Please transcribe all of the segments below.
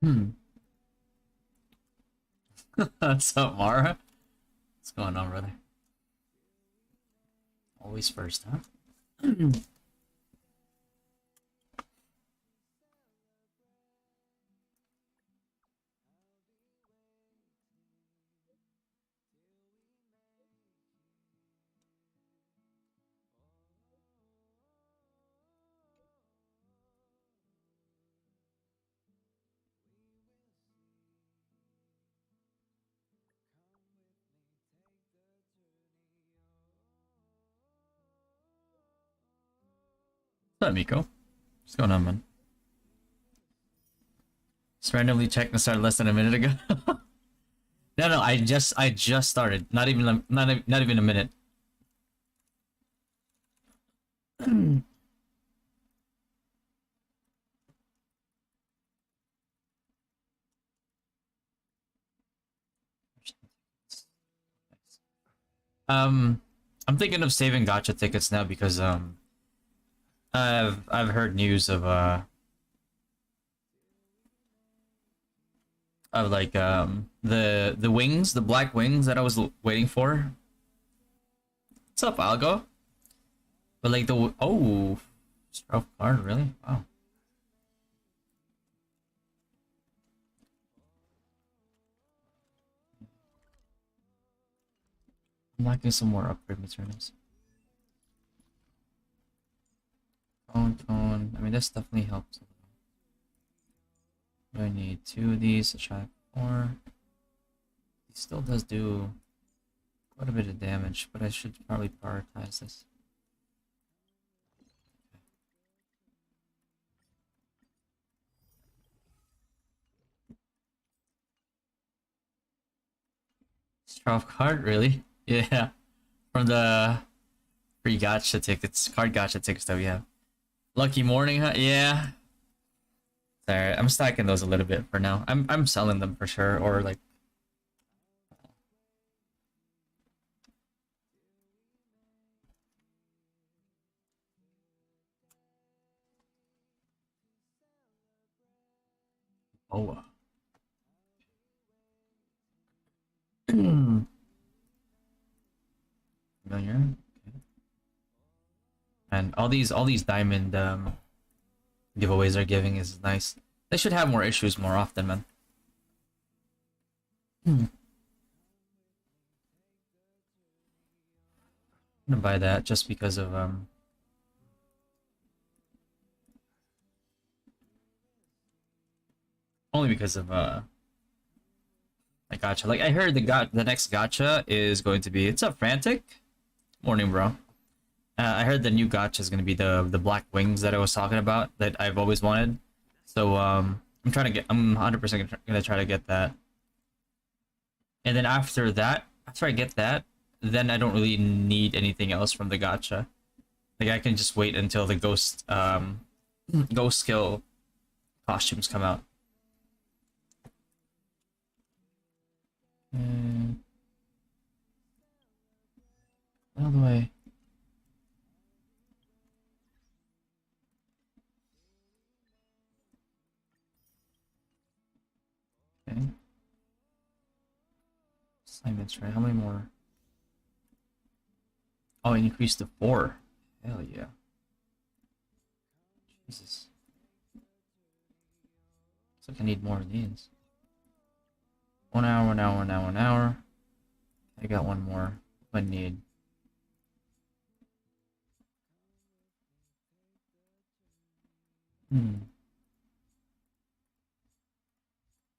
Hmm. What's up, Mara? What's going on, brother? Always first, huh? What's up, Miko? What's going on, man? Just randomly checked and started less than a minute ago. No, I just started. Not even a minute. Um, I'm thinking of saving gacha tickets now because I've heard news of like the wings, the black wings that I was waiting for. What's up, Algo? But like the oh, Stroke card, really? Wow. I'm lacking some more upgrade materials. Tone. I mean, this definitely helps. I need 2 of these to try 4. He still does do quite a bit of damage, but I should probably prioritize this. Strop card, really? Yeah. From the free gacha tickets, card gacha tickets that we have. Lucky morning, huh? Yeah. Sorry, I'm stacking those a little bit for now. I'm selling them for sure, or like. Oh. Familiar. Okay. And all these diamond giveaways are giving is nice. They should have more issues more often, man. I'm gonna buy that just because of only because of like gacha. Like I heard the next gacha is going to be. It's up, Frantic. Morning, bro. I heard the new gacha is going to be the black wings that I was talking about that I've always wanted. So I'm 100% gonna try to get that. And then after I get that, then I don't really need anything else from the gacha. Like I can just wait until the ghost skill costumes come out. How do I? Okay. Assignments, right? How many more? Oh, it increased to 4. Hell yeah. Jesus. Looks like I need more of these. 1 hour, 1 hour, 1 hour, 1 hour. I got one more. I need. Hmm.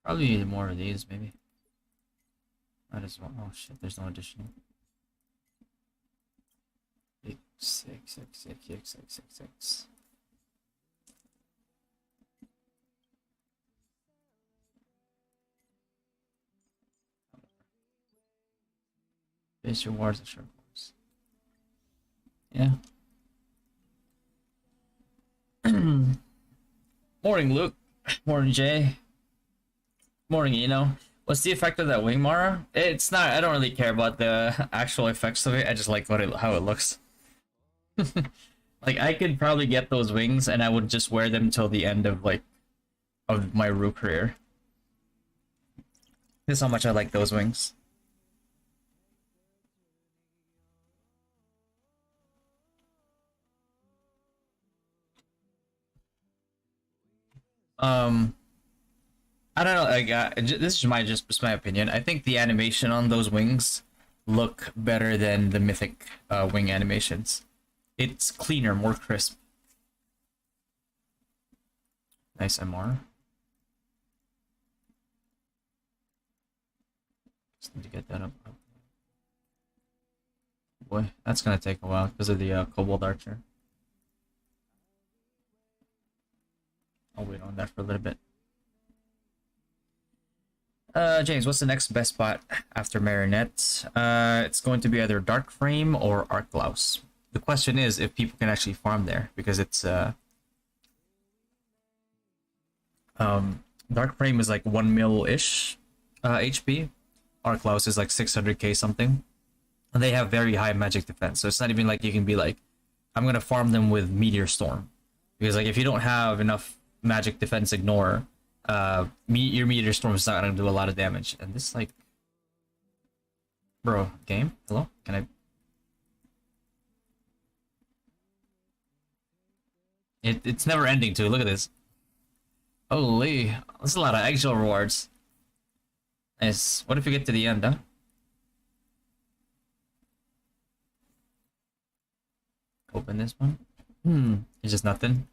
Probably need more of these, maybe. Might as well. Oh shit, there's no additional. Six. Base rewards and short rewards. Yeah. Morning, Luke. Morning, Jay. Morning, Eno. What's the effect of that wing, Mara? It's not. I don't really care about the actual effects of it. I just like how it looks. Like I could probably get those wings, and I would just wear them till the end of of my ROO career. This is how much I like those wings. I don't know. Like, this is just my opinion. I think the animation on those wings look better than the mythic wing animations. It's cleaner, more crisp. Nice MR. Just need to get that up. Boy, that's gonna take a while because of the Kobold Archer. I'll wait on that for a little bit. James, what's the next best spot after Marinette? It's going to be either Dark Frame or Arcglaus. The question is if people can actually farm there, because it's Dark Frame is like 1 mil-ish HP. Arcglaus is like 600k something. And they have very high magic defense, so it's not even like you can be like, I'm gonna farm them with Meteor Storm. Because like if you don't have enough magic defense ignore, your Meteor Storm is not gonna do a lot of damage. And this like, bro, game, hello, can I? It's never ending too. Look at this. Holy, that's a lot of eggshell rewards. Nice. What if we get to the end, huh? Open this one. It's just nothing.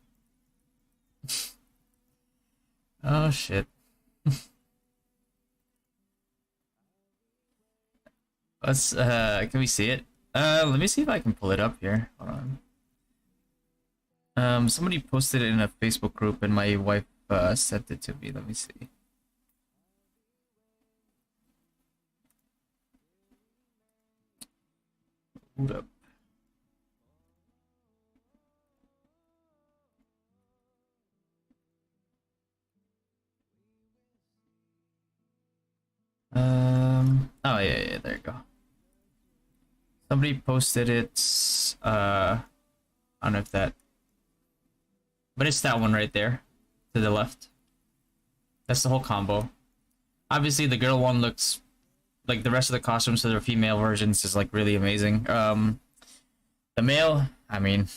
Oh shit. Let's can we see it? Let me see if I can pull it up here. Hold on. Somebody posted it in a Facebook group and my wife sent it to me. Let me see. Hold up. Oh yeah, there you go. Somebody posted it. I don't know if that, but it's that one right there, to the left. That's the whole combo. Obviously, the girl one looks like the rest of the costumes to their female versions is like really amazing. The male, I mean,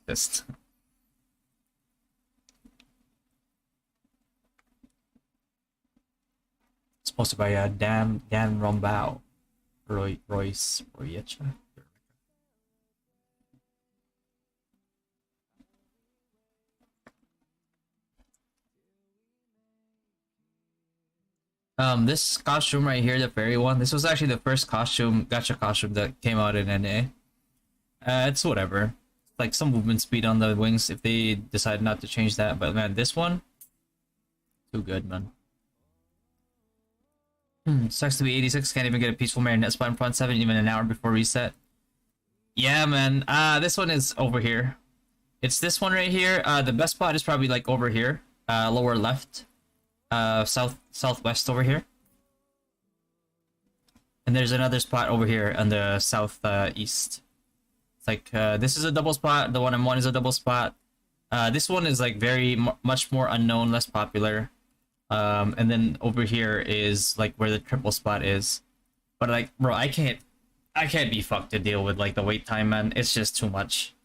just. Supposed to be Dan Rombao, Royce. This costume right here, the fairy one, this was actually the first gacha costume that came out in NA. It's whatever. Like some movement speed on the wings if they decide not to change that, but man, this one, too good, man. Sucks to be 86, can't even get a peaceful Marionette spot in front 7 even an hour before reset. Yeah, man. This one is over here. It's this one right here. The best spot is probably like over here. Lower left. Southwest over here. And there's another spot over here on the east. It's like, this is a double spot. The one in one is a double spot. This one is like much more unknown, less popular. And then over here is like where the triple spot is. But like, bro, I can't be fucked to deal with like the wait time, man. It's just too much.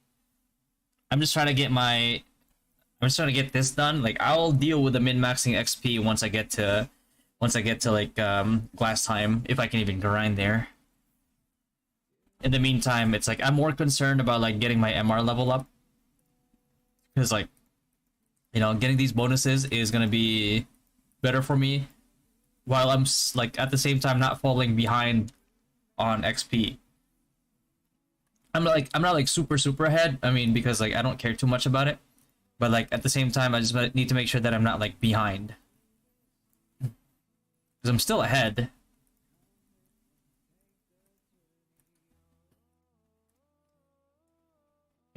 I'm just trying to get this done. Like I'll deal with the min-maxing XP once I get to like glass time, if I can even grind there. In the meantime, it's like I'm more concerned about like getting my MR level up. Cause like You know, getting these bonuses is gonna be better for me, while I'm like at the same time not falling behind on XP. I'm not like super ahead. I mean, because like I don't care too much about it, but like at the same time I just need to make sure that I'm not like behind, because I'm still ahead.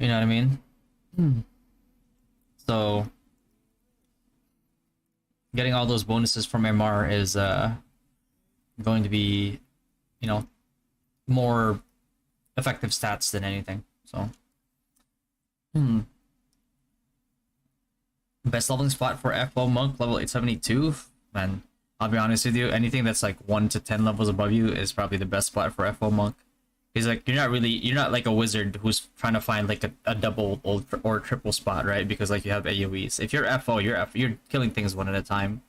You know what I mean? So getting all those bonuses from MR is going to be, you know, more effective stats than anything. So best leveling spot for FO Monk, level 872. Man, I'll be honest with you, anything that's like 1 to 10 levels above you is probably the best spot for FO Monk. Because like you're not like a wizard who's trying to find like a double or triple spot, right? Because like you have AoEs. If you're FO, you're killing things one at a time.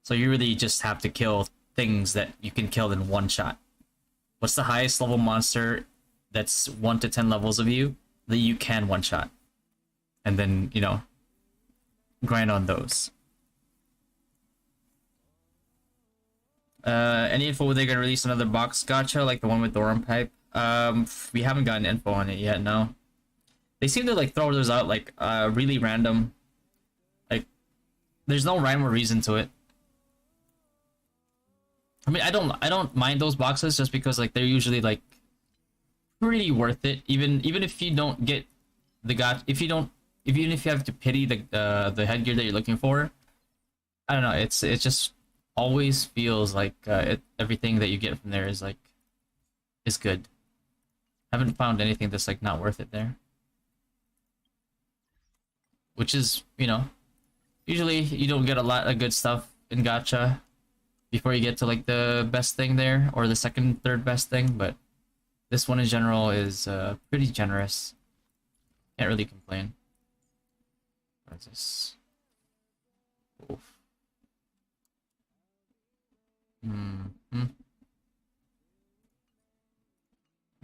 So you really just have to kill things that you can kill in one shot. What's the highest level monster that's 1 to 10 levels of you that you can one shot? And then, you know, grind on those. Any info whether they're gonna release another box gacha like the one with Doran Pipe? We haven't gotten info on it yet, no. They seem to like throw those out like really random. Like there's no rhyme or reason to it. I mean, I don't mind those boxes just because like they're usually like pretty worth it. Even if you don't get the even if you have to pity the headgear that you're looking for, I don't know. It just always feels like everything that you get from there is good. I haven't found anything that's like not worth it there. Which is, you know, usually you don't get a lot of good stuff in gacha before you get to like the best thing there or the second, third best thing, but this one in general is pretty generous. Can't really complain. What is this? Oof.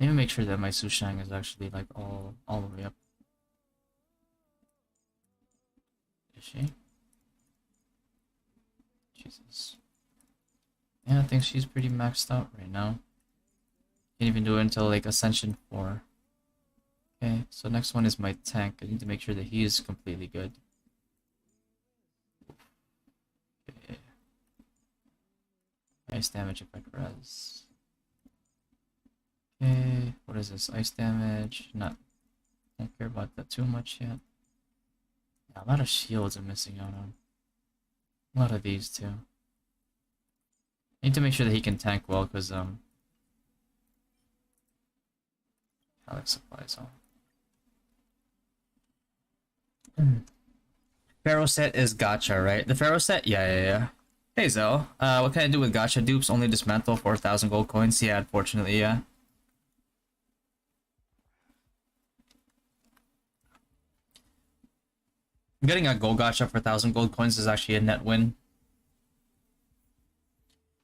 Let me make sure that my Sushang is actually like all the way up. Is she? Jesus. Yeah, I think she's pretty maxed out right now. Can't even do it until like Ascension 4. Okay, so next one is my tank. I need to make sure that he is completely good. Okay. Ice damage effect res. Okay, what is this? Ice damage. Don't care about that too much yet. Yeah, a lot of shields I'm missing out on. A lot of these too. I need to make sure that he can tank well, because Alex supplies on. Pharaoh set is gacha, right? The Pharaoh set? Yeah. Hey Zo, what can I do with gacha dupes? Only dismantle 4,000 gold coins? Yeah, unfortunately, yeah. Getting a gold gacha for 1,000 gold coins is actually a net win.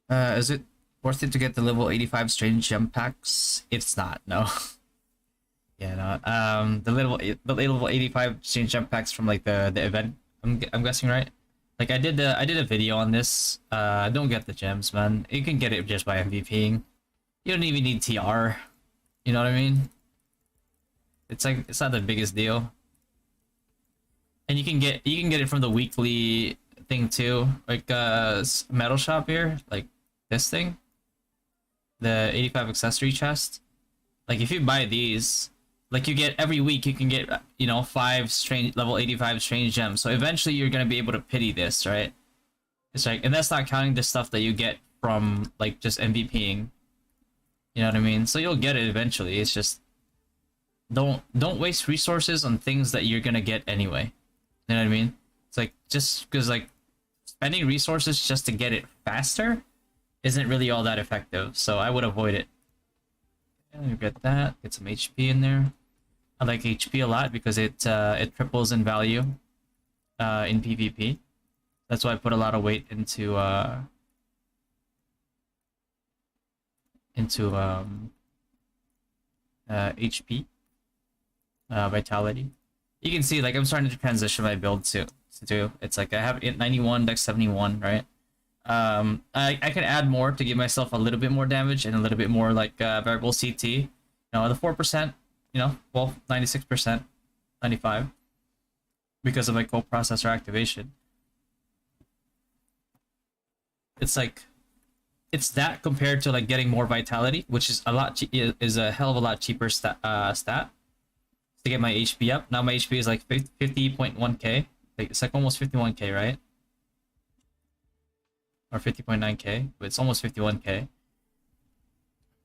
Is it worth it to get the level 85 strange gem packs? It's not, no. Yeah, no. The level 85 strange gem packs from like the event. I'm guessing, right? Like I did a video on this. Don't get the gems, man. You can get it just by MVPing. You don't even need TR. You know what I mean? It's like it's not the biggest deal. And you can get it from the weekly thing too, like metal shop here, like this thing, the 85 accessory chest. Like if you buy these, like you get every week, you can get, you know, 5 strange level 85 strange gems. So eventually you're gonna be able to pity this, right? It's like, and that's not counting the stuff that you get from like just MVPing. You know what I mean? So you'll get it eventually. It's just don't waste resources on things that you're gonna get anyway. You know what I mean? It's like, just because like spending resources just to get it faster isn't really all that effective, so I would avoid it. And you get that, get some HP in there. I like HP a lot because it triples in value in PvP. That's why I put a lot of weight into HP vitality. You can see like I'm starting to transition my build to do. It's like I have 91, dex 71, right? I can add more to give myself a little bit more damage and a little bit more like variable CT. You know, the 4%, you know, well, 96%, 95, because of my coprocessor activation. It's like, it's that compared to like getting more vitality, which is is a hell of a lot cheaper stat to get my HP up. Now my HP is like 50.1k. Like, it's like almost 51k, right? Or 50.9k, but it's almost 51k.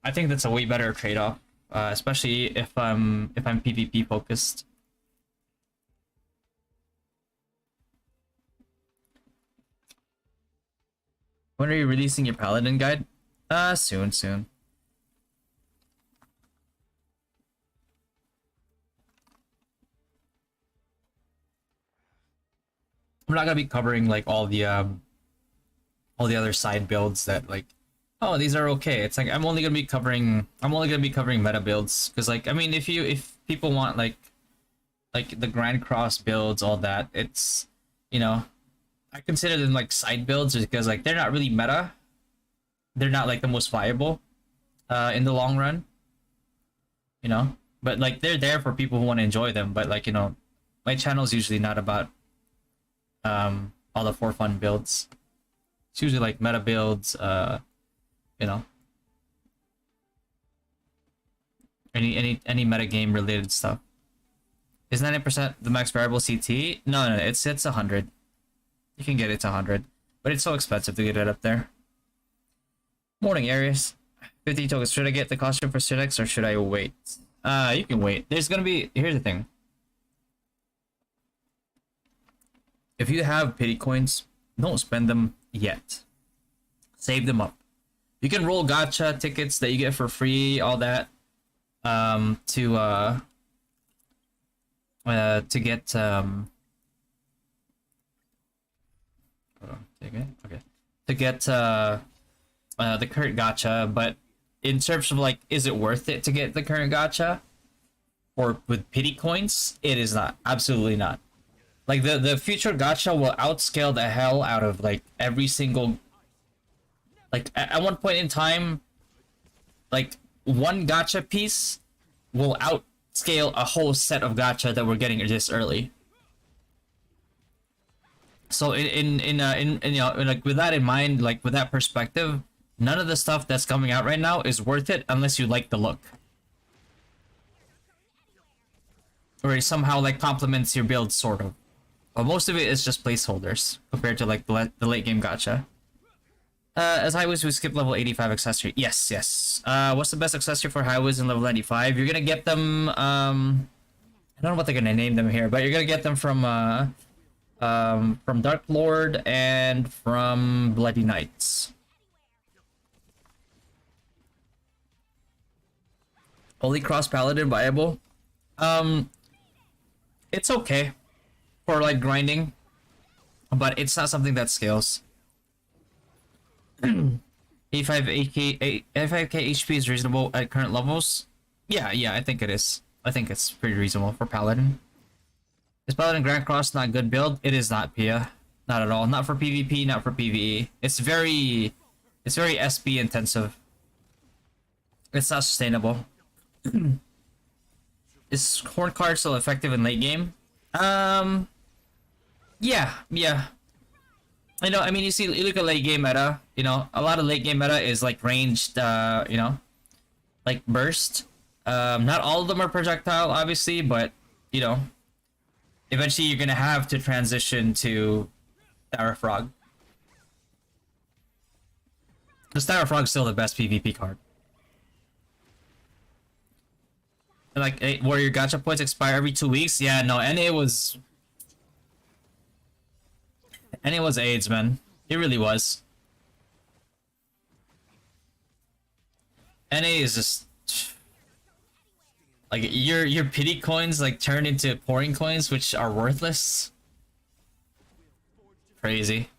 I think that's a way better trade-off, especially if I'm PvP focused. When are you releasing your Paladin guide? Soon. I'm not gonna be covering like all the other side builds that like, oh, these are okay. It's like I'm only gonna be covering meta builds, because like, I mean, if people want like the Grand Cross builds, all that, it's, you know, I consider them like side builds because like they're not really meta. They're not like the most viable in the long run, you know, but like they're there for people who want to enjoy them. But like, you know, my channel is usually not about all the for fun builds. It's usually like meta builds, you know, any meta game related stuff. Is 90% the max variable CT? No, it's 100. You can get it to 100, but it's so expensive to get it up there. Morning, Aries. 50 tokens. Should I get the costume for Synex or should I wait? You can wait. There's gonna be, here's the thing. If you have pity coins, don't spend them yet. Save them up. You can roll gacha tickets that you get for free, all that, to get hold on, okay. To get the current gacha, but in terms of like, is it worth it to get the current gacha? Or with pity coins, it is not. Absolutely not. Like the future gacha will outscale the hell out of like every single, like at one point in time, like one gacha piece will outscale a whole set of gacha that we're getting this early. So in you know, like with that in mind, like with that perspective, none of the stuff that's coming out right now is worth it unless you like the look, or it somehow like complements your build, sort of. But most of it is just placeholders compared to like the late game gacha. As Highways, we skip level 85 accessory. Yes. What's the best accessory for Highways in level 95? You're gonna get them. I don't know what they're gonna name them here, but you're gonna get them from Dark Lord and from Bloody Knights. Holy Cross Paladin viable? It's okay for like grinding, but it's not something that scales. 85k HP is reasonable at current levels. Yeah, I think it is. I think it's pretty reasonable for Paladin. Is Paladin Grand Cross not a good build? It is not, Pia. Not at all. Not for PvP, not for PvE. It's very SP intensive. It's not sustainable. Is Horn Card still effective in late game? Yeah. I know, I mean, you look at late game meta, you know, a lot of late game meta is like ranged, you know, like burst. Not all of them are projectile, obviously, but, you know, eventually you're gonna have to transition to Tower Frog. Because Tower Frog's still the best PvP card. Like, warrior gacha points expire every 2 weeks? Yeah, no, NA was AIDS, man. It really was. NA is just like your pity coins like turn into pouring coins, which are worthless. Crazy.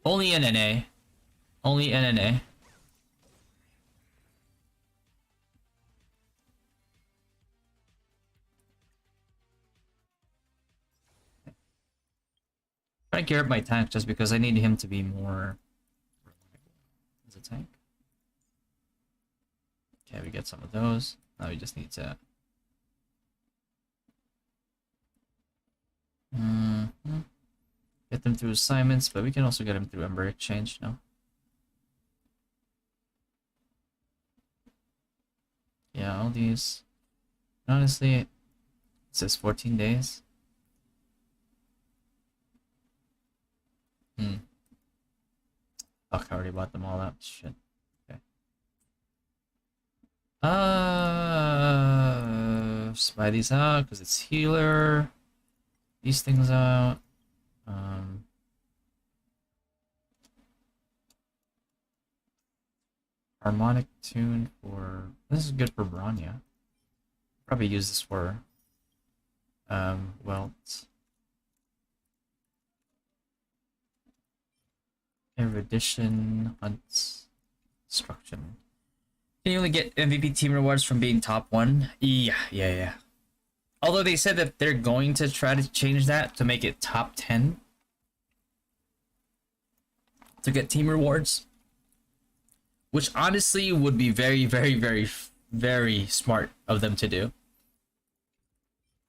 Only in NA. Only in NA. trying to gear up my tank just because I need him to be more reliable as a tank. Okay, we get some of those. Now we just need to get them through assignments, but we can also get them through Ember Exchange now. Yeah, all these. Honestly, it says 14 days. Fuck, I already bought them all out. Shit. Okay. Buy these out because it's healer. These things out. Harmonic tune for this is good for Bronya. Probably use this for Welt. Erudition, Hunt, Destruction. Can you only get MVP team rewards from being top 1? Yeah. Although they said that they're going to try to change that to make it top 10 to get team rewards, which honestly would be very, very, very, very smart of them to do.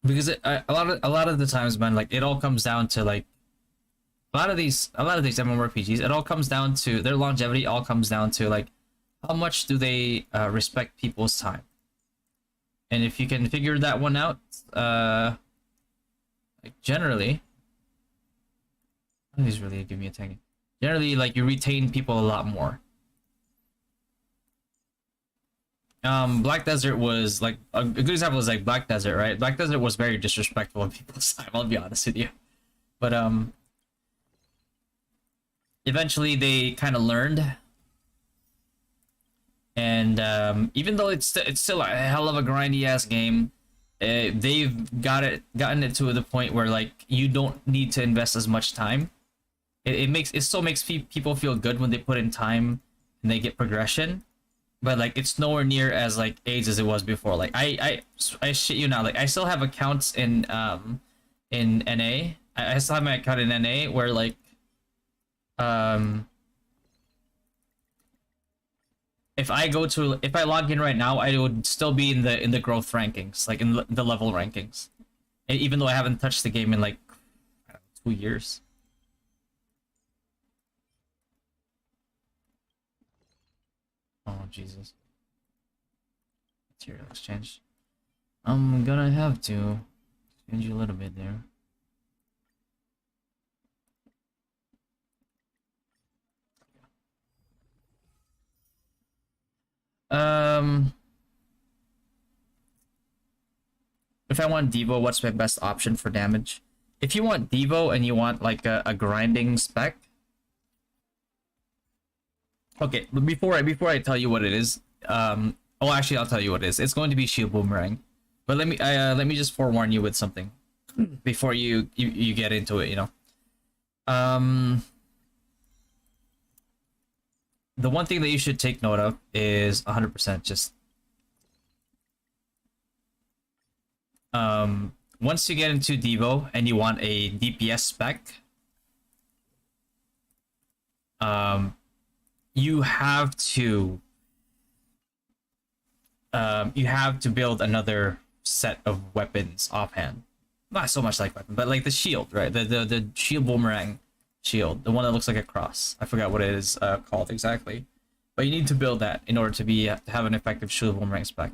Because a lot of the times, man, like it all comes down to like a lot of these MMORPGs. It all comes down to their longevity. All comes down to like how much do they respect people's time. And if you can figure that one out, like generally, these really give me a tank. Generally, like you retain people a lot more. Black Desert was like a good example is like Black Desert, right? Black Desert was very disrespectful of people's time. I'll be honest with you, but eventually they kind of learned. And even though it's still a hell of a grindy ass game, they've gotten it to the point where like you don't need to invest as much time. It still makes people feel good when they put in time and they get progression, but like it's nowhere near as like AIDS as it was before. Like I shit you not, like I still have accounts in NA. I still have my account in NA where like if I log in right now, I would still be in the growth rankings, like in the level rankings, even though I haven't touched the game in like 2 years. Oh Jesus! Material exchange. I'm gonna have to change you a little bit there. If I want Devo, what's my best option for damage? If you want Devo and you want like a grinding spec. Okay, but before I tell you what it is, oh actually I'll tell you what it is. It's going to be Shield Boomerang. But let me just forewarn you with something before you get into it, you know. The one thing that you should take note of is 100% just once you get into Devo and you want a DPS spec, you have to build another set of weapons offhand. Not so much like weapon, but like the shield, right? The shield boomerang shield, the one that looks like a cross. I forgot what it is called exactly, but you need to build that in order to have an effective shield boomerang spec.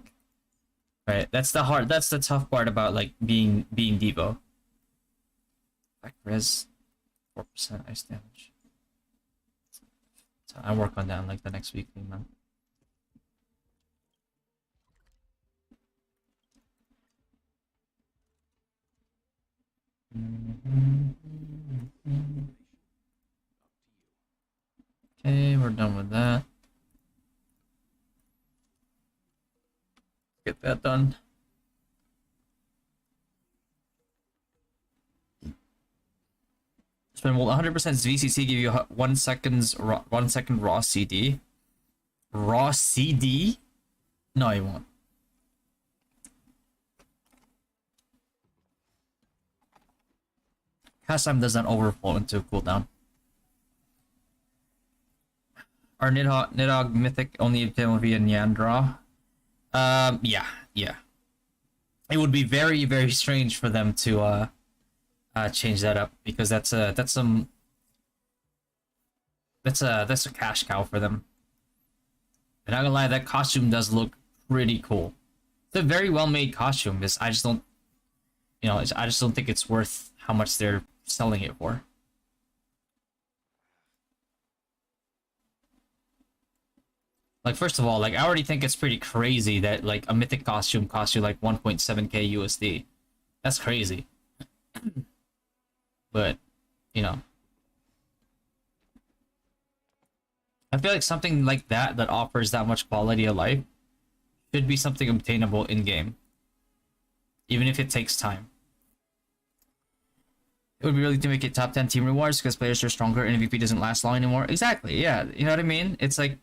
Right, that's the tough part about like being Devo. Back res, 4% ice damage. So I work on that in like the next weekly, man. Okay, we're done with that. Get that done. Spend 100% VCC give you 1 second raw CD. Raw CD? No, you won't. Cast time does not overflow into cooldown. Our Nidhogg Mythic only obtainable via Nyandraw? Yeah, yeah. It would be very, very strange for them to change that up, because that's a cash cow for them. And not gonna lie, that costume does look pretty cool. It's a very well made costume. I just don't, I just don't think it's worth how much they're selling it for. Like, first of all, like, I already think it's pretty crazy that, like, a mythic costume costs you, like, 1.7k USD. That's crazy. But, I feel like something like that offers that much quality of life should be something obtainable in-game. Even if it takes time. It would be really to make it top 10 team rewards because players are stronger and MVP doesn't last long anymore. Exactly, yeah. You know what I mean? It's like...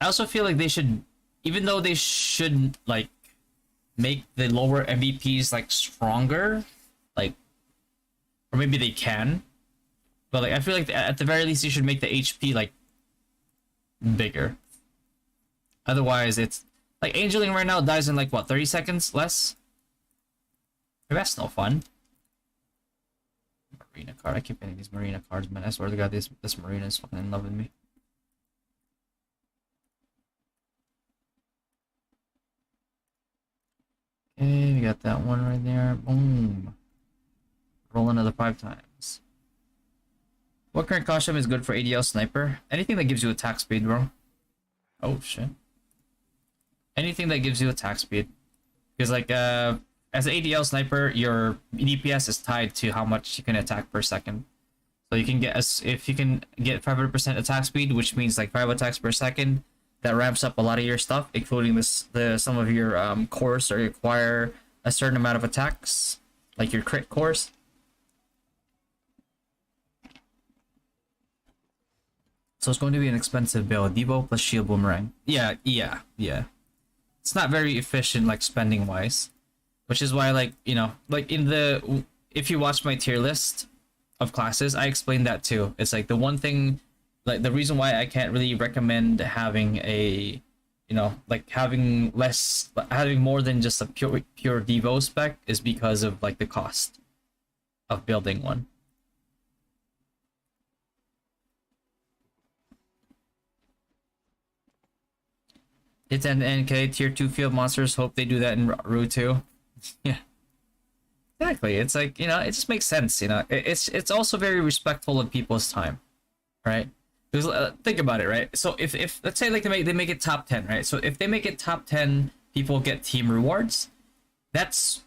I also feel like they should, even though they should like make the lower MVPs like stronger, like, or maybe they can, but like I feel like at the very least you should make the HP like bigger. Otherwise, it's like Angeling right now dies in like what, 30 seconds less. That's no fun. Marina card. I keep getting these Marina cards, man. I swear to God, this Marina is fucking in love with me. Okay, we got that one right there. Boom. Roll another 5 times. What current costume is good for ADL sniper? Anything that gives you attack speed, bro. Oh shit. Anything that gives you attack speed. Because like as an ADL sniper, your DPS is tied to how much you can attack per second. So you can get if you can get 500% attack speed, which means like 5 attacks per second. That ramps up a lot of your stuff, including some of your cores that require a certain amount of attacks, like your crit cores. So it's going to be an expensive build. Devo plus shield boomerang. Yeah. It's not very efficient, like spending wise, which is why, like, like if you watch my tier list of classes, I explained that too. It's like the one thing. Like the reason why I can't really recommend having a, like having more than just a pure Devo spec is because of like the cost of building one. It's an NK tier 2 field monsters. Hope they do that in ROO too. Yeah, exactly. It's like, it just makes sense. It's also very respectful of people's time, right? Because think about it, right? So if let's say like they make it top 10, right? So if they make it top 10, people get team rewards. That's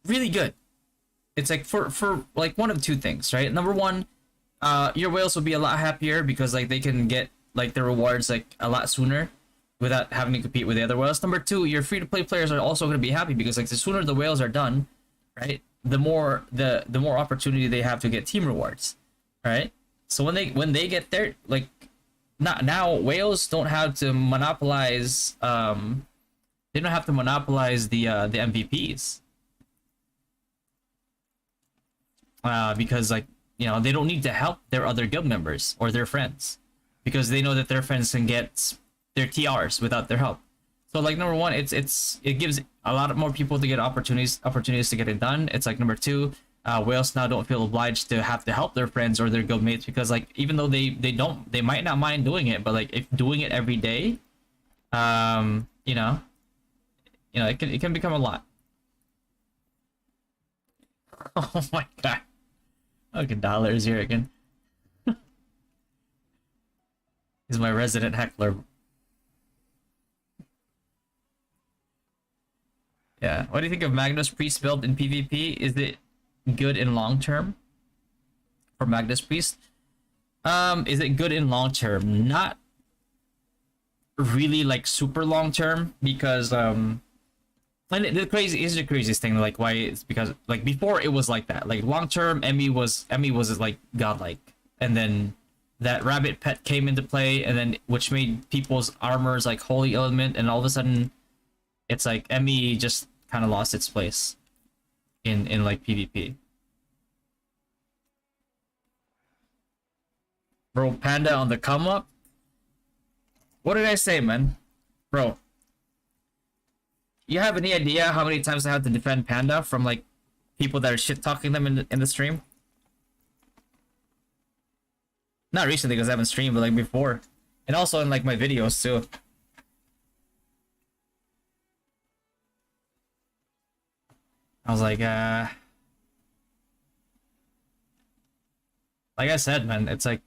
really good. It's like for like one of two things, right? Number one, your whales will be a lot happier because like they can get like the rewards like a lot sooner without having to compete with the other whales. Number two, your free to play players are also going to be happy because like the sooner the whales are done, right? The more opportunity they have to get team rewards, right? So when they get there, like, now whales don't have to monopolize. They don't have to monopolize the MVPs. Because like they don't need to help their other guild members or their friends, because they know that their friends can get their TRs without their help. So like number one, it gives a lot more people to get opportunities to get it done. It's like number two. Whales now don't feel obliged to have to help their friends or their guildmates because like even though they might not mind doing it, but like if doing it every day, it can become a lot. Oh my god. Okay, dollars here again. He's my resident heckler. Yeah. What do you think of Magnus Priest build in PvP? Is it good in long term for Magnus Priest? Is it good in long term? Not really like super long term because and the craziest thing, like why it's because like before it was like that. Like long term Emmy was like godlike, and then that rabbit pet came into play, and then which made people's armors like holy element, and all of a sudden it's like Emmy just kind of lost its place. in like PvP. Bro, Panda on the come up. What did I say, man? Bro, you have any idea how many times I had to defend Panda from like people that are shit talking them in the stream? Not recently because I haven't streamed, but like before, and also in like my videos too. I was like I said, man, it's like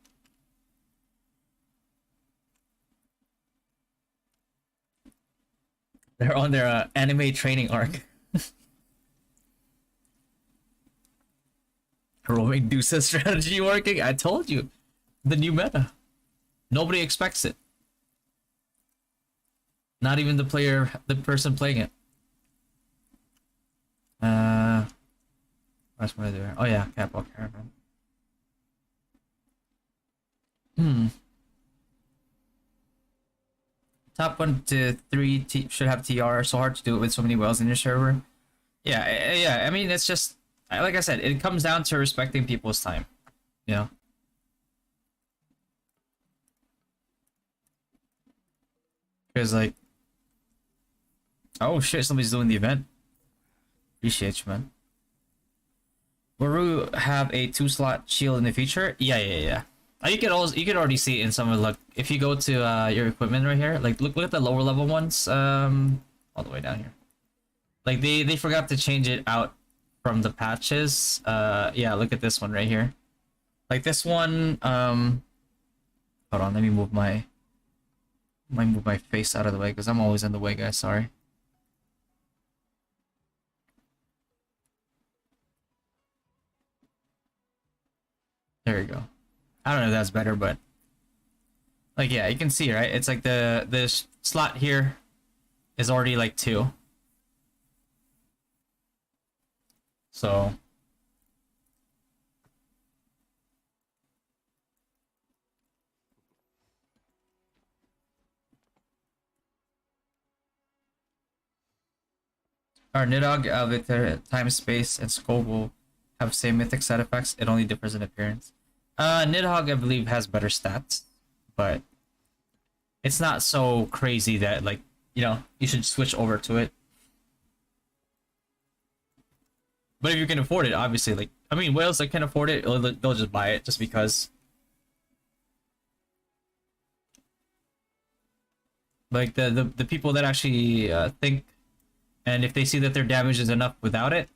they're on their anime training arc. Heroic Deuce's strategy working. I told you, the new meta. Nobody expects it. Not even the person playing it. What's what I do? Oh yeah, Catwalk Caravan. Hmm. Top 1 to 3 should have TR. So hard to do it with so many whales in your server. Yeah, yeah. I mean, it's just like I said. It comes down to respecting people's time. You know. Because like, oh shit, somebody's doing the event. Appreciate you, man. Will ROO have a 2-slot shield in the future? Yeah. You could already see it in some of like if you go to your equipment right here, like look at the lower level ones, all the way down here. Like they forgot to change it out from the patches. Yeah, look at this one right here. Like this one, hold on, let me move my face out of the way because I'm always in the way, guys. Sorry. There you go. I don't know if that's better, but like yeah, you can see, right? It's like the slot here is already like 2. So our Nidhogg, Victor, time, space, and scope will have same mythic side effects. It only differs in appearance. Nidhogg, I believe, has better stats, but it's not so crazy that like you should switch over to it. But if you can afford it, obviously, like I mean, whales that can afford it, they'll just buy it just because. Like the people that actually think, and if they see that their damage is enough without it,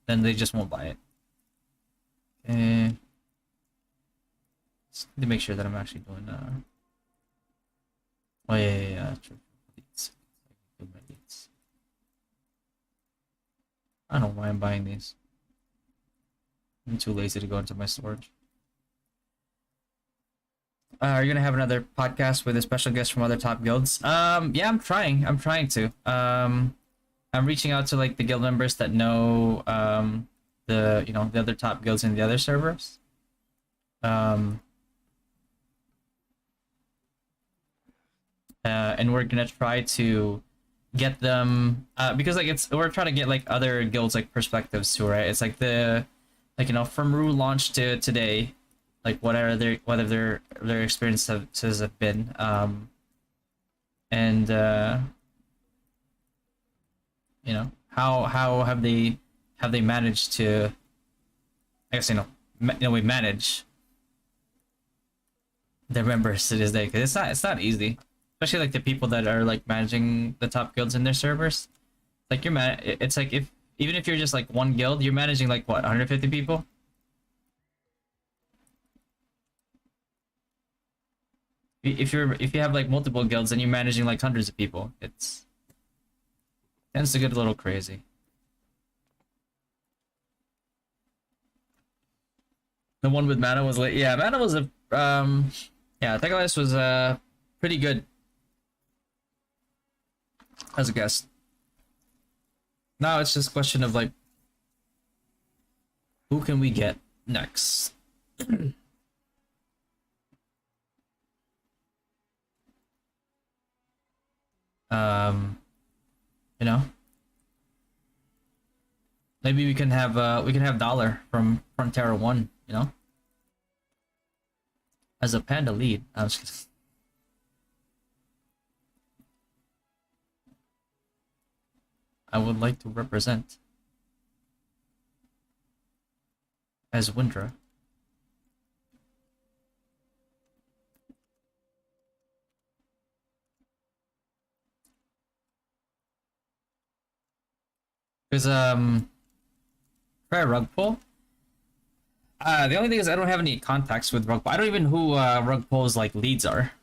then they just won't buy it. And just need to make sure that I'm actually doing. Oh yeah. True. I don't know why I'm buying these. I'm too lazy to go into my storage. Are you gonna have another podcast with a special guest from other top guilds? Yeah, I'm trying. I'm trying to. I'm reaching out to like the guild members that know the other top guilds in the other servers. And we're gonna try to get them because like we're trying to get like other guilds like perspectives too, right? It's like from ROO launch to today, like whatever their experiences have been, and how have they managed to, I guess we manage their members to this day, because it's not easy, especially like the people that are like managing the top guilds in their servers. Like it's like even if you're just like one guild, you're managing like what, 150 people. If you have like multiple guilds and you're managing like hundreds of people, it tends to get a little crazy. The one with Mana was late. Yeah, Mana was a yeah, Tegalis was pretty good as a guest. Now it's just a question of like who can we get next? um you know Maybe we can have Dollar from Frontera 1, you know? As a panda lead. I was just I would like to represent as Windra. Because try rug pull. The only thing is I don't have any contacts with rug pull. I don't even know who rug pull's like leads are.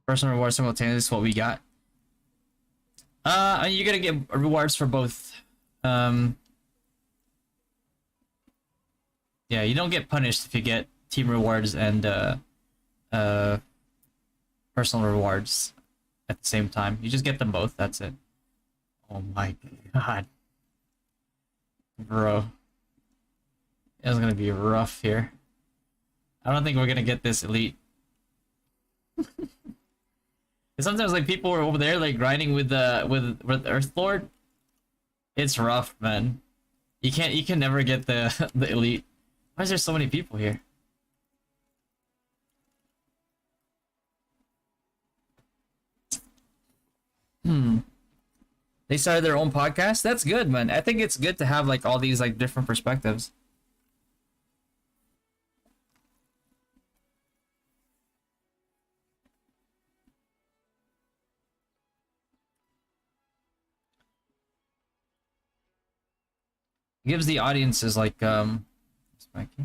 Personal reward simultaneously is what we got. You're gonna get rewards for both. Um, yeah, you don't get punished if you get team rewards and uh, personal rewards at the same time. You just get them both. That's it. Oh my god, bro, it's gonna be rough here. I don't think we're gonna get this elite. Sometimes like people are over there like grinding with Earth Lord. It's rough, man. You can never get the the elite. Why is there so many people here? Hmm. They started their own podcast. That's good, man. I think it's good to have like all these like different perspectives. It gives the audiences like spiky.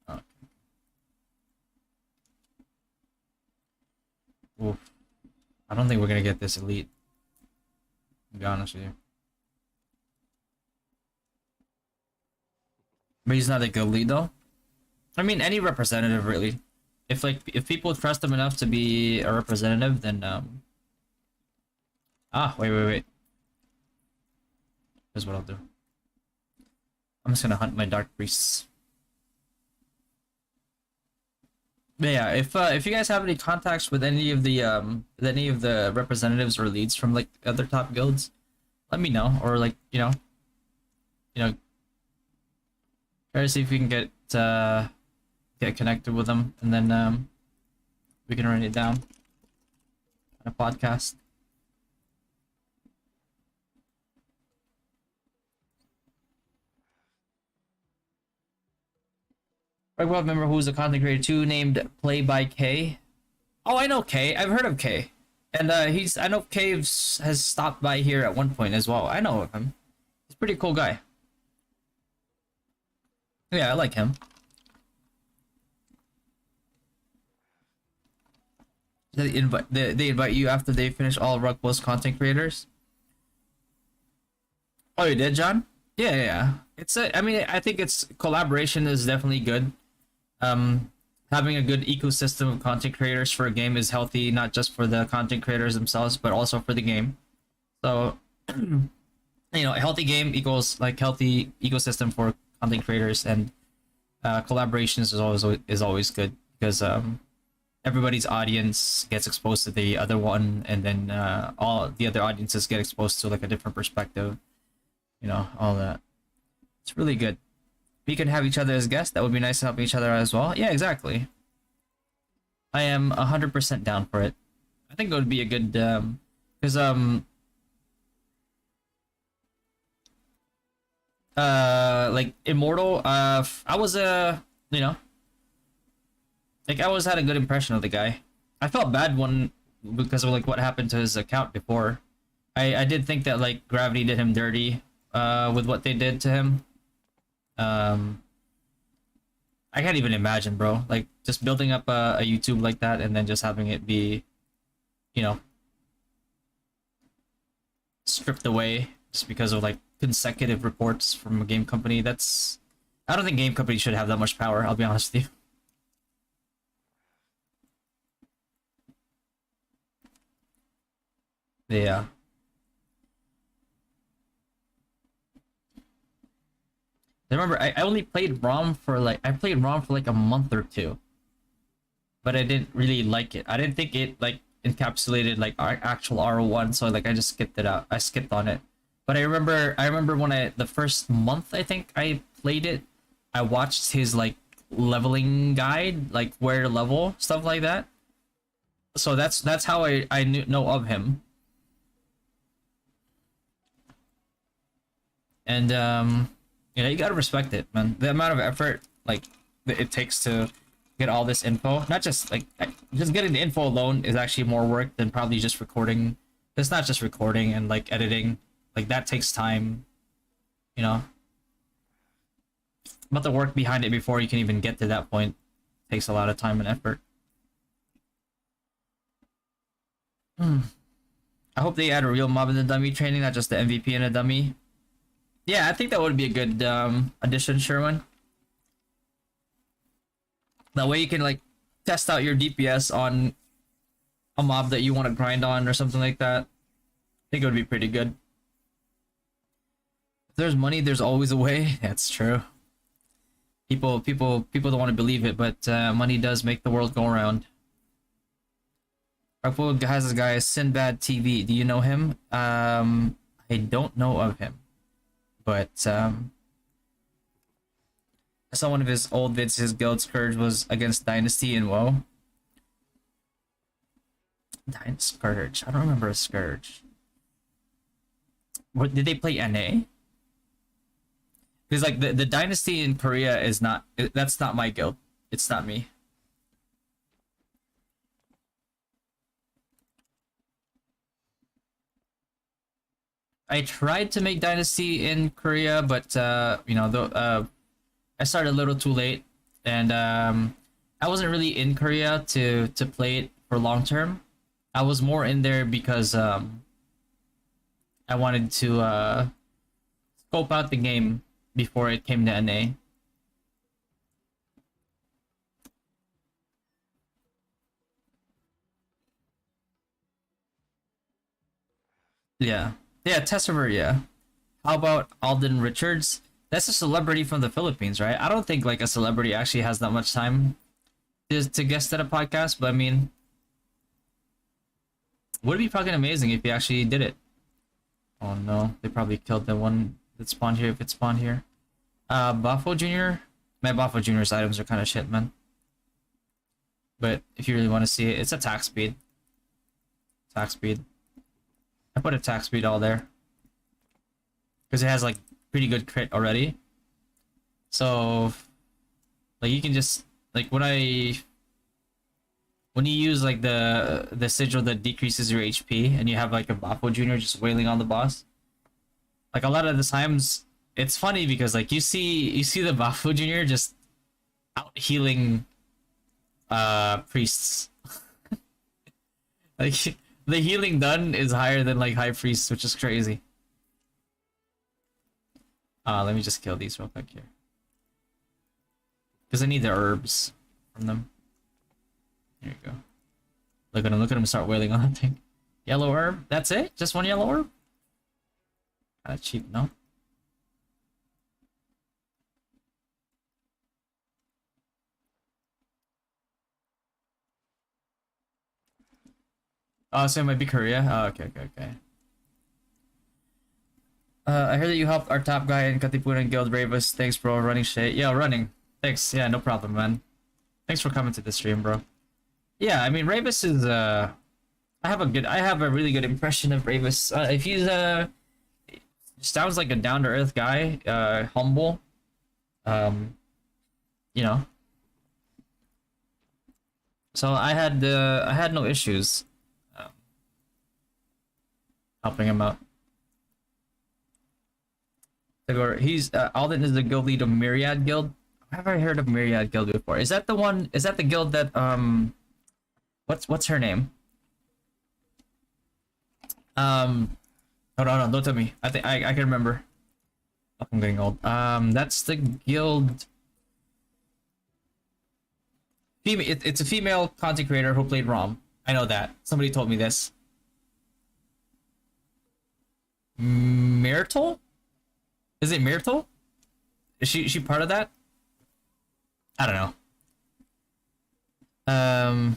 Oh, okay. Oof. I don't think we're gonna get this elite. To be honest with you. But he's not a good lead though. I mean, any representative really. If like if people trust him enough to be a representative, then wait. Here's what I'll do. I'm just gonna hunt my dark priests. But yeah, if you guys have any contacts with any of the representatives or leads from like other top guilds, let me know. Or like, you know, try to see if we can get connected with them, and then we can write it down on a podcast. Right, well, remember who's a content creator too named Play by K? Oh, I know K. I've heard of K, and I know Caves has stopped by here at one point as well. I know of him. He's a pretty cool guy. Yeah, I like him. They invite you after they finish all Rug Plus content creators. Oh, you did, John? Yeah. I mean, I think it's collaboration is definitely good. Having a good ecosystem of content creators for a game is healthy, not just for the content creators themselves, but also for the game. So, a healthy game equals like healthy ecosystem for content creators, and collaborations is always good because everybody's audience gets exposed to the other one, and then all the other audiences get exposed to like a different perspective. All that. It's really good. We can have each other as guests. That would be nice to help each other out as well. Yeah, exactly. I am 100% down for it. I think it would be a good because like Immortal, I was like I always had a good impression of the guy. I felt bad because of like what happened to his account before. I did think that like Gravity did him dirty with what they did to him. I can't even imagine, bro. Like just building up a YouTube like that and then just having it be, you know, stripped away just because of like consecutive reports from a game company. I don't think game companies should have that much power, I'll be honest with you. Yeah. I remember I only played ROM for like a month or two. But I didn't really like it. I didn't think it like encapsulated like our actual RO1, so like I just skipped it out. I skipped on it. But I remember when the first month I think I played it, I watched his like leveling guide, like where to level, stuff like that. So that's how I know of him. And you gotta respect it, man. The amount of effort like that it takes to get all this info, not just like just getting the info alone is actually more work than probably just recording. It's not just recording and like editing, like that takes time, you know. But the work behind it before you can even get to that point takes a lot of time and effort. I hope they add a real mob in the dummy training, not just the MVP in a dummy. Yeah, I think that would be a good addition, Sherman. That way you can like test out your DPS on a mob that you want to grind on or something like that. I think it would be pretty good. If there's money, there's always a way. That's true. People don't want to believe it, but money does make the world go around. Rockwood has this guy Sinbad TV. Do you know him? I don't know of him, but I saw one of his old vids. His guild Scourge was against Dynasty in WoW. Scourge. I don't remember a Scourge. What did they play NA? Because like the Dynasty in Korea is not. That's not my guild. It's not me. I tried to make Dynasty in Korea, but I started a little too late, and I wasn't really in Korea to play it for long term. I was more in there because I wanted to scope out the game before it came to NA. Yeah. Yeah, Tessimer, yeah. How about Alden Richards? That's a celebrity from the Philippines, right? I don't think like a celebrity actually has that much time to guest at a podcast, but I mean, would it be fucking amazing if he actually did it? Oh no, they probably killed the one that spawned here if it spawned here. Buffo Jr. My Buffo Jr.'s items are kind of shit, man. But if you really want to see it, it's attack speed. Attack speed. I put attack speed all there. Because it has like pretty good crit already. So like you can just like when you use like the sigil that decreases your HP and you have like a Bafo Jr. just wailing on the boss. Like a lot of the times it's funny because like you see the Bafo Jr. just out healing priests. Like the healing done is higher than like high priests, which is crazy. Let me just kill these real quick here. Because I need the herbs from them. There you go. Look at him start wailing on that thing. Yellow herb? That's it? Just one yellow herb? Kinda cheap, no? Oh, so it might be Korea? Oh, okay. I heard that you helped our top guy in Katipunan Guild, Ravus. Thanks, bro. Running shit. Yeah, running. Thanks. Yeah, no problem, man. Thanks for coming to the stream, bro. Yeah, I mean, Ravus is, I have a really good impression of Ravus. If he's, sounds like a down-to-earth guy, humble, you know. So I had no issues, helping him out. He's Alden is the guild lead of Myriad Guild. Have I heard of Myriad Guild before? Is that the one? Is that the guild that what's her name? Oh no, don't tell me. I think I can remember. Fuck, I'm getting old. That's the guild. It's a female content creator who played Rom. I know that. Somebody told me this. Myrtle? Is it Myrtle? Is she part of that? I don't know.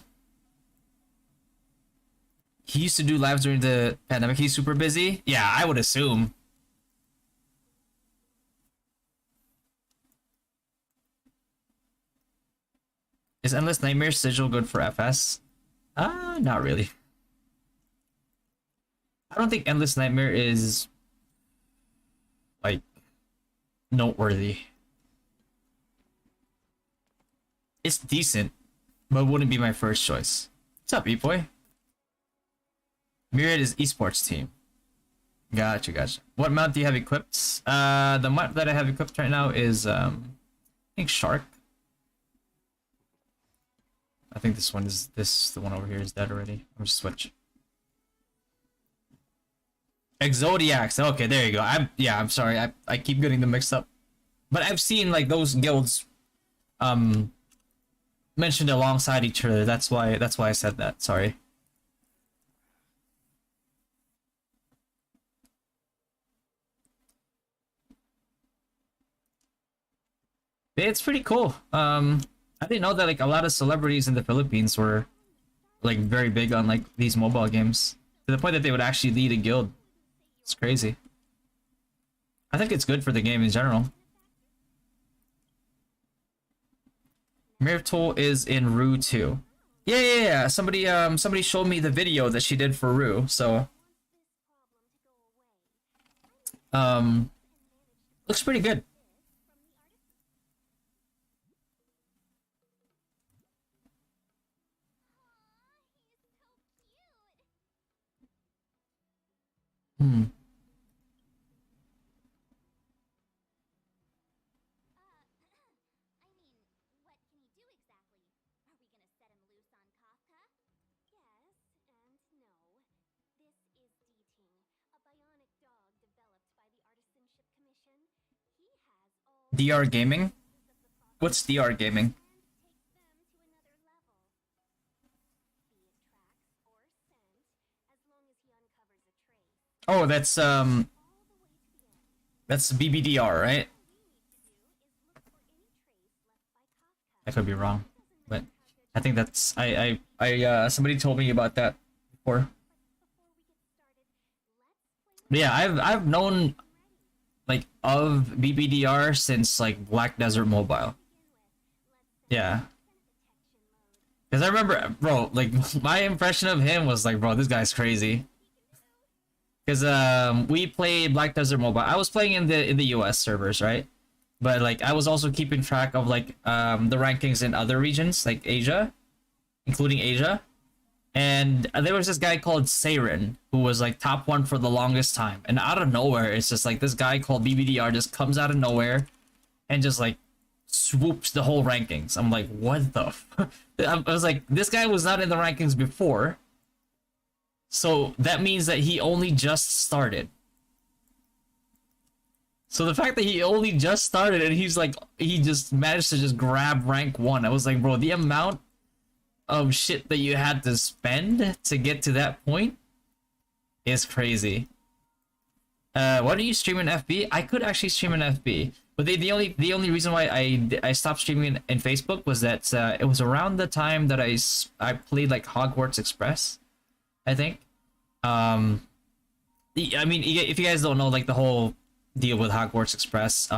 He used to do lives during the pandemic. He's super busy. Yeah, I would assume. Is Endless Nightmare Sigil good for FS? Not really. I don't think Endless Nightmare is like noteworthy. It's decent, but it wouldn't be my first choice. What's up, E-Boy? Myriad is esports team. Gotcha. What mount do you have equipped? The mount that I have equipped right now is I think Shark. I think this one is the one over here is dead already. I'm just switch. Exodiacs. Okay, there you go. I'm sorry. I keep getting them mixed up. But I've seen like those guilds mentioned alongside each other. That's why I said that. Sorry. It's pretty cool. I didn't know that like a lot of celebrities in the Philippines were like very big on like these mobile games to the point that they would actually lead a guild. It's crazy. I think it's good for the game in general. Myrtle is in ROO too. Yeah. Somebody showed me the video that she did for ROO, so looks pretty good. Hmm. DR Gaming? What's DR Gaming? Oh, that's BBDR, right? I could be wrong, but I think that's somebody told me about that before. But yeah, I've known like of BBDR since like Black Desert Mobile. Yeah. Because I remember, bro, like my impression of him was like, bro, this guy's crazy. Because we played Black Desert Mobile. I was playing in the US servers, right? But like I was also keeping track of like the rankings in other regions, like Asia, including Asia. And there was this guy called Saren who was like top one for the longest time. And out of nowhere, it's just like this guy called BBDR just comes out of nowhere and just like swoops the whole rankings. I'm like, what the fuck? I was like, this guy was not in the rankings before. So that means that he only just started. So the fact that he only just started and he's like, he just managed to just grab rank 1. I was like, bro, the amount of shit that you had to spend to get to that point is crazy. Why don't you stream in FB? I could actually stream in FB, but the only reason why I stopped streaming in Facebook was that it was around the time that I played like Hogwarts Express, I think. I mean, if you guys don't know like the whole deal with Hogwarts Express,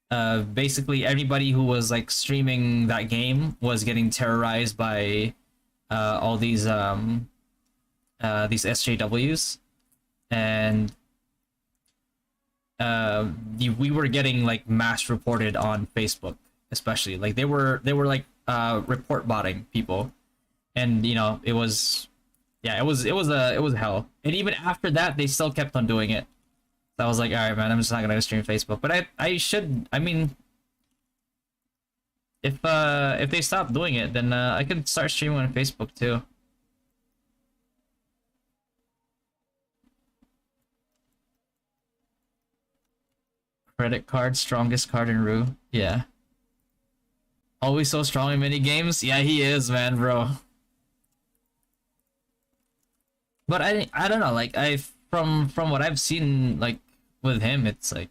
basically anybody who was like streaming that game was getting terrorized by all these SJWs, and we were getting like mass reported on Facebook, especially like they were like report botting people, and you know it was hell. And even after that, they still kept on doing it. So I was like, all right, man, I'm just not gonna stream Facebook. But I should. I mean, if they stop doing it, then I could start streaming on Facebook too. Credit card, strongest card in ROO. Yeah. Always so strong in mini games. Yeah, he is, man, bro. But I don't know. Like from what I've seen, like with him, it's like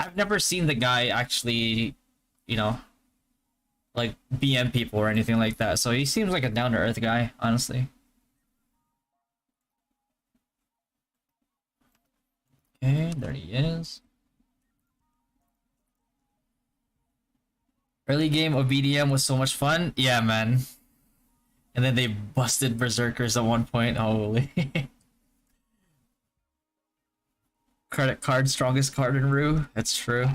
I've never seen the guy actually, you know, like BM people or anything like that. So he seems like a down to earth guy, honestly. Okay, there he is. Early game of BDM was so much fun. Yeah, man. And then they busted Berserkers at one point. Holy. Credit card, strongest card in ROO. That's true.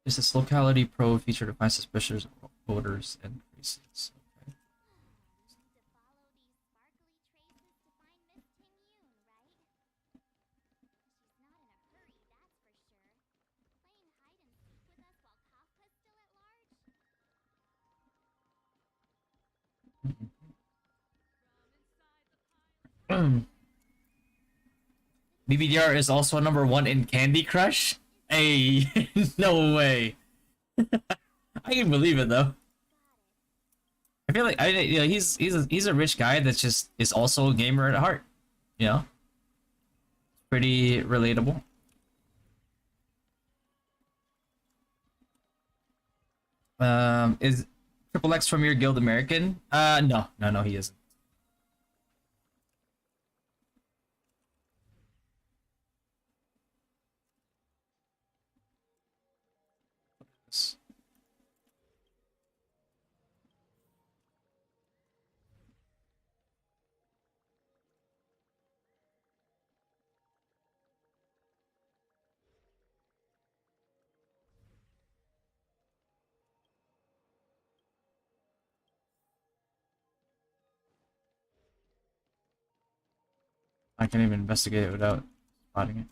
Is this locality pro feature to find suspicious voters and increases? Okay. BBDR is also number 1 in Candy Crush? Hey, no way. I can believe it though. I feel like he's a rich guy that just is also a gamer at heart. You know, pretty relatable. Is Triple X from your guild American? No, he isn't. I can't even investigate it without spotting it.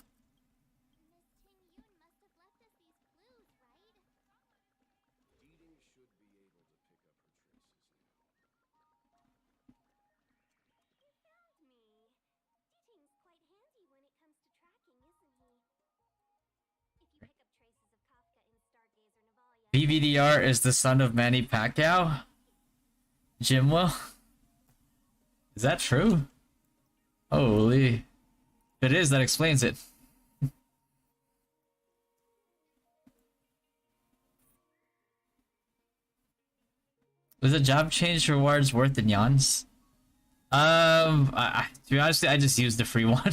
BVDR is the son of Manny Pacquiao? Jimwell? Is that true? Holy. If it is, that explains it. Was a job change rewards worth the nyans? To be honest, I just used the free one.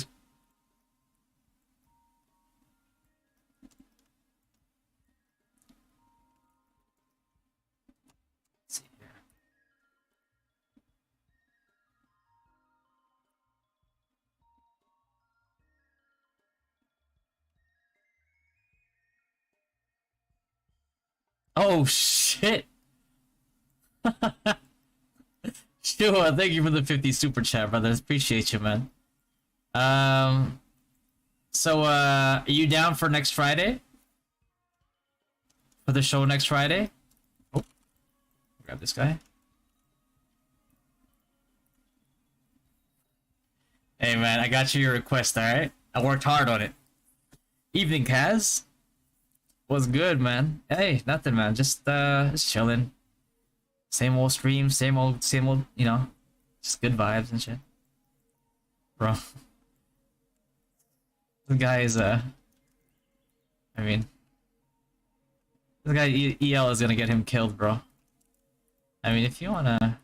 Oh shit! Sure, thank you for the 50 super chat, brothers. Appreciate you, man. So are you down for next Friday? For the show next Friday? Oh, grab this guy. Hey man, I got you your request, alright? I worked hard on it. Evening, Kaz. What's good, man? Hey, nothing, man. Just chilling. Same old stream, same old, you know, just good vibes and shit. Bro. The guy is, I mean, this guy EL is gonna get him killed, bro. I mean, if you wanna...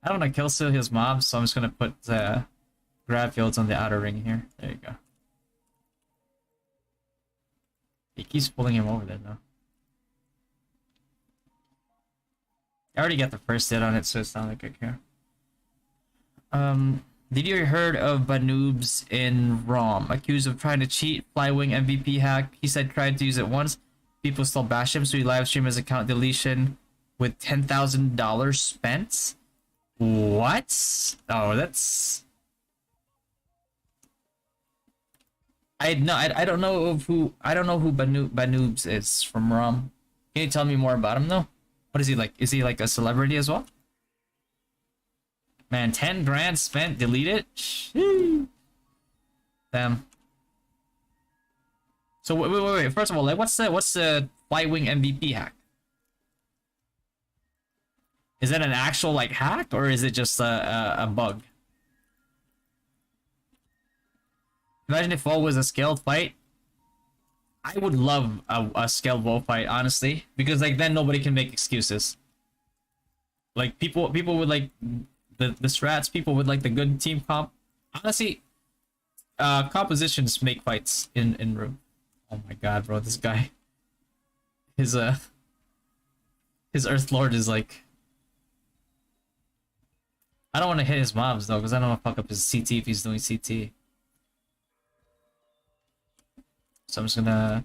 I don't wanna kill Celia's mob, so I'm just gonna put, grab fields on the outer ring here. There you go. He keeps pulling him over there, though. I already got the first hit on it, so it's not like I care. Did you heard of Banoobs in ROM? Accused of trying to cheat, Flywing MVP hack. He said tried to use it once. People still bash him, so he live streamed his account deletion with $10,000 spent. What? Oh, that's... I don't know who Banoobs is from ROM. Can you tell me more about him though? What is he like? Is he like a celebrity as well? Man, 10 grand spent, delete it? Sheesh. Damn. So wait. First of all, like, what's the Fly-Wing MVP hack? Is that an actual like hack, or is it just a bug? Imagine if WoW was a scaled fight. I would love a scaled WoW fight, honestly, because like then nobody can make excuses. Like people would like the strats. People would like the good team comp. Honestly, compositions make fights in ROO. Oh my god, bro, this guy. His Earth Lord is like. I don't want to hit his mobs though, because I don't want to fuck up his CT if he's doing CT. So I'm just gonna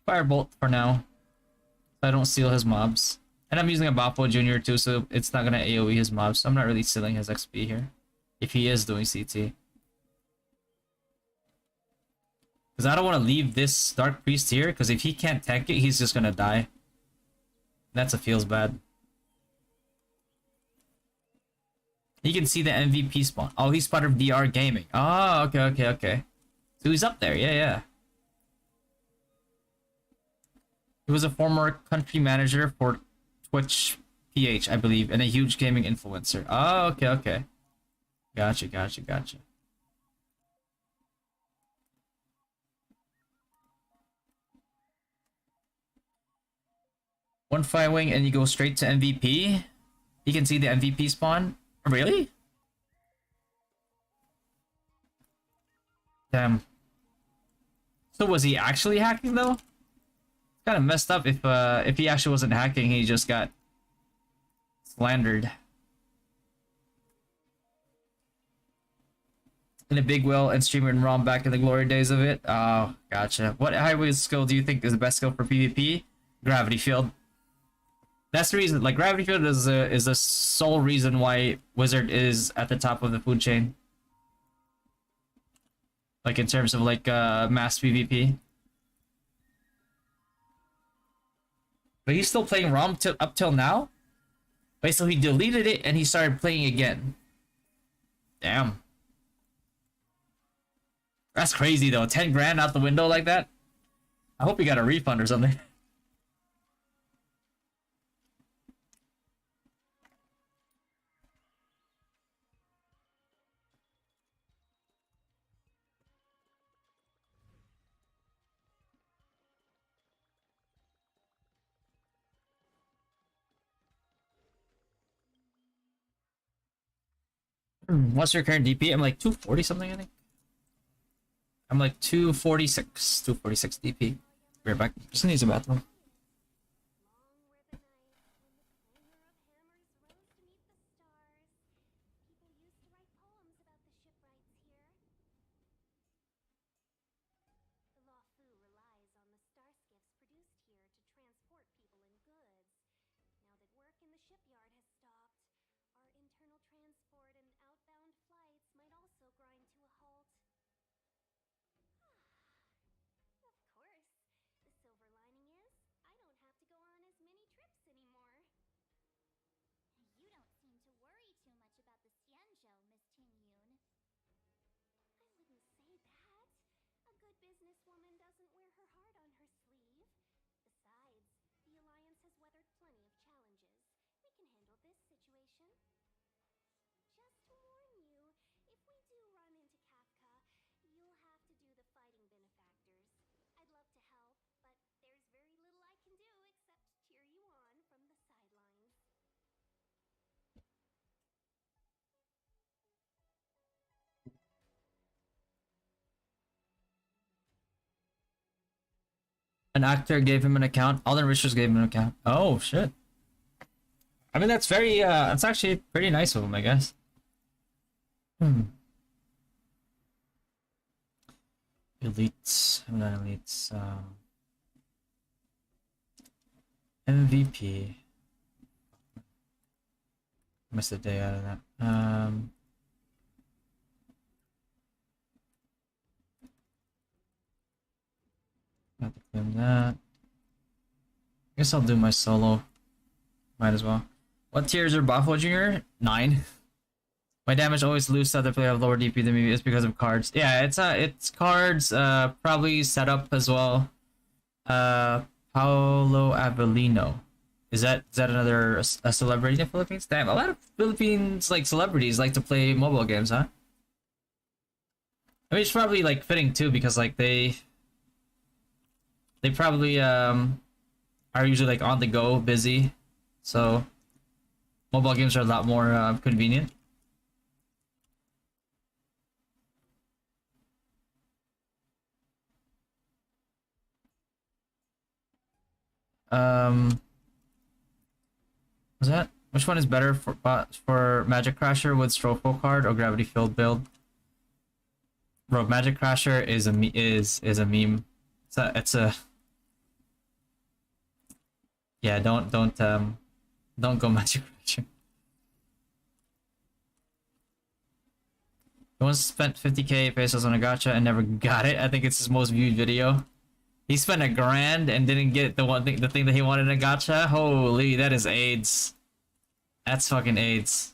Firebolt for now. So I don't steal his mobs. And I'm using a Bappo Jr. too, so it's not gonna AoE his mobs. So I'm not really stealing his XP here. If he is doing CT. Because I don't want to leave this Dark Priest here, because if he can't tank it, he's just gonna die. That's a feels bad. You can see the MVP spawn. Oh, he's part of DR Gaming. Oh, okay. So he's up there, yeah. He was a former country manager for Twitch PH, I believe, and a huge gaming influencer. Oh, okay. Gotcha. One Fly-Wing and you go straight to MVP. You can see the MVP spawn. Really? Damn. So was he actually hacking though? It's kind of messed up if he actually wasn't hacking, he just got slandered. In a big whale and streamer and ROM back in the glory days of it. Oh, gotcha. What highway skill do you think is the best skill for PvP? Gravity Field. That's the reason. Like Gravity Field is the sole reason why Wizard is at the top of the food chain. Like in terms of like mass PvP. But he's still playing ROM up till now? Wait, so he deleted it and he started playing again. Damn. That's crazy though. 10 grand out the window like that? I hope he got a refund or something. What's your current DP? I'm like 240 something, I think. I'm like 246 DP. Be right back. Just need some bathroom. An actor gave him an account. Alden Richards gave him an account. Oh shit. I mean that's very that's actually pretty nice of him, I guess. Elites. I'm not elites. MVP. Missed a day out of that. Have to claim that. I guess I'll do my solo. Might as well. What tiers are Buffalo Jr.? 9. My damage always lose to other player of lower DP than me. It's because of cards. Yeah, it's cards. Probably setup as well. Paolo Avellino. Is that another a celebrity in the Philippines? Damn, a lot of Philippines like celebrities like to play mobile games, huh? I mean, it's probably like fitting too because like they probably are usually like on the go, busy, so mobile games are a lot more convenient. Um, was that which one is better for Magic Crasher with Strofo card or Gravity Field build? Bro, Magic Crasher is is a meme. It's a yeah. Don't go Magic Crasher. He once spent 50k pesos on a gacha and never got it. I think it's his most viewed video. He spent a grand and didn't get the thing that he wanted in a gacha. Holy, that is AIDS. That's fucking AIDS.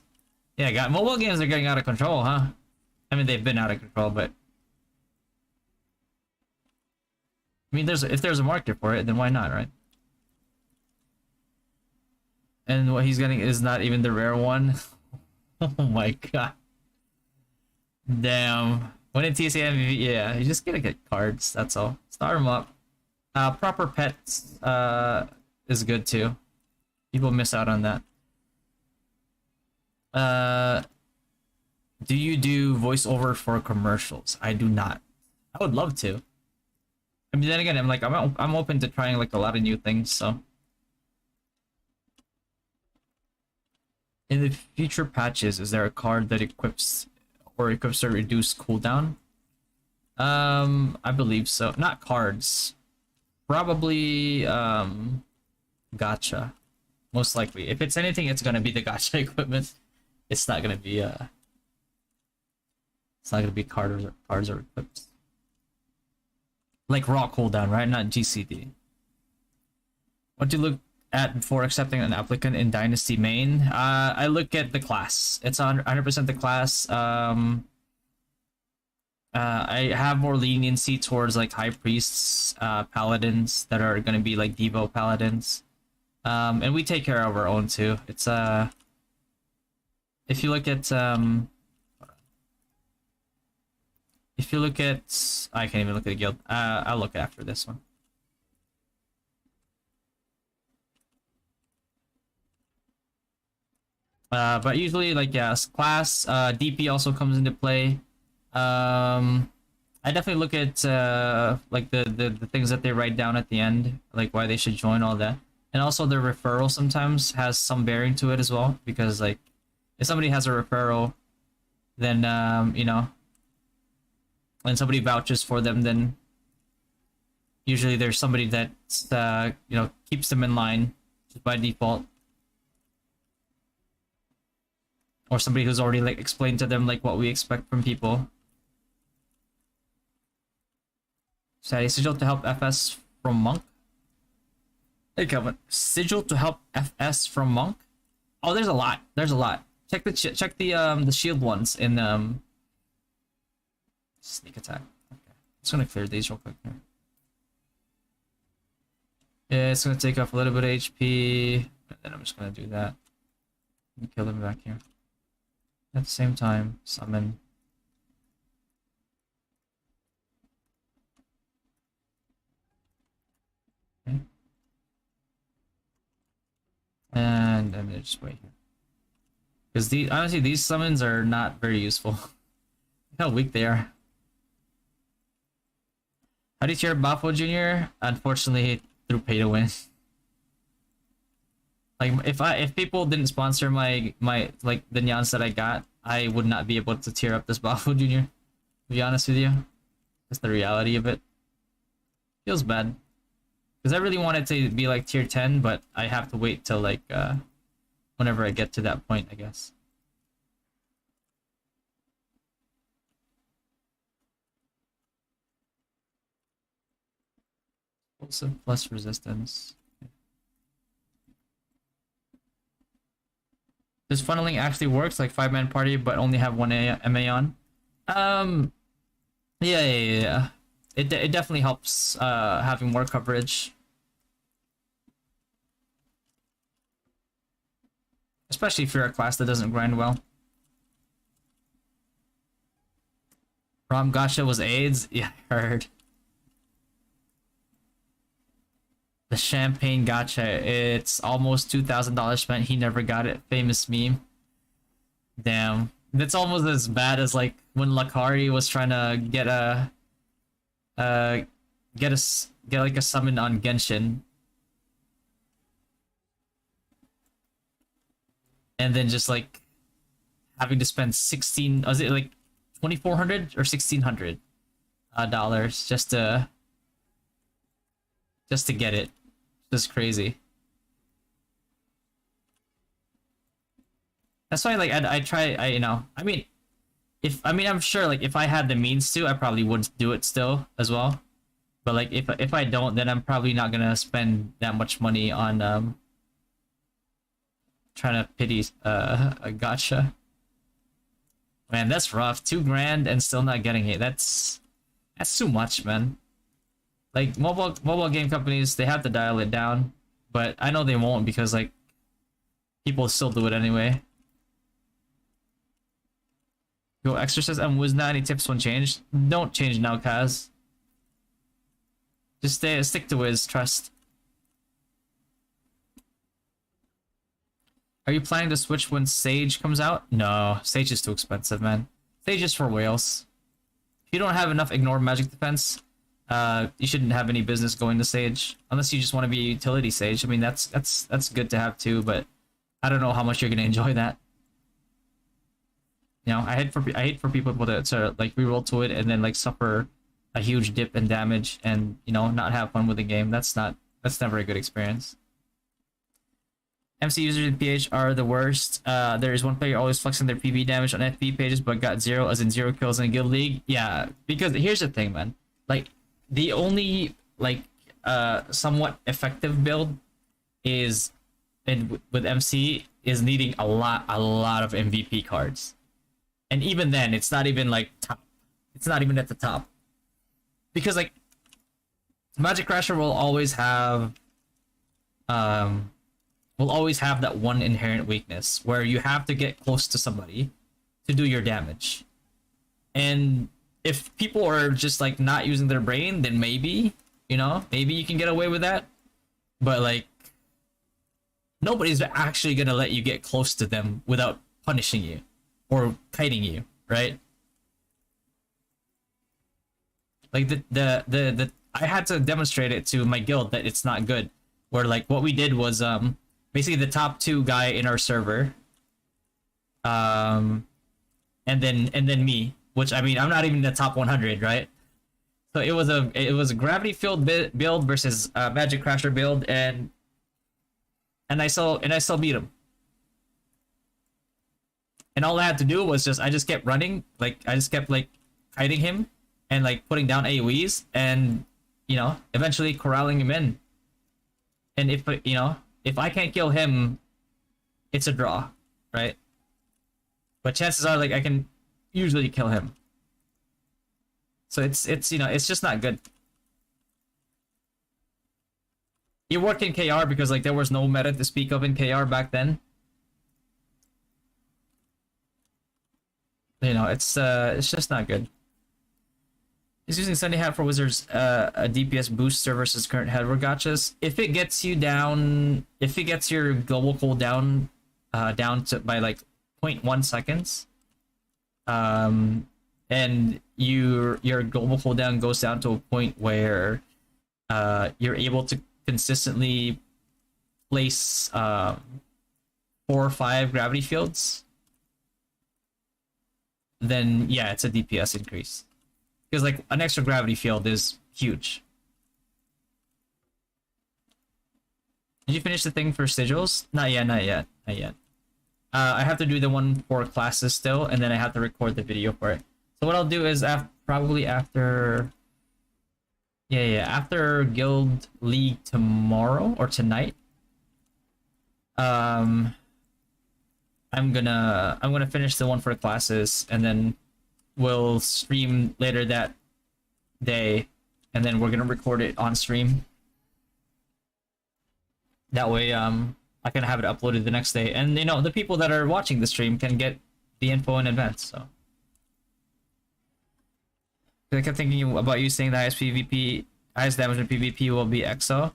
Yeah, mobile games are getting out of control, huh? I mean, they've been out of control, but I mean, if there's a market for it, then why not, right? And what he's getting is not even the rare one. Oh my god. Damn. When in TCA MVP, yeah, you just gotta get cards, that's all. Start them up. Proper pets is good too. People miss out on that. Do you do voiceover for commercials? I do not. I would love to. I mean, then again, I'm open to trying like a lot of new things. So in the future patches, is there a card that equips to reduce cooldown? I believe so. Not cards. Probably gacha. Most likely. If it's anything, it's gonna be the gacha equipment. It's not gonna be cards or equips. Like raw cooldown, right? Not GCD. What do you look at before accepting an applicant in Dynasty main? I look at the class. It's 100% the class. I have more leniency towards like high priests, paladins that are gonna be like Devo paladins. And we take care of our own too. It's if you look at I can't even look at the guild. I'll look after this one. But usually like yeah, class, DP also comes into play. I definitely look at like the things that they write down at the end, like why they should join, all that. And also their referral sometimes has some bearing to it as well, because like if somebody has a referral, then you know, when somebody vouches for them, then usually there's somebody that you know, keeps them in line just by default, or somebody who's already like explained to them like what we expect from people. Sadie, sigil to help FS from Monk. Hey Kevin, sigil to help FS from Monk. Oh, there's a lot. There's a lot. Check the shield ones in sneak attack. Okay, just gonna clear these real quick here. Yeah, it's gonna take off a little bit of HP, and then I'm just gonna do that. And kill them back here. At the same time, summon. Okay. And then just wait here. Because honestly, these summons are not very useful. Look how weak they are. How do you cheer Bafo Jr.? Unfortunately, through pay to win. Like if people didn't sponsor my like the nyans that I got, I would not be able to tear up this Bafo Jr. To be honest with you, that's the reality of it. Feels bad because I really wanted to be like tier 10, but I have to wait till like whenever I get to that point, I guess. Also plus resistance. Does funneling actually works like 5-man party but only have one MA on? Um, yeah. It definitely helps having more coverage, especially if you're a class that doesn't grind well. Rom Gotcha was AIDS? Yeah, I heard. The champagne gotcha. It's almost $2,000 spent. He never got it. Famous meme. Damn. That's almost as bad as like when Lakari was trying to get uh get like a summon on Genshin, and then just like having to spend 16, was it like 2,400 or 1,600 dollars just to get it. Just crazy. That's why like I try, I, you know, I mean, I'm sure like if I had the means to, I probably would do it still as well. But like if I don't, then I'm probably not gonna spend that much money on trying to pity a gotcha. Man, that's rough. 2 grand and still not getting it. That's too much, man. Like mobile game companies, they have to dial it down, but I know they won't because like people still do it anyway. Go Exorcist and Wizna, any tips when changed? Don't change now, Kaz. Just stick to Wiz, trust. Are you planning to switch when Sage comes out? No, Sage is too expensive, man. Sage is for whales. If you don't have enough ignore magic defense, you shouldn't have any business going to Sage. Unless you just want to be a utility Sage. I mean, that's good to have too, but I don't know how much you're gonna enjoy that. You know, I hate for people to like reroll to it and then like suffer a huge dip in damage and, you know, not have fun with the game. That's never a good experience. MC users in PH are the worst. There is one player always flexing their PB damage on FP pages but got 0 as in 0 kills in a guild league. Yeah, because here's the thing, man. Like the only like somewhat effective build is with MC is needing a lot of MVP cards. And even then, it's not even like top. It's not even at the top. Because like Magic Crasher will always have that one inherent weakness where you have to get close to somebody to do your damage. And if people are just like not using their brain, then maybe, you know, maybe you can get away with that. But like nobody's actually gonna let you get close to them without punishing you or kiting you, right? Like the I had to demonstrate it to my guild that it's not good. Where like what we did was basically the top 2 guy in our server, and then me, which I mean I'm not even in the top 100, right? So it was a gravity field build versus Magic Crasher build, and I still beat him. And all I had to do was I just kept running, like I just kept like hiding him and like putting down AoEs and, you know, eventually corralling him in. And if, you know, if I can't kill him, it's a draw, right? But chances are like I can usually kill him. So it's you know, it's just not good. It worked in KR because like there was no meta to speak of in KR back then. You know, it's just not good. Is using Sunday Hat for Wizards a DPS booster versus current Headward gotchas? If it gets you down, if it gets your global cooldown down to by like 0.1 seconds, and your global cooldown goes down to a point where you're able to consistently place 4 or 5 gravity fields, then yeah, it's a DPS increase. Because like an extra gravity field is huge. Did you finish the thing for sigils? Not yet. I have to do the one for classes still, and then I have to record the video for it. So what I'll do is probably after after Guild League tomorrow or tonight, I I'm gonna finish the one for classes, and then we'll stream later that day, and then we're gonna record it on stream. That way, I can have it uploaded the next day, and you know, the people that are watching the stream can get the info in advance. So I kept thinking about you saying the highest damage in PvP will be EXO.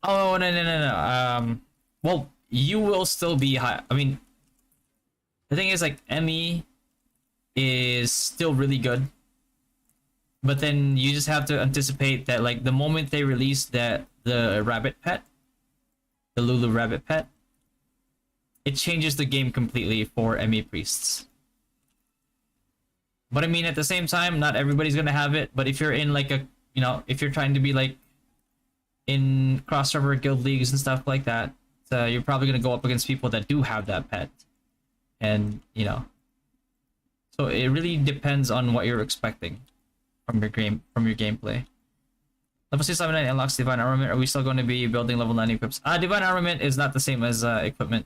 Oh no. Well, you will still be high. I mean, the thing is, like, ME is still really good, but then you just have to anticipate that, like, the moment they release the rabbit pet, the Lulu rabbit pet, it changes the game completely for ME priests. But I mean, at the same time, not everybody's gonna have it. But if you're in like a, you know, if you're trying to be like in cross-server guild leagues and stuff like that, you're probably gonna go up against people that do have that pet, and you know. So it really depends on what you're expecting from your gameplay. Level 679 unlocks Divine Armament. Are we still going to be building level 9 equips? Divine Armament is not the same as equipment.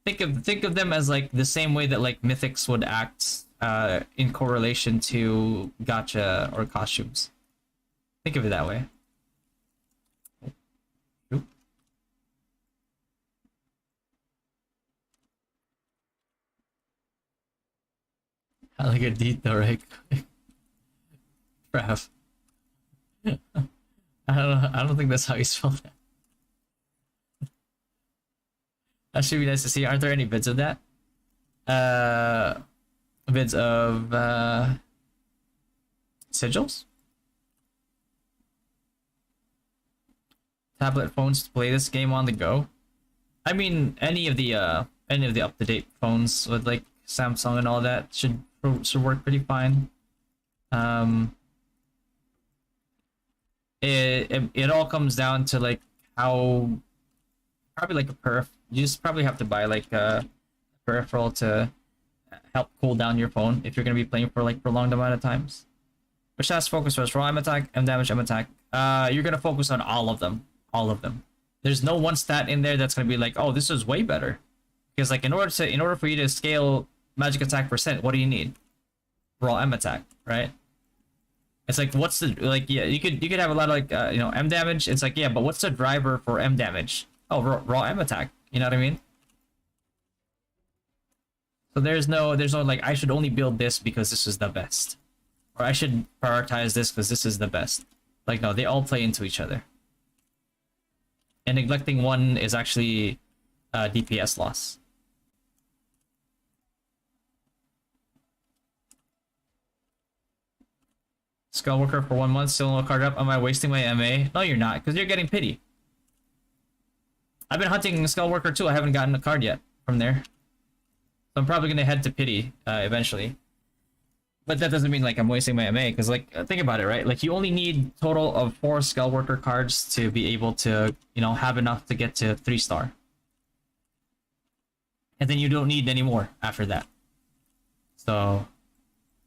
Think of them as like the same way that like mythics would act in correlation to gacha or costumes. Think of it that way. Oop. I like a dito, right? Crap. I don't think that's how you spell that. That should be nice to see. Aren't there any vids of that? Vids of sigils? Tablet phones to play this game on the go? I mean, any of the up-to-date phones with like Samsung and all that should work pretty fine. It all comes down to like how, probably like a perf. You just probably have to buy like a peripheral to help cool down your phone if you're gonna be playing for like prolonged amount of times. Which has focus first, raw M attack, M damage, M attack. You're gonna focus on all of them. All of them. There's no one stat in there that's gonna be like, oh, this is way better. Because like in order for you to scale magic attack percent, what do you need? Raw M attack, right? It's like, what's the, like, yeah, you could have a lot of like you know, M damage. It's like, yeah, but what's the driver for M damage? Oh, raw M attack. You know what I mean? So there's no like, I should only build this because this is the best, or I should prioritize this because this is the best. Like, no, they all play into each other, and neglecting one is actually DPS loss. Skullworker for 1 month, still no card up. Am I wasting my MA? No, you're not, because you're getting pity. I've been hunting Skullworker too. I haven't gotten a card yet from there. So I'm probably going to head to pity eventually. But that doesn't mean like I'm wasting my MA, because like, think about it, right? Like, you only need total of 4 Skullworker cards to be able to, you know, have enough to get to 3-star. And then you don't need any more after that. So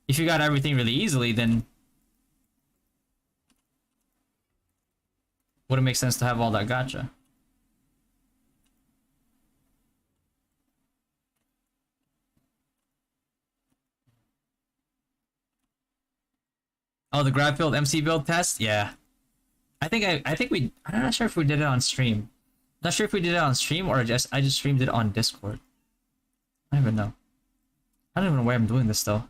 if you got everything really easily, then would it make sense to have all that gacha? Oh, the grab build MC build test? Yeah. I think I'm not sure if we did it on stream. Not sure if we did it on stream or I just streamed it on Discord. I don't even know. I don't even know why I'm doing this though.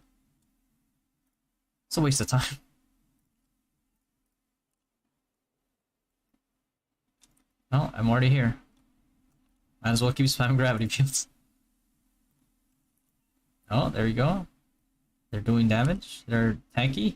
It's a waste of time. Well, I'm already here. Might as well keep spamming gravity fields. Oh, there you go. They're doing damage. They're tanky.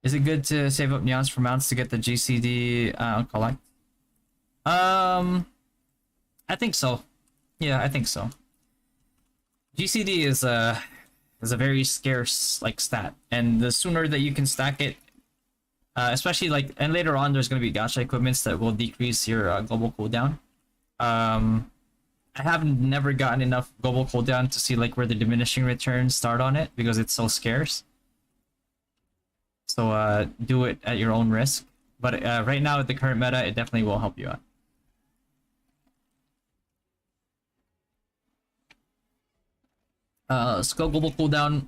Is it good to save up neons for mounts to get the GCD collect? I think so. Yeah, I think so. GCD is a very scarce like stat, and the sooner that you can stack it, especially like, and later on there's gonna be gacha equipments that will decrease your global cooldown. I have never gotten enough global cooldown to see like where the diminishing returns start on it because it's so scarce. So do it at your own risk. But right now with the current meta, it definitely will help you out. Skill global cooldown.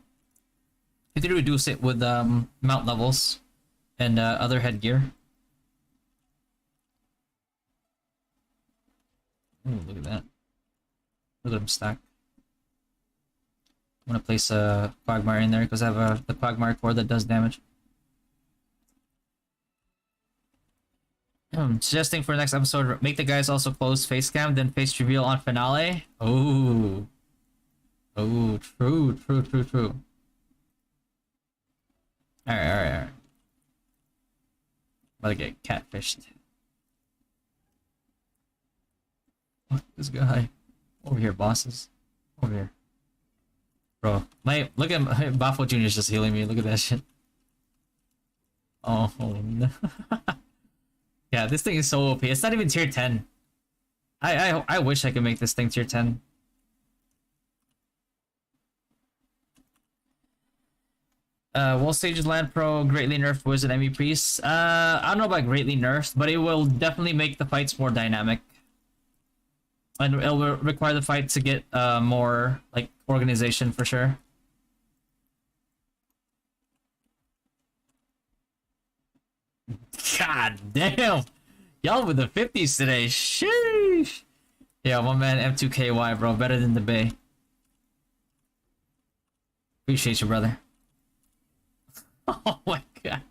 You can reduce it with mount levels and other headgear. Ooh, look at that. Look at him stack. I'm gonna place a Quagmire in there because I have the Quagmire core that does damage. Suggesting for next episode, make the guys also close face cam, then face reveal on finale. Oh. Oh, true. Alright. About to get catfished. What? This guy. Over here, bosses. Over here. Bro, look at Bafo Jr. is just healing me. Look at that shit. Oh no. Yeah, this thing is so OP. It's not even tier 10. I wish I could make this thing tier 10. Wall Stage Land Pro greatly nerfed Wizard Enemy Priest. I don't know about greatly nerfed, but it will definitely make the fights more dynamic. And it will require the fight to get more like organization for sure. God damn! Y'all with the 50s today. Sheesh! Yeah, my man M2KY, bro. Better than the Bay. Appreciate you, brother. Oh my god.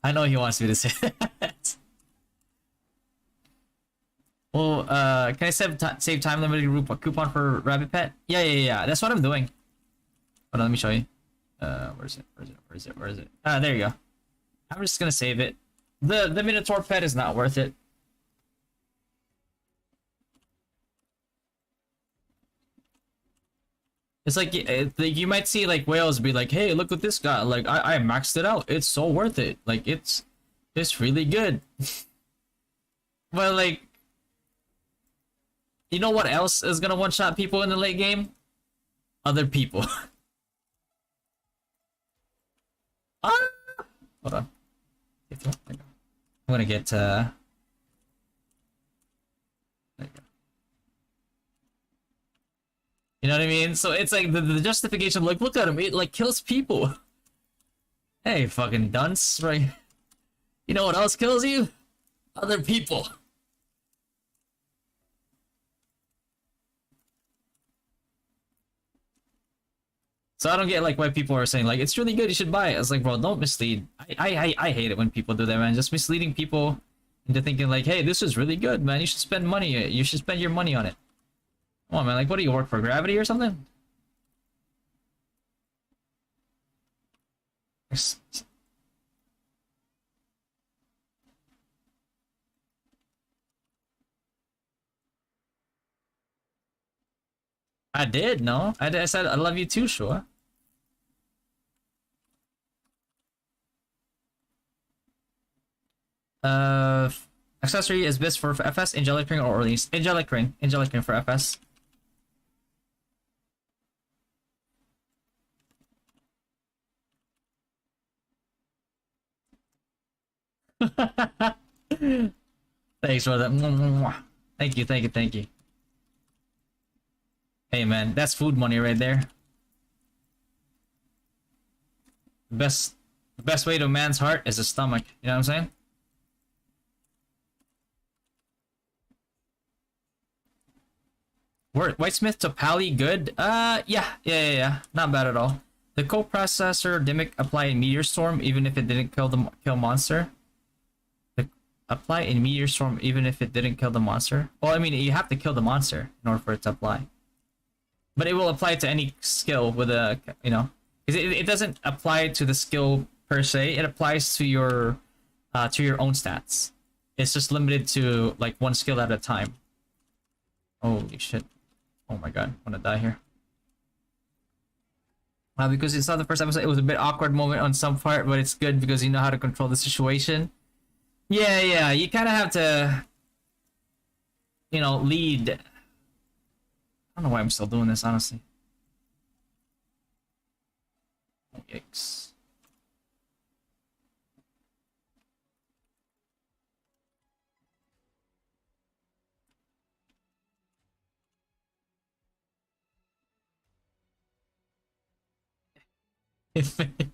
I know he wants me to say that. Well, can I save time limited group a coupon for Rabbit Pet? Yeah. That's what I'm doing. Hold on, let me show you. Where is it? Ah, there you go. I'm just gonna save it. The Minotaur pet is not worth it. It's like you might see like whales be like, hey, look what this guy, like I maxed it out. It's so worth it. Like it's really good. But like, you know what else is gonna one-shot people in the late game? Other people. Hold on. I'm gonna get there you go. You know what I mean? So it's like the justification of like, look at him, it like kills people. Hey, fucking dunce, right? You know what else kills you? Other people. So I don't get like why people are saying like it's really good, you should buy it. It's like, bro, don't mislead. I hate it when people do that, man. Just misleading people into thinking like, hey, this is really good, man. You should spend money. You should spend your money on it. Come on, man. Like, what do you work for? Gravity or something? I did, no? I said I love you too, sure. Accessory is best for FS, Angelic Ring or release. Angelic Ring for FS. Thanks for that. Thank you. Hey man, that's food money right there. The best way to a man's heart is his stomach. You know what I'm saying? Whitesmith to Pally good? Yeah. Not bad at all. The co-processor Dimic apply in Meteor Storm even if it didn't kill monster. Apply in Meteor Storm even if it didn't kill the monster. Well, I mean, you have to kill the monster in order for it to apply. But it will apply to any skill with a, you know, because it doesn't apply to the skill per se. It applies to your own stats. It's just limited to like one skill at a time. Holy shit! Oh my god, I'm gonna die here. Because it's not the first episode, it was a bit awkward moment on some part, but it's good because you know how to control the situation. Yeah, you kind of have to. you know, lead. I don't know why I'm still doing this, honestly. Oh, yikes.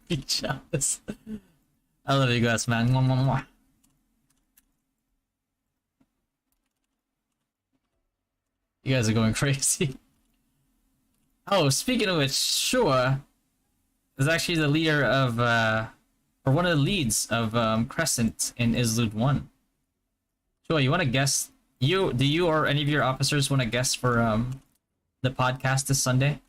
Be jealous. I love you guys, man. Mwah, mwah, mwah. You guys are going crazy. Oh, speaking of which, Shua is actually the leader of, or one of the leads of Crescent in Izlude 1. Shua, you want to guess? Do you or any of your officers want to guess for the podcast this Sunday?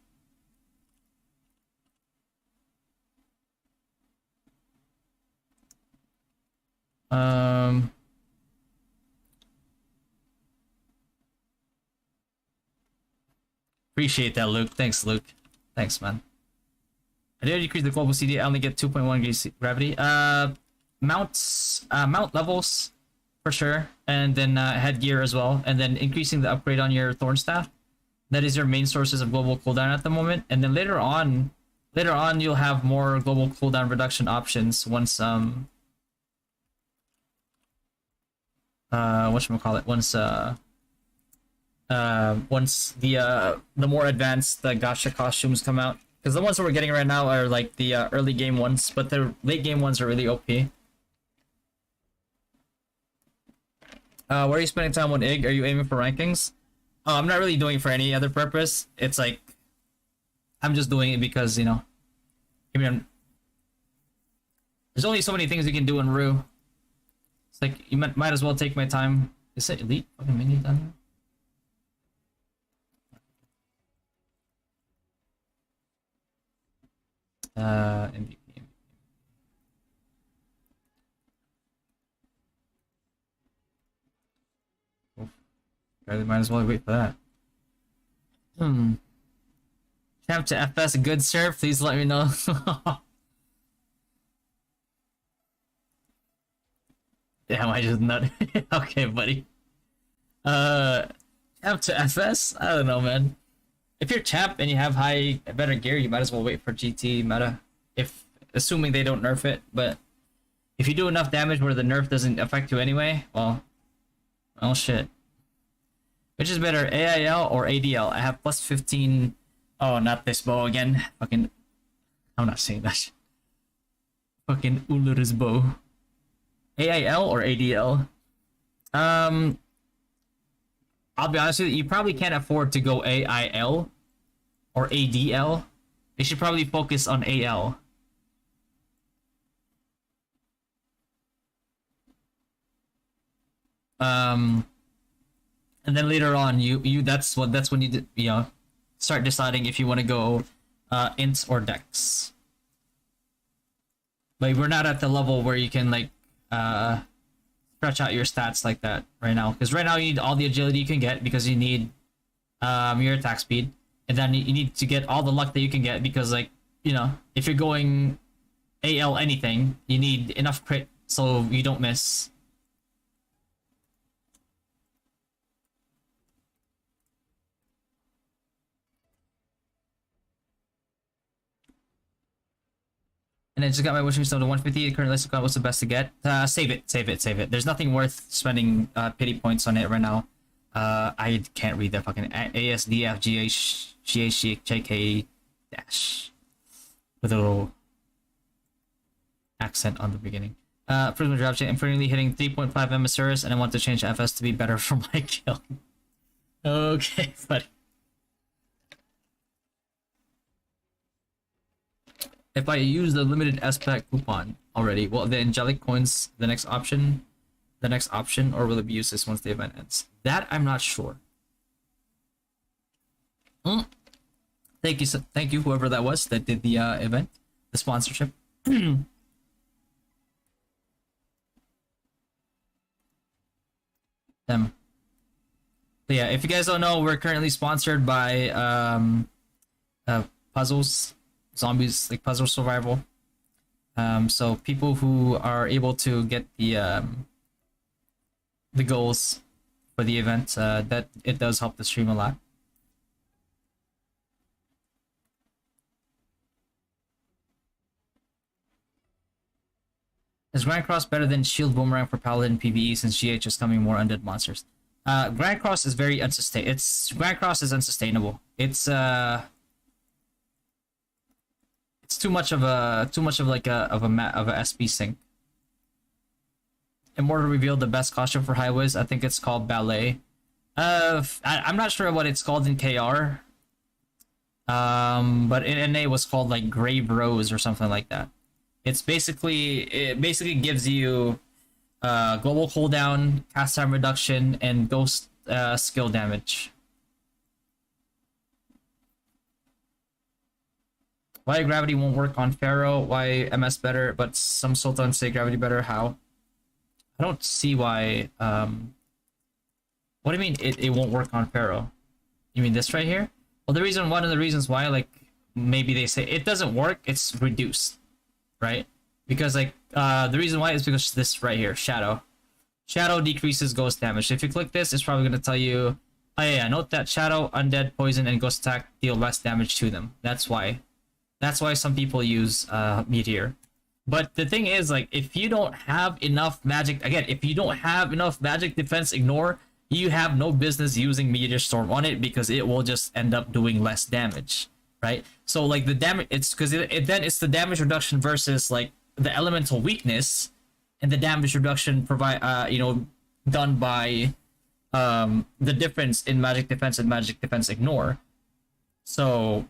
Appreciate that, Luke. Thanks, Luke. Thanks, man. I did decrease the global CD. I only get 2.1 degrees gravity. Mount levels for sure, and then headgear as well, and then increasing the upgrade on your thorn staff. That is your main sources of global cooldown at the moment, and then later on you'll have more global cooldown reduction options once whatchamacallit, once the more advanced the gacha costumes come out, because the ones that we're getting right now are like the early game ones, but the late game ones are really OP. Where are you spending time on IG? Are you aiming for rankings? I'm not really doing it for any other purpose. It's like I'm just doing it because, you know, I mean, there's only so many things you can do in ROO. It's like you might as well take my time. Is it elite fucking mini done? MVP. They might as well wait for that. Champ to FS, a good serve. Please let me know. Damn, I just nut. Okay, buddy. Champ to FS? I don't know, man. If you're champ and you have better gear, you might as well wait for GT meta. If assuming they don't nerf it, but if you do enough damage where the nerf doesn't affect you anyway, well shit. Which is better, AIL or ADL? I have plus 15. Oh, not this bow again. Fucking, I'm not saying that shit. Fucking Ulur's bow. AIL or ADL? I'll be honest with you, you probably can't afford to go AIL or ADL. You should probably focus on AL. And then later on, that's when you start deciding if you want to go int or dex. But we're not at the level where you can like stretch out your stats like that right now, because right now you need all the agility you can get because you need your attack speed, and then you need to get all the luck that you can get because, like, you know, if you're going AL anything, you need enough crit so you don't miss. And I just got my wishing stone to 150. The current list account, what's the best to get? Save it. There's nothing worth spending pity points on it right now. I can't read that fucking ASDFGHGHJK dash with a little accent on the beginning. Prism drop chain. I'm currently hitting 3.5 MSRs and I want to change FS to be better for my kill. Okay, buddy. If I use the limited SPAC coupon already, well, the angelic coins the next option, or will it be useless once the event ends? That I'm not sure. Thank you, whoever that was that did the event, the sponsorship. Damn. But yeah, if you guys don't know, we're currently sponsored by Puzzles. Zombies, like puzzle survival. So people who are able to get the goals for the event. That it does help the stream a lot. Is Grand Cross better than Shield Boomerang for Paladin PvE since GH is coming more undead monsters? Grand Cross is very unsustainable. Grand Cross is unsustainable. It's too much of a SP sync. Immortal revealed the best costume for Highways. I think it's called Ballet. I'm not sure what it's called in KR. But in NA it was called like Grave Rose or something like that. It basically gives you global cooldown, cast time reduction, and ghost skill damage. Why gravity won't work on Pharaoh? Why MS better, but some sultans say gravity better? How? I don't see why. What do you mean it won't work on Pharaoh? You mean this right here? Well, one of the reasons why, like, maybe they say it doesn't work, it's reduced, right? Because like the reason why is because this right here, shadow decreases ghost damage. So if you click this, it's probably going to tell you, oh yeah, note that shadow, undead, poison, and ghost attack deal less damage to them. That's why some people use meteor. But the thing is, like, if you don't have enough magic, again, if you don't have enough magic defense ignore, you have no business using meteor storm on it because it will just end up doing less damage, right? So like the damage, it's because then it's the damage reduction versus like the elemental weakness, and the damage reduction done by the difference in magic defense and magic defense ignore. So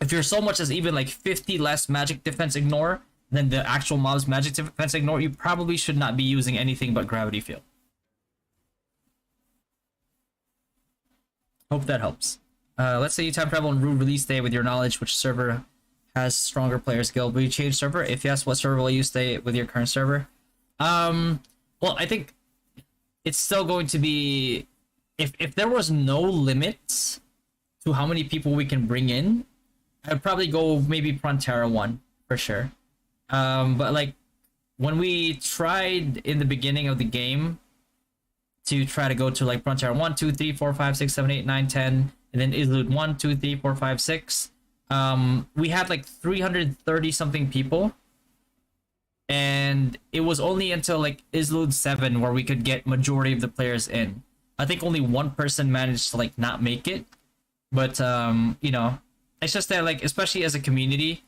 if you're so much as even like 50 less magic defense ignore than the actual mob's magic defense ignore, you probably should not be using anything but gravity field. Hope that helps. Let's say you time travel on ROO release day with your knowledge, which server has stronger player skill. Will you change server? If yes, what server will you stay with your current server? Well, I think it's still going to be, if there was no limits to how many people we can bring in, I'd probably go maybe Frontera 1 for sure. But like when we tried in the beginning of the game to try to go to like Frontera 1, 2, 3, 4, 5, 6, 7, 8, 9, 10, and then Izlude 1, 2, 3, 4, 5, 6. We had like 330 something people, and it was only until like Izlude 7 where we could get majority of the players in. I think only one person managed to like not make it, but it's just that, like, especially as a community,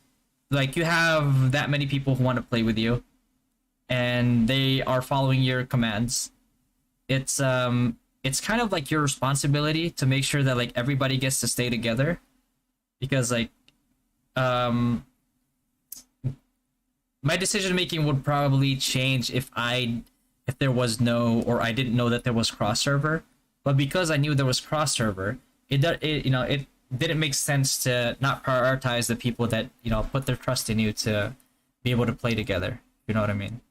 like, you have that many people who want to play with you and they are following your commands. It's kind of like your responsibility to make sure that like everybody gets to stay together, because like my decision making would probably change if there was no, or I didn't know that there was cross server. But because I knew there was cross server, it didn't make sense to not prioritize the people that put their trust in you to be able to play together. You know what I mean?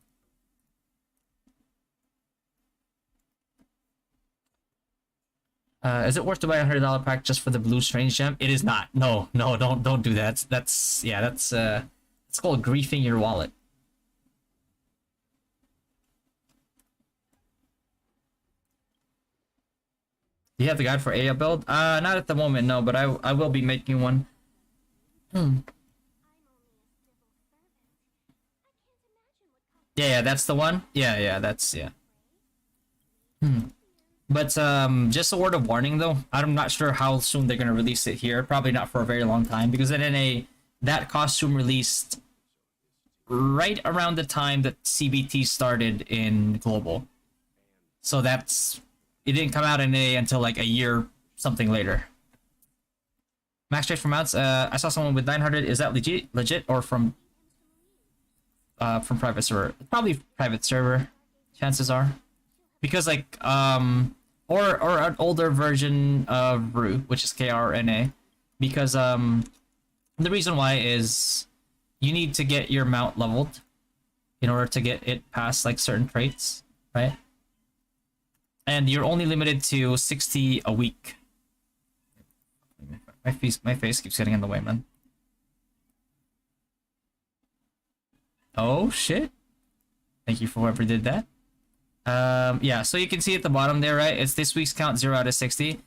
Is it worth to buy $100 pack just for the blue strange gem? It is not. No, don't do that. That's it's called griefing your wallet. Do you have the guide for Aya build? Not at the moment, no, but I will be making one. Yeah, that's the one. Yeah, that's yeah. But just a word of warning though, I'm not sure how soon they're gonna release it here. Probably not for a very long time, because in NA that costume released right around the time that CBT started in global. So it didn't come out in NA until like a year something later. Max trade for mounts. I saw someone with 900. Is that legit or from private server? Probably private server. Chances are. Because like or an older version of ROO, which is KRNA, because the reason why is you need to get your mount leveled in order to get it past like certain traits, right? And you're only limited to 60 a week. My face keeps getting in the way, man. Oh shit! Thank you for whoever did that. Yeah, so you can see at the bottom there, right? It's this week's count 0 out of 60.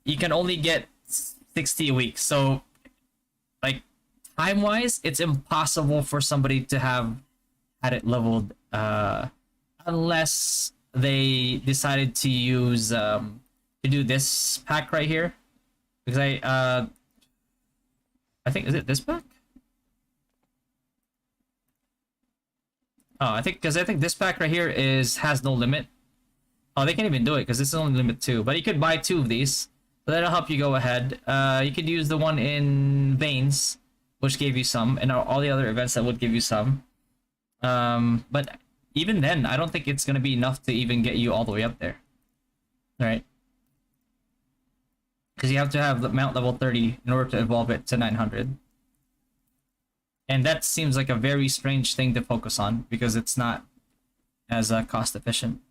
You can only get 60 a week. So, like, time-wise, it's impossible for somebody to have had it leveled unless they decided to use to do this pack right here. Because I think, is it this pack? Oh, I think this pack right here has no limit. Oh, they can't even do it because this is only limit 2. But you could buy 2 of these, so that'll help you go ahead. You could use the one in Veins, which gave you some, and all the other events that would give you some. But even then, I don't think it's gonna be enough to even get you all the way up there. All right, because you have to have the mount level 30 in order to evolve it to 900. And that seems like a very strange thing to focus on because it's not as cost efficient.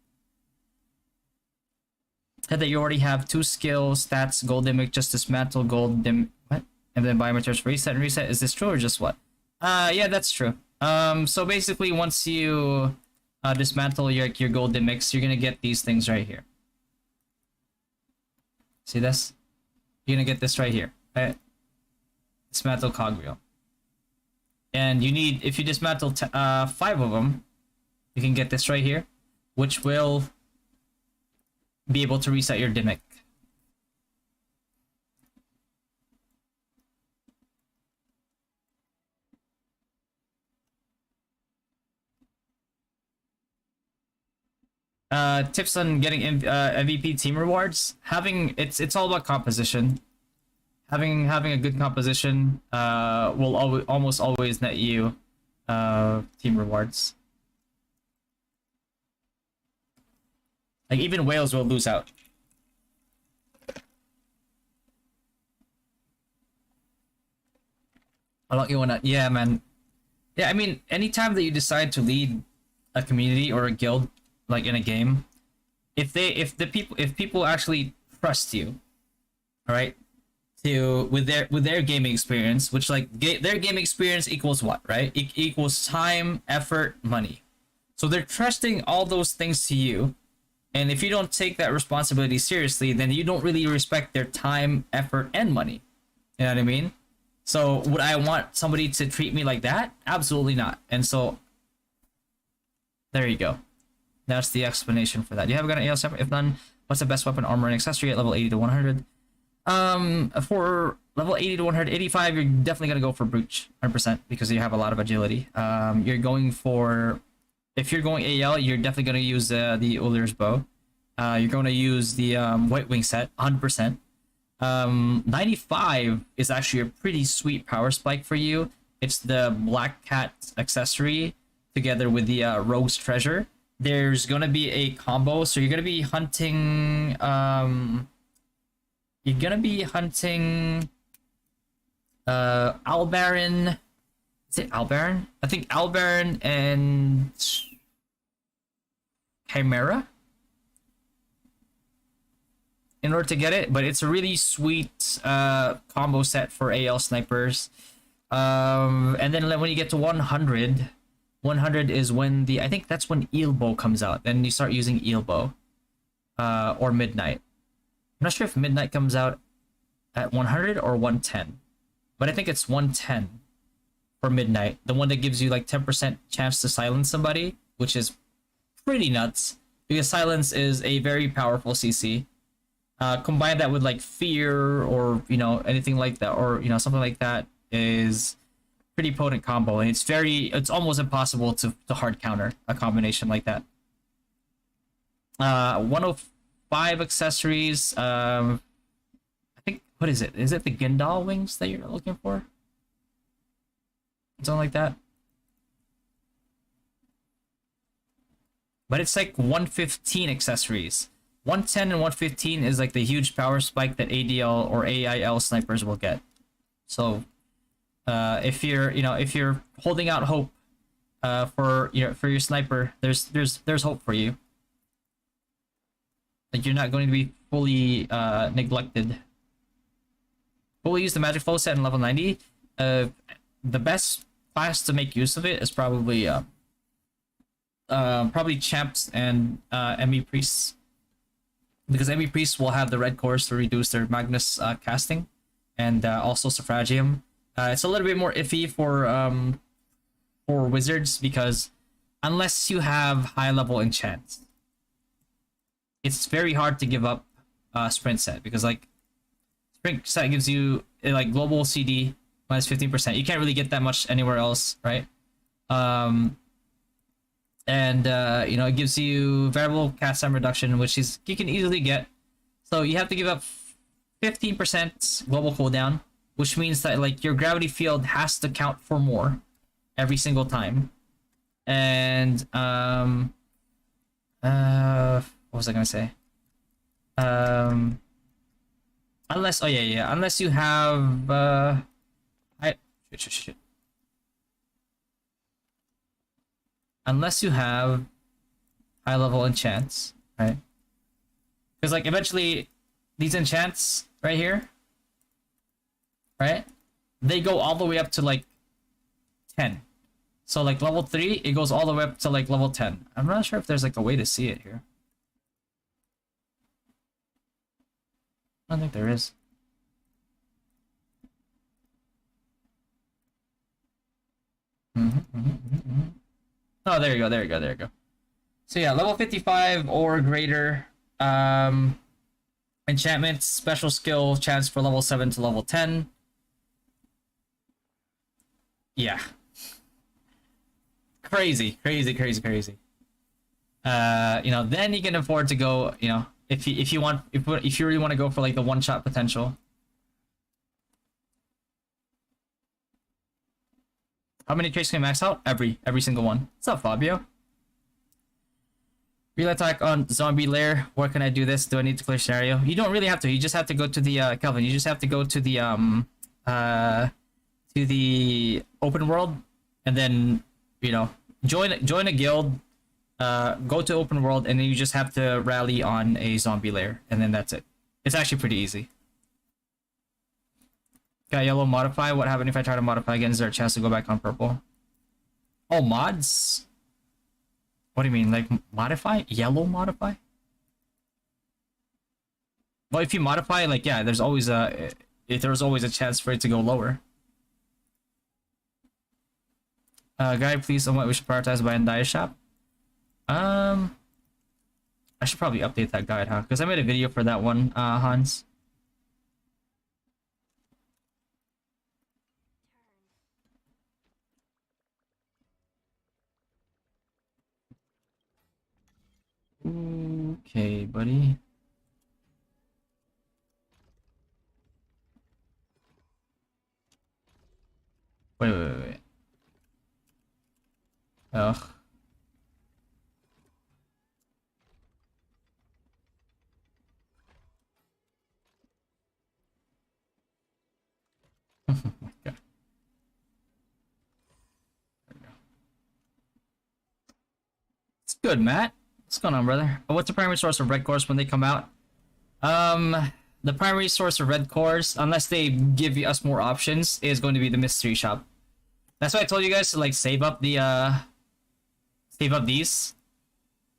And that you already have 2 skills, stats, gold gimmick, just dismantle, gold dim, what? And then biometers for reset and reset. Is this true or just what? Yeah, that's true. So basically, once you dismantle your gold mix, you're gonna get these things right here. See this? You're gonna get this right here. Right? Dismantle cogwheel. And you need, if you dismantle 5 of them, you can get this right here, which will be able to reset your Dimic. Tips on getting MVP team rewards. It's all about composition. Having a good composition will almost always net you team rewards. Like even whales will lose out. I don't you wanna, yeah, man. Yeah, I mean, anytime that you decide to lead a community or a guild, like in a game, if people actually trust you, all right, with their gaming experience, which like their gaming experience equals what, right? It equals time, effort, money. So they're trusting all those things to you, and if you don't take that responsibility seriously, then you don't really respect their time, effort, and money. You know what I mean? So would I want somebody to treat me like that? Absolutely not. And so there you go. That's the explanation for that. Do you have a gun at AL separate? If none, what's the best weapon, armor, and accessory at level 80 to 100? For level 80 to 185, you're definitely gonna go for Brooch, 100%, because you have a lot of agility. You're going for, if you're going AL, you're definitely gonna use the Ulyr's bow. You're gonna use the White Wing set, 100%. 95 is actually a pretty sweet power spike for you. It's the Black Cat accessory together with the Rogue's Treasure. There's gonna be a combo, so you're gonna be hunting Albaran. Is it Albaran? I think Albaran and Chimera in order to get it, but it's a really sweet combo set for AL snipers. And then when you get to 100 is when I think that's when Eelbow comes out. Then you start using Eelbow or Midnight. I'm not sure if Midnight comes out at 100 or 110, but I think it's 110 for Midnight, the one that gives you like 10% chance to silence somebody, which is pretty nuts because silence is a very powerful CC. Combine that with like fear or anything like that, or something like that, is pretty potent combo, and it's almost impossible to hard counter a combination like that. 105 accessories. I think, what is it? Is it the Gindal wings that you're looking for? Something like that. But it's like 115 accessories. 110 and 115 is like the huge power spike that ADL or AIL snipers will get. So if you're holding out hope for your sniper, there's hope for you. Like you're not going to be fully neglected. But we'll use the magic flow set in level 90. The best class to make use of it is probably Probably champs and ME priests, because ME priests will have the red cores to reduce their Magnus casting, and also Suffragium. It's a little bit more iffy for wizards because unless you have high level enchants, it's very hard to give up sprint set, because like sprint set gives you like global CD minus 15%. You can't really get that much anywhere else, right? And you know, it gives you variable cast time reduction, which is you can easily get. So you have to give up 15% global cooldown, which means that like your gravity field has to count for more every single time. And what was I gonna say? Unless, oh yeah, unless you have I shit. Unless you have high level enchants, right? Because like eventually these enchants right here, right? They go all the way up to like 10. So like level 3, it goes all the way up to like level 10. I'm not sure if there's like a way to see it here. I don't think there is. Oh, there you go, there you go, there you go. So yeah, level 55 or greater. Enchantments, special skill, chance for level 7 to level 10. Yeah. Crazy. You know, then you can afford to go, you know, if you want, if you really want to go for like the one shot potential. How many traits can you max out? Every single one. What's up, Fabio? Real attack on zombie lair. Where can I do this? Do I need to clear scenario? You don't really have to. You just have to go to the Kelvin. You just have to go to the open world, and then you know join a guild. Go to open world, and then you just have to rally on a zombie lair, and then that's it. It's actually pretty easy. Got yellow modify. What happened if I try to modify again? Is there a chance to go back on purple? Oh, mods? What do you mean? Like modify? Yellow modify? Well, if you modify, like yeah, there's always a chance for it to go lower. Guy, please, on what we should prioritize buying Dia shop. I should probably update that guide, huh? Because I made a video for that one, Hans. Okay, buddy. Wait. Ugh. Oh my God. There we go. It's good, Matt. What's going on, brother? What's the primary source of red cores when they come out? The primary source of red cores, unless they give us more options, is going to be the mystery shop. That's why I told you guys to like save up these,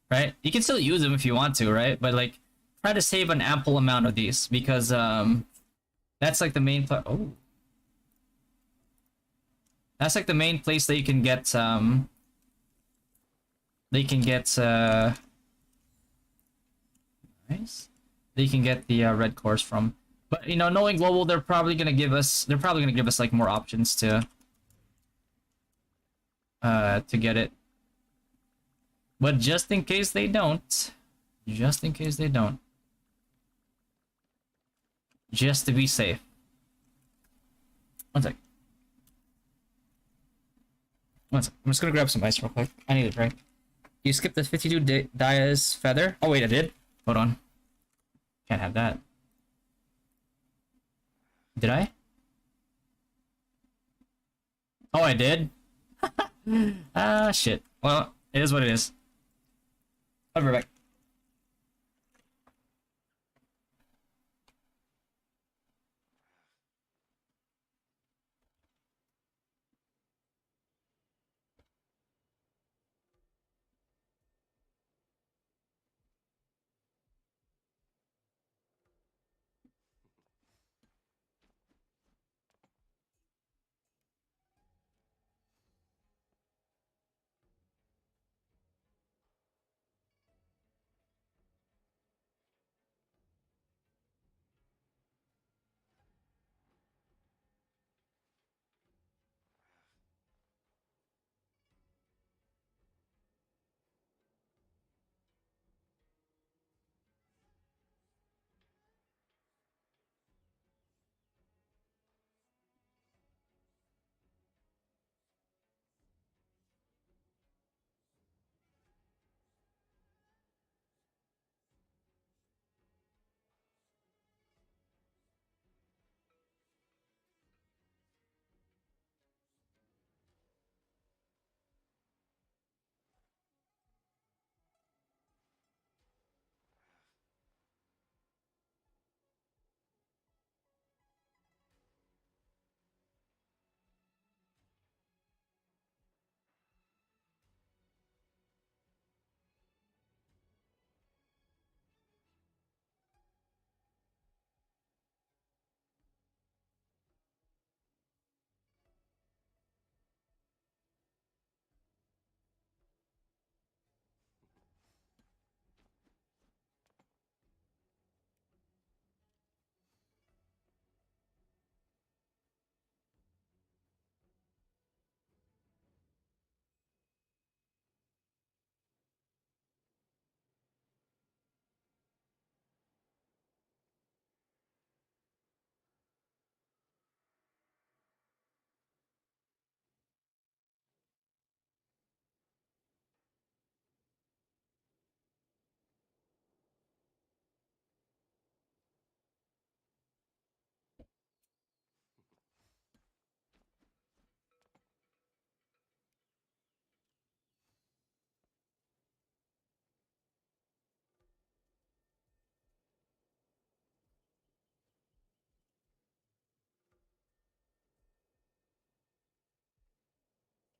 right? You can still use them if you want to, right? But like try to save an ample amount of these, because that's like the main that's like the main place that you can get nice. They can get the red cores from. But you know, knowing global, they're probably gonna give us like more options to get it. But just in case they don't, just to be safe. One sec. I'm just gonna grab some ice real quick. I need a drink. You skipped the 52 Dia's feather. Oh wait, I did. Hold on. Can't have that. Did I? Oh, I did? Ah, shit. Well, it is what it is. I'll be right back.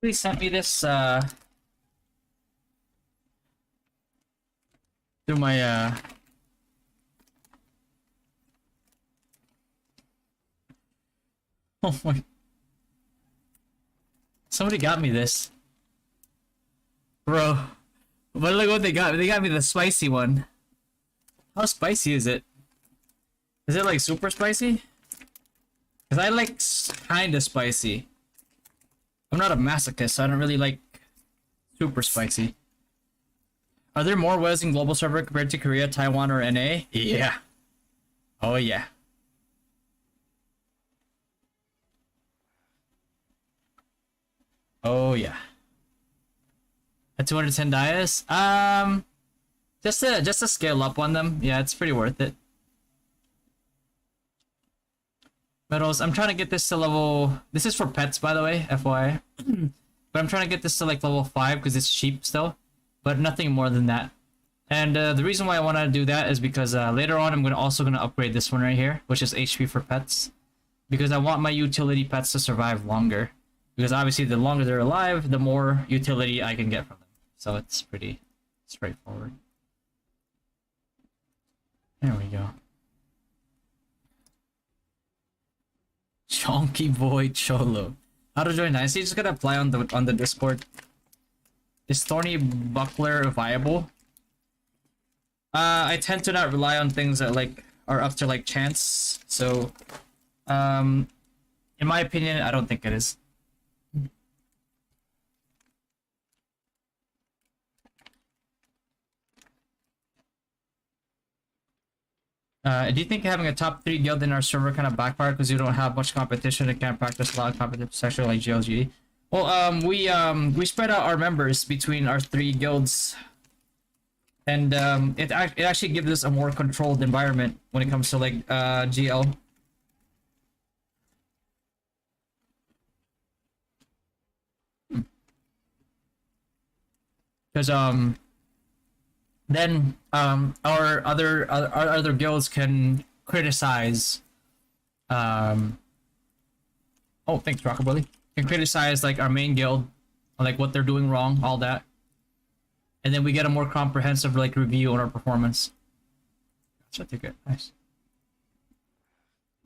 Please sent me this through my oh my, somebody got me this, bro. But look what they got. They got me the spicy one. How spicy is it? Is it like super spicy? Cause I like kinda spicy. I'm not a masochist, so I don't really like super spicy. Are there more whales in global server compared to Korea, Taiwan, or NA? Yeah. Oh yeah. Oh yeah. At 210 dias? Just to scale up on them. Yeah, it's pretty worth it. Medals. I'm trying to get this to level. This is for pets, by the way, FYI. But I'm trying to get this to like level 5 because it's cheap still, but nothing more than that. And the reason why I want to do that is because later on I'm also gonna upgrade this one right here, which is HP for pets, because I want my utility pets to survive longer. Because obviously, the longer they're alive, the more utility I can get from them. So it's pretty straightforward. There we go. Chonky Boy Cholo. How to join Dynasty? Just gotta apply on the Discord. Is Thorny Buckler viable? I tend to not rely on things that like are up to like chance. So, in my opinion, I don't think it is. Do you think having a top 3 guild in our server kind of backfired because you don't have much competition and can't practice a lot of competitive section like GLG? Well, we spread out our members between our 3 guilds, and it actually gives us a more controlled environment when it comes to like GL. Because then our other guilds can criticize oh, thanks Rockabilly, can criticize like our main guild, like what they're doing wrong, all that, and then we get a more comprehensive like review on our performance. That's a ticket. Nice.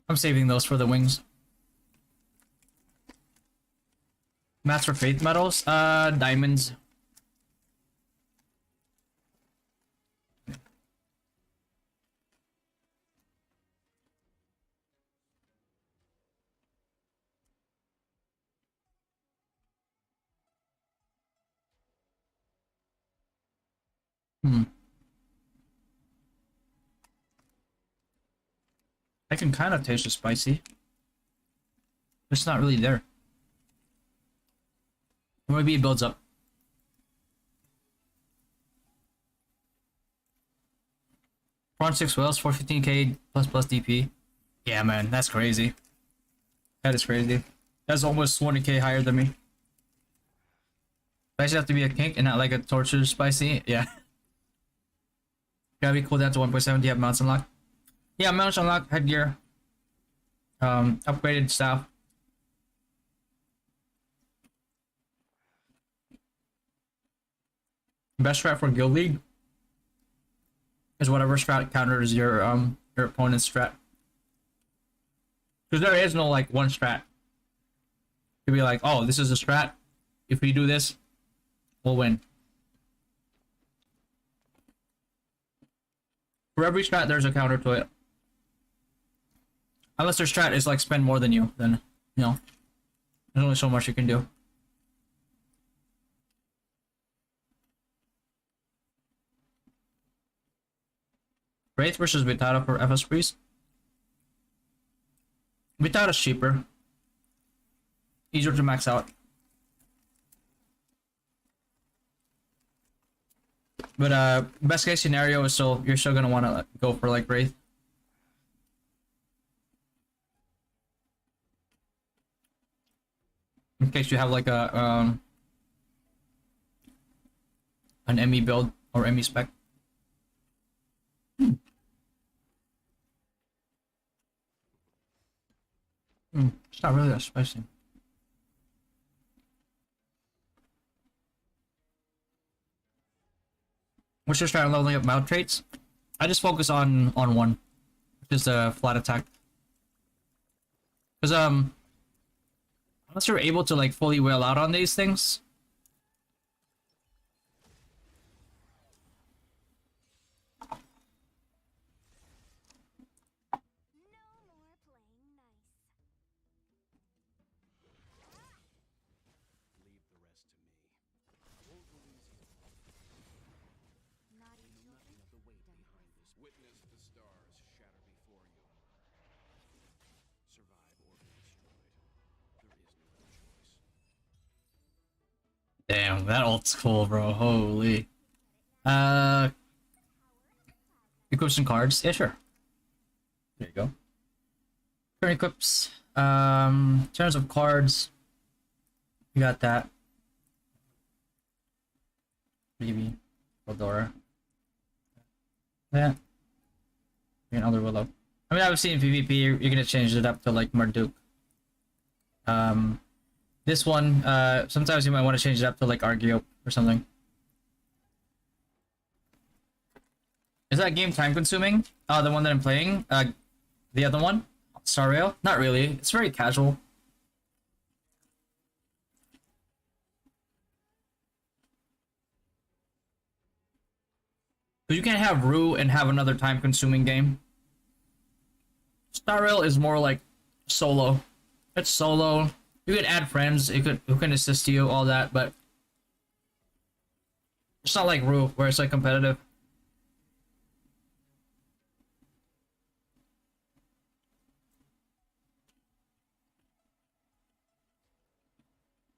I'm saving those for the wings. Master Faith medals, diamonds. I can kind of taste the spicy. It's not really there. Or maybe it builds up. Prawn 6 whales, 415k plus DP. Yeah, man, that's crazy. That is crazy. That's almost 20k higher than me. Spicy have to be a kink and not like a torture spicy. Yeah. Gotta be cooled down to 1.7. Do you have mounts unlocked? Yeah, mounts unlocked, headgear. Upgraded staff. Best strat for Guild League is whatever strat counters your opponent's strat. Because there is no like one strat. You'd be like, oh, this is a strat. If we do this, we'll win. For every strat, there's a counter to it. Unless their strat is like spend more than you, then you know, there's only so much you can do. Wraith versus Vitara for FS Priest. Vitara's cheaper. Easier to max out. But best case scenario is still you're still gonna wanna go for like Wraith. In case you have like a an ME build or ME spec. It's not really that spicy. we're just trying to leveling up mount traits. I just focus on one, which is a flat attack. Because unless you're able to like fully wail out on these things. Damn, that ult's cool, bro. Holy. Equip some cards. Yeah, sure. There you go. Current equips. In terms of cards, you got that. Maybe Eldora. Yeah. Another Willow. I mean, obviously in PvP, you're gonna change it up to like Marduk. This one, sometimes you might want to change it up to like Argeo or something. Is that game time consuming? The one that I'm playing? The other one? Star Rail? Not really. It's very casual. But you can't have ROO and have another time consuming game. Star Rail is more like solo. It's solo. You can add friends, who can assist you, all that, but it's not like ROO where it's like competitive.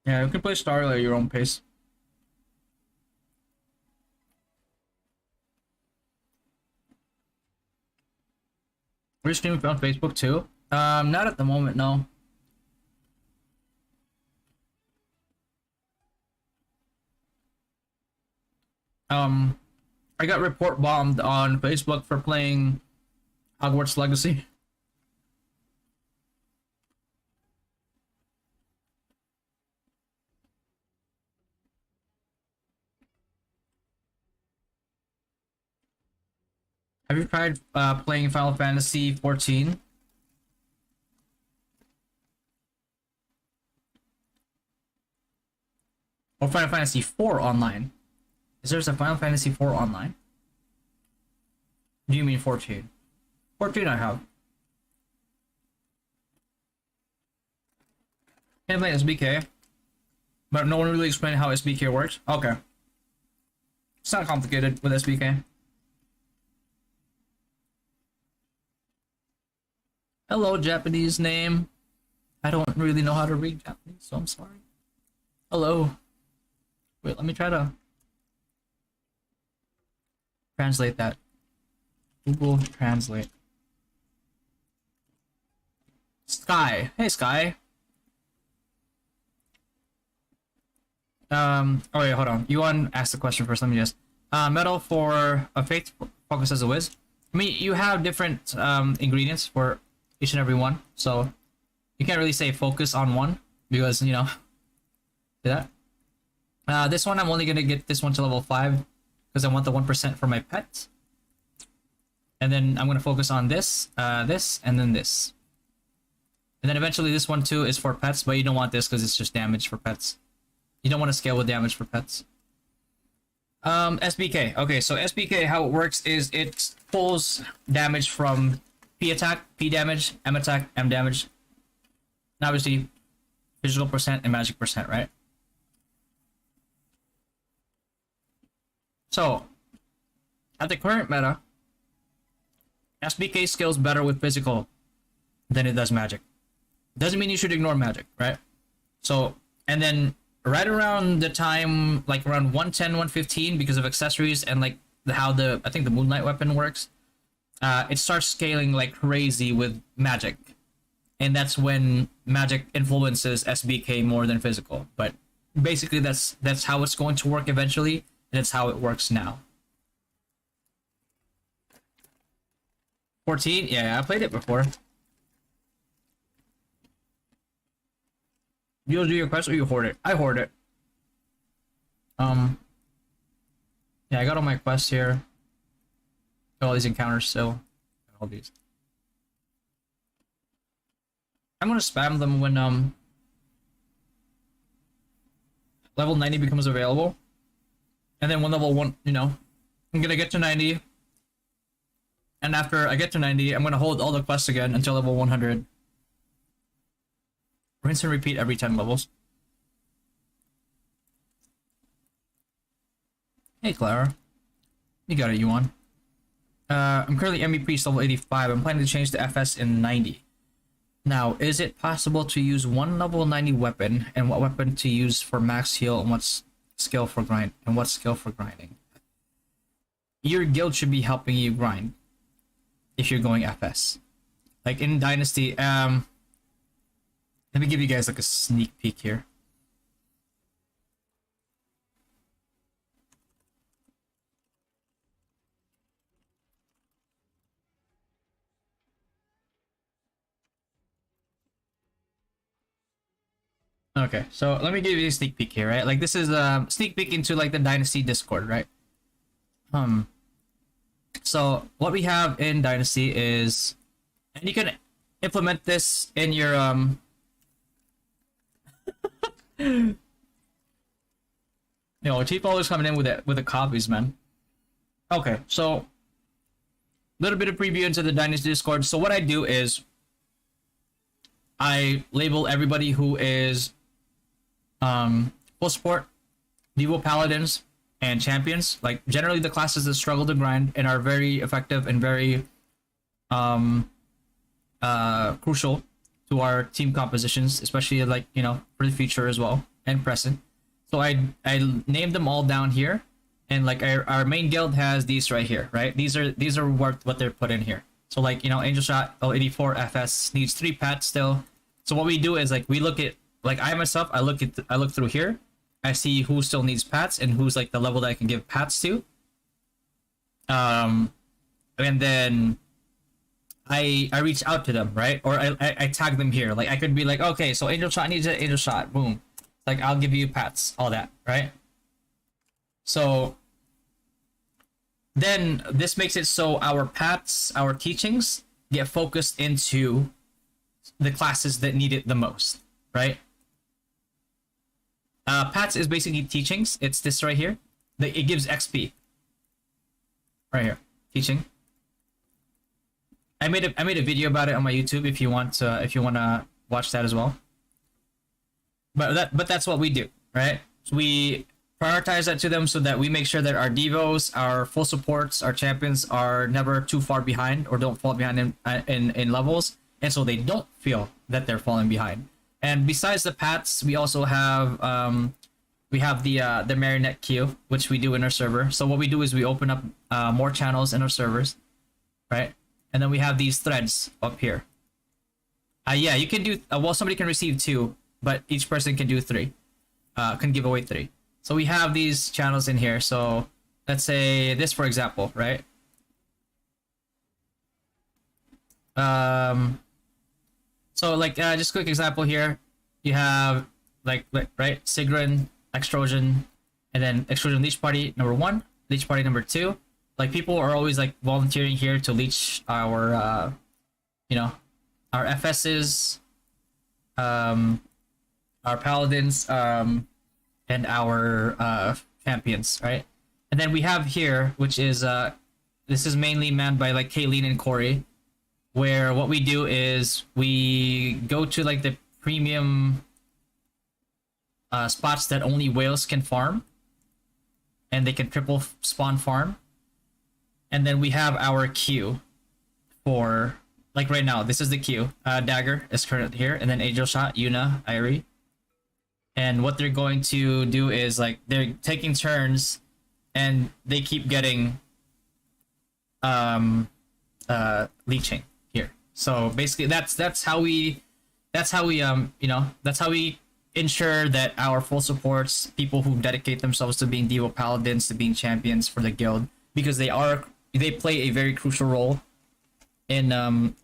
Yeah, you can play Star Rail at your own pace. We're streaming on Facebook too. Not at the moment, no. I got report bombed on Facebook for playing Hogwarts Legacy. Have you tried playing Final Fantasy 14? Or Final Fantasy 4 online? Is there a Final Fantasy 4 online? Do you mean 14? 14 I have. Can't play SBK. But no one really explained how SBK works? Okay. It's not complicated with SBK. Hello, Japanese name. I don't really know how to read Japanese, so I'm sorry. Hello. Wait, let me try to translate that. Google Translate. Sky. Hey, Sky. Oh wait, hold on. You want to ask the question first? Let me just. Metal for a faith focus as a whiz. I mean, you have different ingredients for each and every one, so you can't really say focus on one because you know. See that? This one I'm only gonna get this one to level 5 because I want the 1% for my pet. And then I'm gonna focus on this, this, and then this. And then eventually this one too is for pets, but you don't want this because it's just damage for pets. You don't want to scale with damage for pets. SBK. Okay, so SBK, how it works is it pulls damage from P attack, P damage, M attack, M damage. And obviously, physical percent and magic percent, right? So, at the current meta, SBK scales better with physical than it does magic. Doesn't mean you should ignore magic, right? So, and then right around the time, like around 110, 115, because of accessories and like how I think the Moonlight weapon works, it starts scaling like crazy with magic. And that's when magic influences SBK more than physical. But basically that's how it's going to work eventually, and it's how it works now. 14? Yeah, I played it before. You do your quest or you hoard it? I hoard it. Yeah, Yeah, I got all my quests here. Got all these encounters still. All these. I'm gonna spam them when level 90 becomes available. And then when level 1, you know, I'm gonna get to 90. And after I get to 90, I'm gonna hold all the quests again until level 100. Rinse and repeat every 10 levels. Hey Clara. You got it, Yuan. I'm currently ME Priest level 85. I'm planning to change to FS in 90. Now, is it possible to use one level 90 weapon, and what weapon to use for max heal, and what's skill for grind, and what skill for grinding? Your guild should be helping you grind if you're going FS. Like in Dynasty, let me give you guys like a sneak peek here. Okay, so let me give you a sneak peek here, right? Like this is a sneak peek into like the Dynasty Discord, right? So what we have in Dynasty is, and you can implement this in your you know, Chief always coming in with the copies, man. Okay, so a little bit of preview into the Dynasty Discord. So what I do is I label everybody who is full support, Devo Paladins, and champions. Like generally the classes that struggle to grind and are very effective and very crucial to our team compositions, especially like, you know, for the future as well and present. So I named them all down here, and like our main guild has these right here, right? These are what they're put in here. So like, you know, Angel Shot L84 FS needs 3 pats still. So what we do is like we look at, like I myself, I look through here. I see who still needs pats and who's like the level that I can give pats to. And then I reach out to them, right? Or I tag them here. Like I could be like, okay, so Angel Shot needs an Angel Shot. Boom. Like I'll give you pats, all that, right? So then this makes it so our pats, our teachings get focused into the classes that need it the most, right? Pats is basically teachings. It's this right here. It gives XP. Right here, teaching. I made a video about it on my YouTube if you want to watch that as well. But that's what we do, right? So we prioritize that to them so that we make sure that our devos, our full supports, our champions are never too far behind or don't fall behind in levels, and so they don't feel that they're falling behind. And besides the pats, we also have the marionette queue, which we do in our server. So what we do is we open up more channels in our servers, right? And then we have these threads up here. Yeah, you can do well. Somebody can receive 2, but each person can do 3. Can give away 3. So we have these channels in here. So let's say this, for example, right? So like just quick example here, you have like right Sigrun, Extrosion, and then Extrosion Leech Party number 1, Leech Party number 2. Like people are always like volunteering here to leech our you know, our FSs, our paladins, and our champions, right? And then we have here, which is this is mainly manned by like Kayleen and Corey, where what we do is we go to like the premium spots that only whales can farm, and they can triple spawn farm. And then we have our queue for, like right now, this is the queue. Dagger is currently here, and then Angel Shot, Yuna, Irie. And what they're going to do is like they're taking turns, and they keep getting leeching here. So basically that's how we you know, that's how we ensure that our full supports, people who dedicate themselves to being Devo Paladins, to being champions for the guild, because they play a very crucial role in the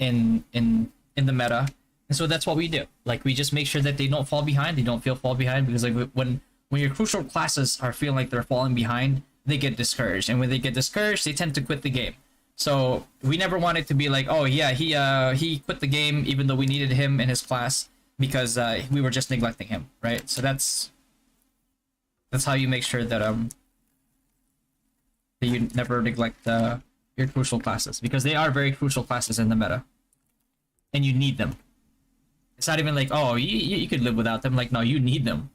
meta. And so that's what we do. Like we just make sure that they don't fall behind, they don't fall behind, because like when your crucial classes are feeling like they're falling behind, they get discouraged, and when they get discouraged, they tend to quit the game. So we never want it to be like, oh yeah, he quit the game even though we needed him in his class because we were just neglecting him, right? So that's how you make sure that that you never neglect your crucial classes, because they are very crucial classes in the meta, and you need them. It's not even like, oh, you could live without them. Like, no, you need them.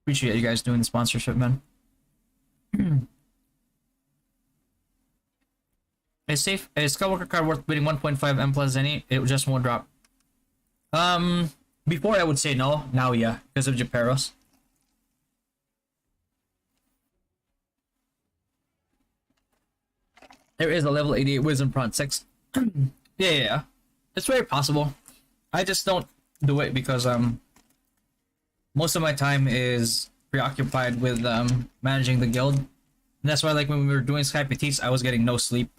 Appreciate you guys doing the sponsorship, man. Is safe? Is Skywalker card worth bidding 1.5 M plus any? It just won't drop. Before I would say no. Now yeah, because of Japeros. There is a level 88 Wisdom Prod 6. Yeah. It's very possible. I just don't do it because most of my time is preoccupied with managing the guild. And that's why, like, when we were doing Skype PTs, I was getting no sleep.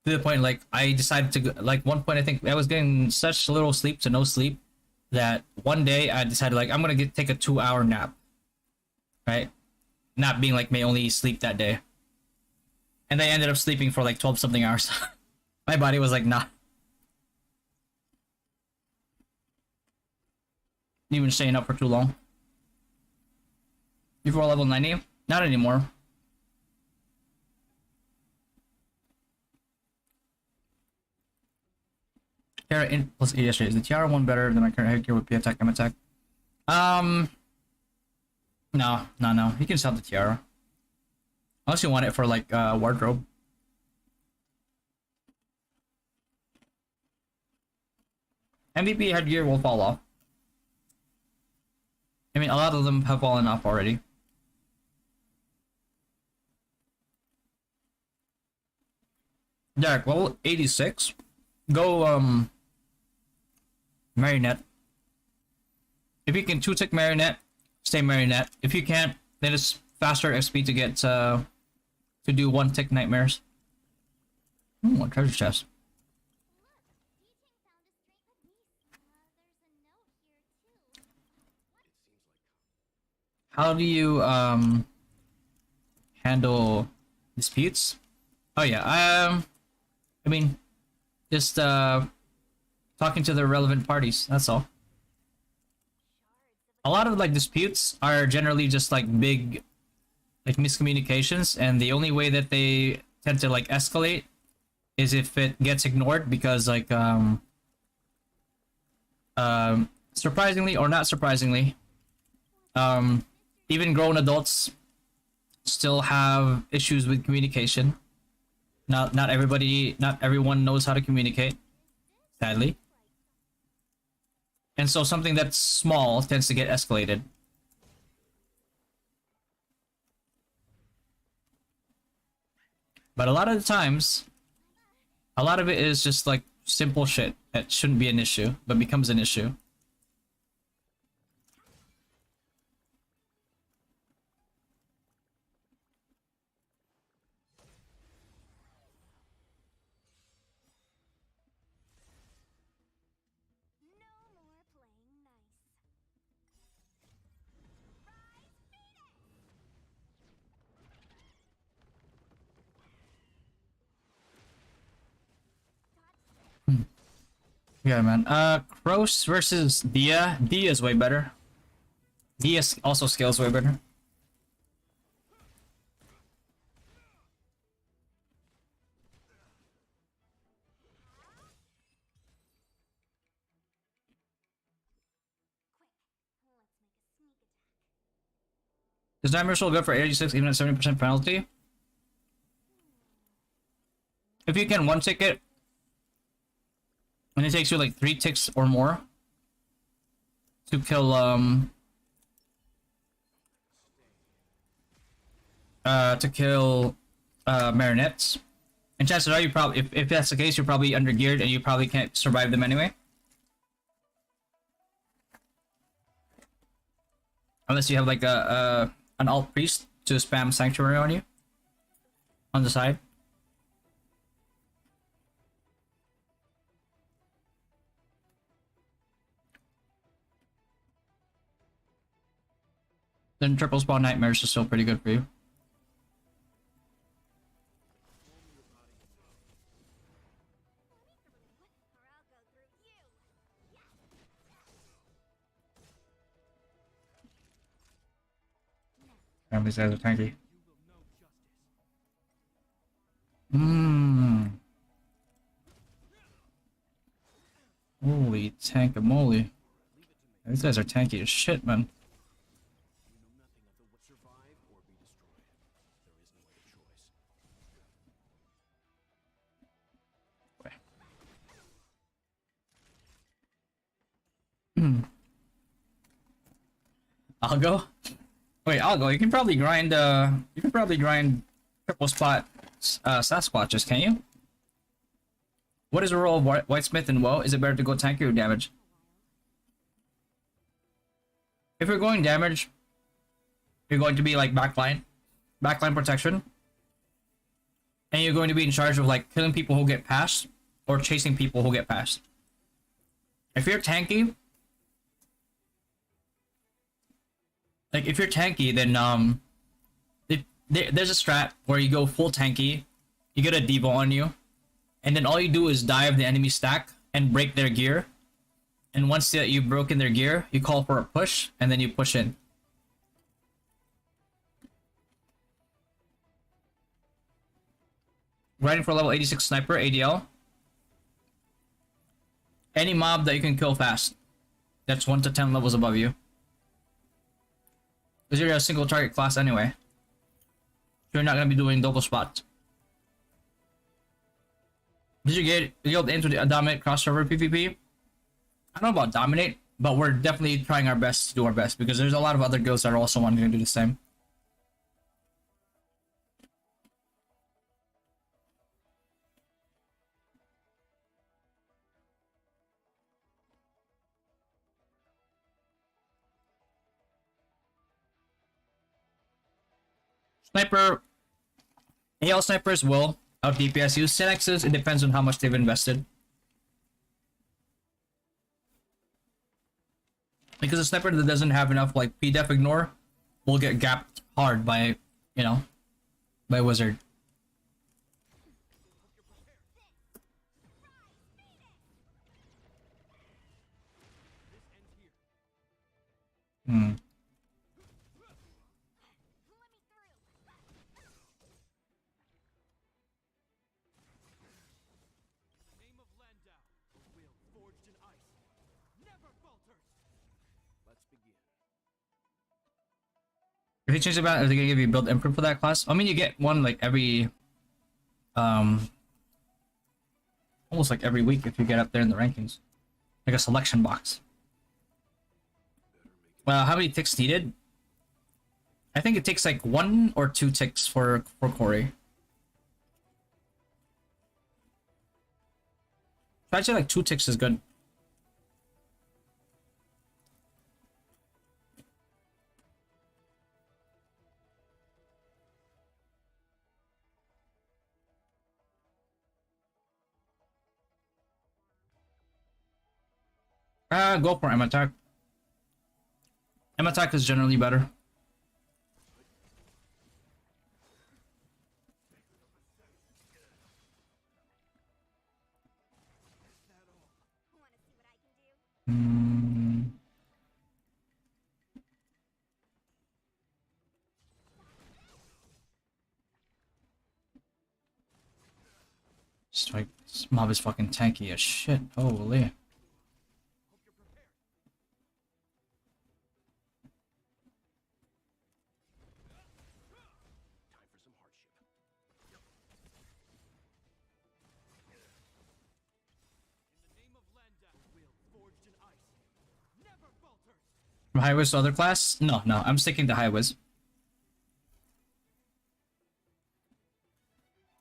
To the point, like, I decided to, like, one point I think I was getting such little sleep to no sleep that one day I decided, like, I'm gonna take a 2-hour nap. Right? Nap being like my only sleep that day. And I ended up sleeping for like 12 something hours. My body was like, nah. Even staying up for too long. Before level 90? Not anymore. Tiara in plus 8 yesterday. Is the Tiara one better than my current headgear with P attack, M attack? No. You can sell the Tiara. Unless you want it for like wardrobe. MVP headgear will fall off. I mean, a lot of them have fallen off already. Derek, level 86. Go Marionette. If you can 2-tick Marionette, stay Marionette. If you can't, then it's faster XP to get to do 1-tick Nightmares. Ooh, a treasure chest. How do you handle disputes? Oh yeah, I mean, just talking to the relevant parties, that's all. A lot of like disputes are generally just like big like miscommunications, and the only way that they tend to like escalate is if it gets ignored, because like surprisingly or not surprisingly, even grown adults still have issues with communication. Not everyone knows how to communicate, sadly. And so something that's small tends to get escalated. But a lot of the times, a lot of it is just like simple shit that shouldn't be an issue, but becomes an issue. Yeah, man. Kroos versus Dia. Dia is way better. Dia also scales way better. Is Nightmare Soul good for 86 even at 70% penalty? If you can 1-tick it, and it takes you like 3 ticks or more to kill marionettes, and chances are you probably, if that's the case, you're probably under geared and you probably can't survive them anyway, unless you have like an alt priest to spam sanctuary on you on the side. then triple spawn nightmares is still pretty good for you. Damn, these guys are tanky. Mmm. Holy tankamole. These guys are tanky as shit, man. I'll go. Wait, I'll go. You can probably grind. You can probably grind triple spot Sasquatches, can you? What is the role of Whitesmith and WoW? Is it better to go tanky or damage? If you're going damage, you're going to be like backline protection, and you're going to be in charge of like killing people who get past or chasing people who get past. If you're tanky, then there's a strat where you go full tanky, you get a Devo on you, and then all you do is dive the enemy stack and break their gear. And once you've broken their gear, you call for a push, and then you push in. Grinding for level 86 sniper, ADL. Any mob that you can kill fast. That's 1 to 10 levels above you. Because you're a single target class anyway. You're not going to be doing double spots. Did you get into the dominate crossover PvP? I don't know about dominate, but we're definitely trying our best to do our best because there's a lot of other guilds that are also wanting to do the same. Sniper, AL snipers will out DPS you. Synexes, it depends on how much they've invested. Because a sniper that doesn't have enough like PDEF ignore will get gapped hard by, you know, by wizard. If you change the balance, are they gonna give you build improve for that class? I mean, you get one like every, almost like every week if you get up there in the rankings, like a selection box. Well, how many ticks needed? I think it takes like 1 or 2 ticks for Corey. I'd say like 2 ticks is good. Go for M attack. M attack is generally better. Strike. This mob is fucking tanky as shit. Holy. From high whiz to other class? No, I'm sticking to high whiz.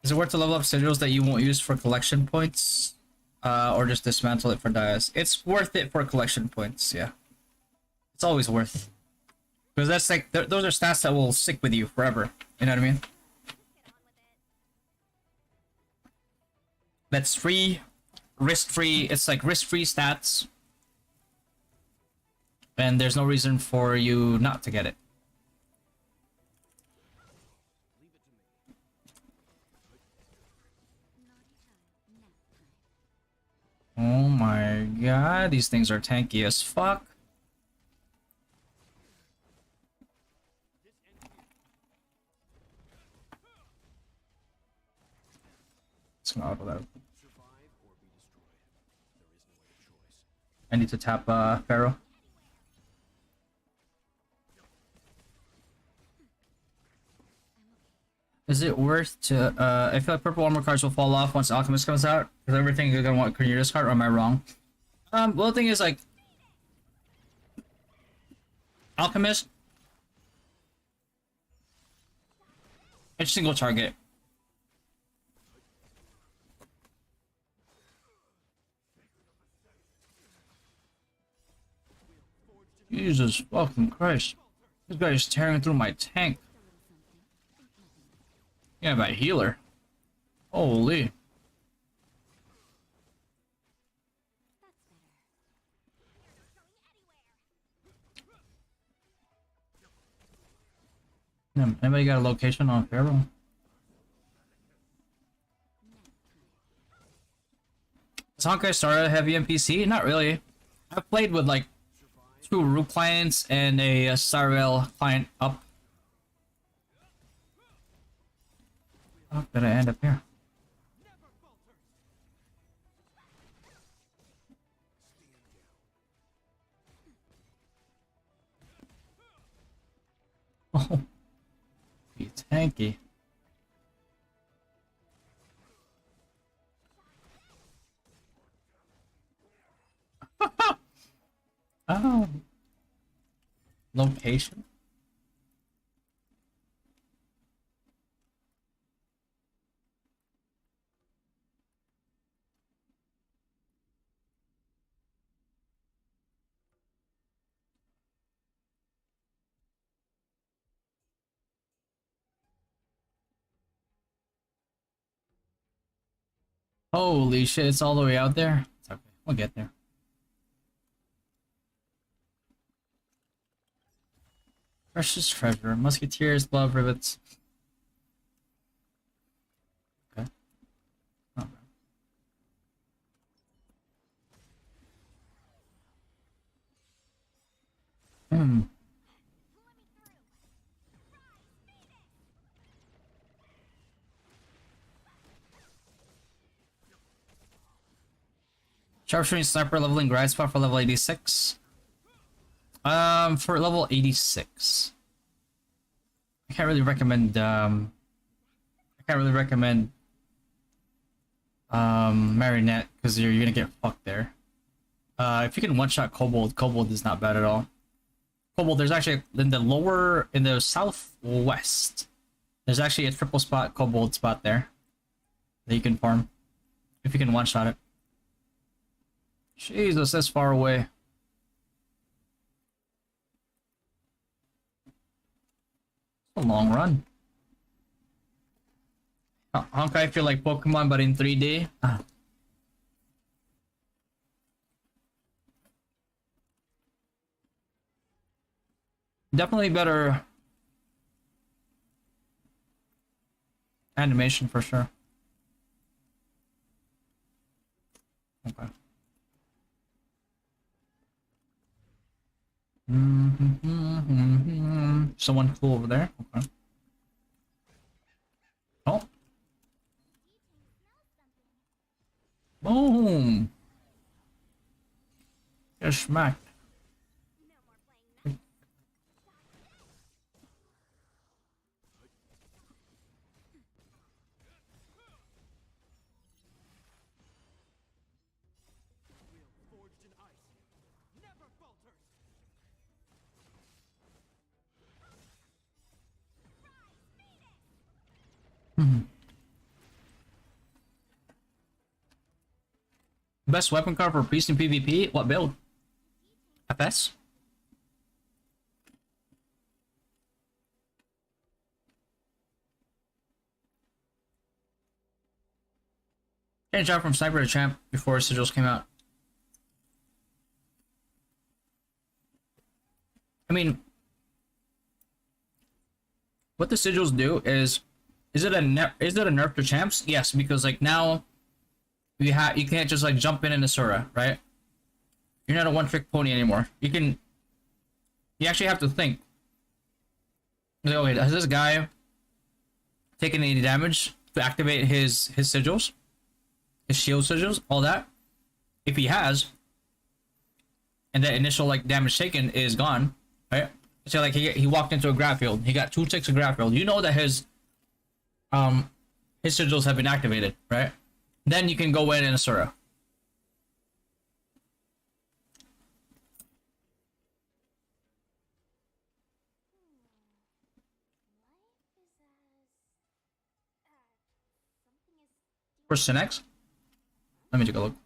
Is it worth to level up sigils that you won't use for collection points? Or just dismantle it for dias? It's worth it for collection points, yeah. It's always worth. Because that's like, those are stats that will stick with you forever. You know what I mean? That's free, risk-free, it's like risk-free stats. And there's no reason for you not to get it. god, these things are tanky as fuck. It's gonna auto that. I need to tap Pharaoh. Is it worth to I feel like purple armor cards will fall off once Alchemist comes out? Because everything you're gonna want to this card, or am I wrong? Well, the thing is, like, Alchemist, it's single target. Jesus fucking Christ. This guy is tearing through my tank. Yeah, my healer. Holy. Anybody got a location on Pharaoh? Is Honkai Star Rail heavy on PC? Not really. I've played with like 2 ROO clients and a Star Rail client up. How did I end up here? Oh, be tanky. Oh, location. Holy shit, it's all the way out there? It's okay, we'll get there. Precious treasure, musketeers, love rivets. Okay. Oh, hmm. Sharpshooting sniper leveling grind spot for level 86. For level 86. I can't really recommend Marionette because you're gonna get fucked there. If you can one-shot Kobold is not bad at all. Kobold, there's actually in the southwest, there's actually a triple spot Kobold spot there that you can farm if you can one-shot it. Jesus, that's far away. A long run. Honkai feel like Pokemon but in 3D. Definitely better animation for sure. Okay. Someone cool over there. Okay. Oh. Boom. Get smacked. Best weapon card for Priest in PvP? What build? FS? Can't jump from Sniper to Champ before Sigils came out. I mean, what the Sigils do is it a nerf to Champs? Yes, because like now you can't just like jump in Asura, right? You're not a one-trick pony anymore. You actually have to think. Like, okay, has this guy taken any damage to activate his sigils? His shield sigils? All that? If he has, and that initial like damage taken is gone, right? So like he walked into a grab field, he got 2 ticks of grab field. You know that his sigils have been activated, right? Then you can go in and Asura. Person X? Let me take a look.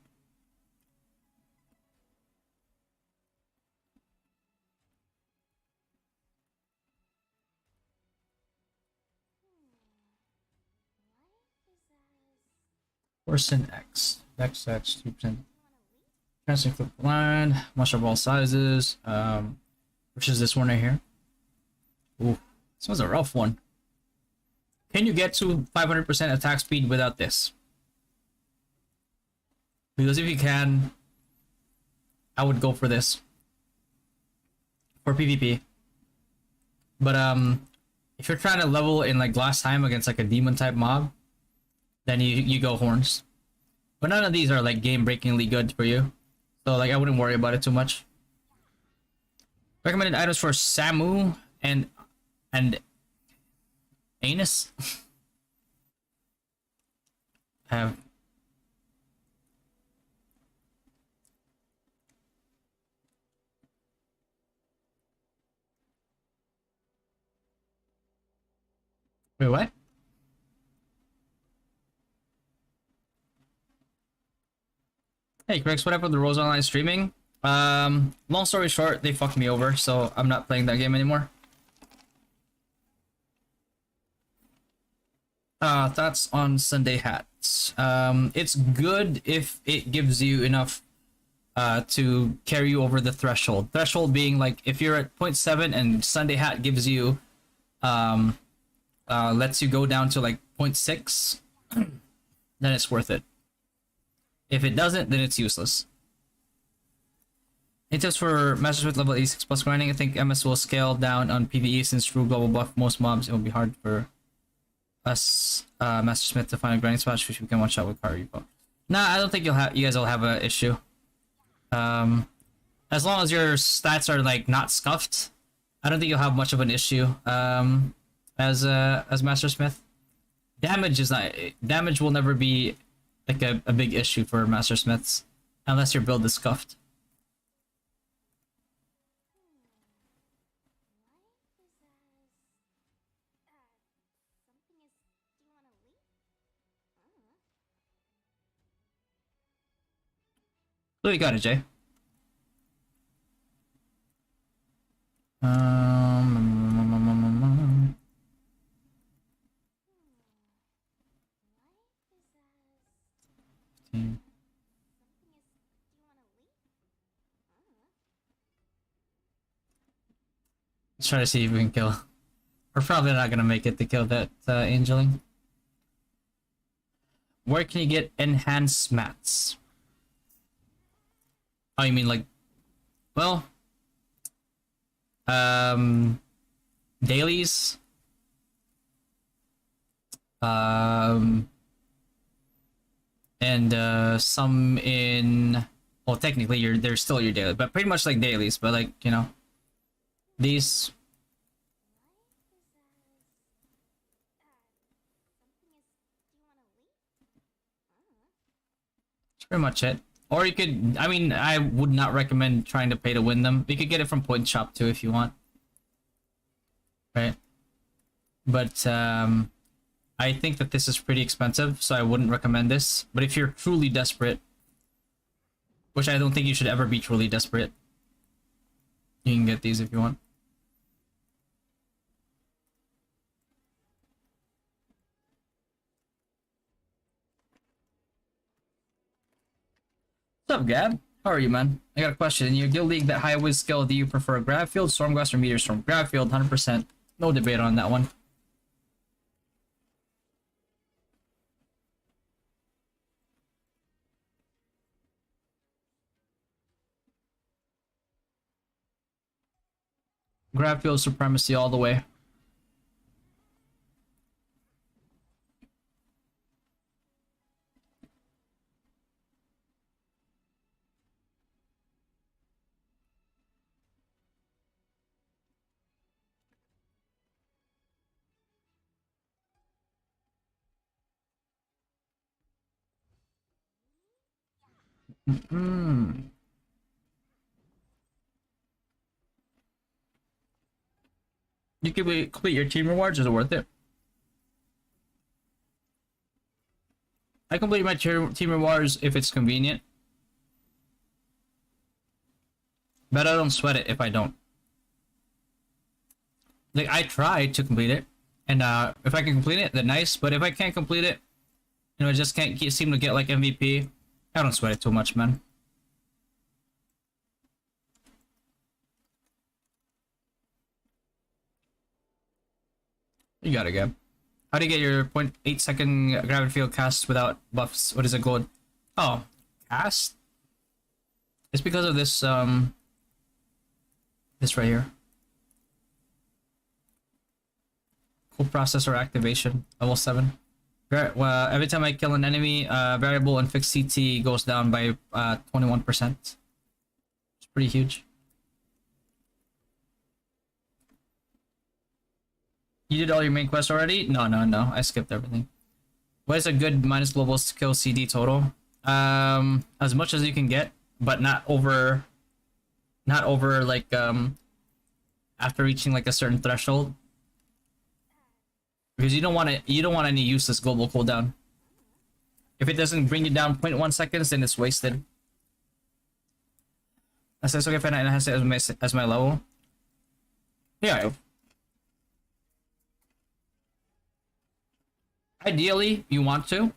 Person X. XX 2%. Transfer flip blind. Muster ball sizes. Which is this one right here? Ooh, this one's a rough one. Can you get to 500% attack speed without this? Because if you can, I would go for this. For PvP. But if you're trying to level in like last time against like a demon type mob, then you go horns. But none of these are like game breakingly good for you. So like I wouldn't worry about it too much. Recommended items for Samu and Anus. Have wait, what? Hey, Grex, what happened with the Rose Online streaming? Long story short, they fucked me over, so I'm not playing that game anymore. Thoughts on Sunday hats. It's good if it gives you enough to carry you over the threshold. Threshold being like if you're at 0.7 and Sunday hat gives you lets you go down to like 0.6, then it's worth it. If it doesn't, then it's useless. Any tips for Mastersmith level 86 plus grinding? I think MS will scale down on PvE since through global buff most mobs. It will be hard for us Mastersmith to find a grinding spot which we can watch out with Car Repo. Nah, I don't think you guys will have an issue. As long as your stats are like not scuffed, I don't think you'll have much of an issue as Mastersmith. Damage will never be like a big issue for Mastersmiths unless your build is scuffed. So you got it, Jay. Let's try to see if we can kill. We're probably not gonna make it to kill that angeling. Where can you get enhanced mats? Oh, you mean like, well, dailies, and some in, well, technically they're still your daily, but pretty much like dailies, but like, you know, these. That's pretty much it. Or you could, I mean, I would not recommend trying to pay to win them. You could get it from Point Shop too if you want. Right? But I think that this is pretty expensive, so I wouldn't recommend this. But if you're truly desperate, which I don't think you should ever be truly desperate, you can get these if you want. What's up, Gab? How are you, man? I got a question. In your guild league, that high whiz skill, do you prefer grab field, stormglass, or meteor storm? Grab field, 100%. No debate on that one. Grab field supremacy all the way. Mm. You can complete your team rewards. Is it worth it? I complete my team rewards if it's convenient. But I don't sweat it if I don't. Like, I try to complete it, and if I can complete it, then nice. But if I can't complete it, I just can't seem to get like MVP, I don't sweat it too much, man. You got it, Gab. How do you get your 0.8 second gravity field cast without buffs? What is it called? Oh, cast? It's because of this this right here. Cool processor activation, level 7. Every time I kill an enemy, variable and fixed CT goes down by 21%. It's pretty huge. You did all your main quests already? No. I skipped everything. What is a good minus global skill CD total? As much as you can get, but not over like after reaching like a certain threshold. Because you don't want any useless global cooldown. If it doesn't bring you down 0.1 seconds, then it's wasted. I said it's okay if I enhance it as my level. Yeah. Ideally, you want to.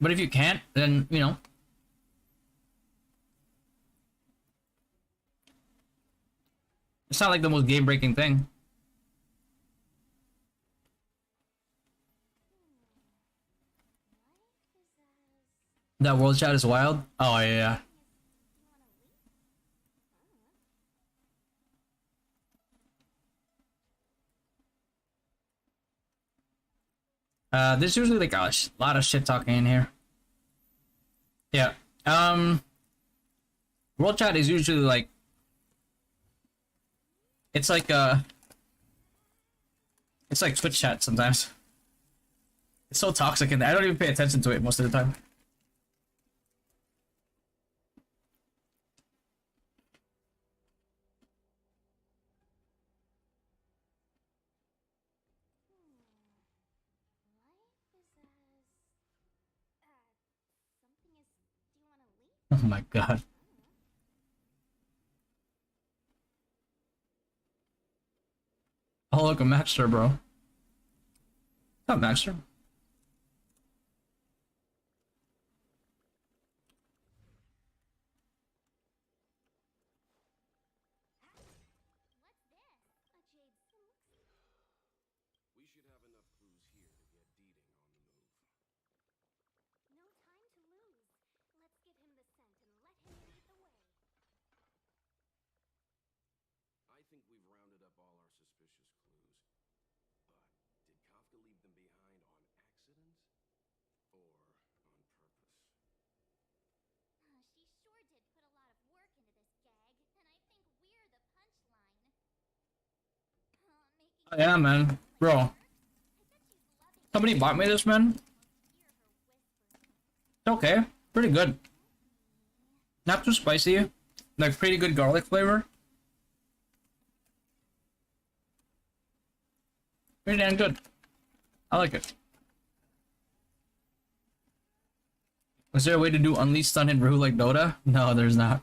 But if you can't, then, you know. It's not like the most game-breaking thing. That world chat is wild? Oh, yeah. There's usually like a lot of shit talking in here. Yeah. World chat is usually like it's like Twitch chat sometimes. It's so toxic and I don't even pay attention to it most of the time. Oh my god. Oh look, a Maxter, bro. Not Maxter. Yeah, man. Bro. Somebody bought me this, man. It's okay. Pretty good. Not too spicy. Like, pretty good garlic flavor. Pretty damn good. I like it. Is there a way to do Unleash Stun and ROO like Dota? No, there's not.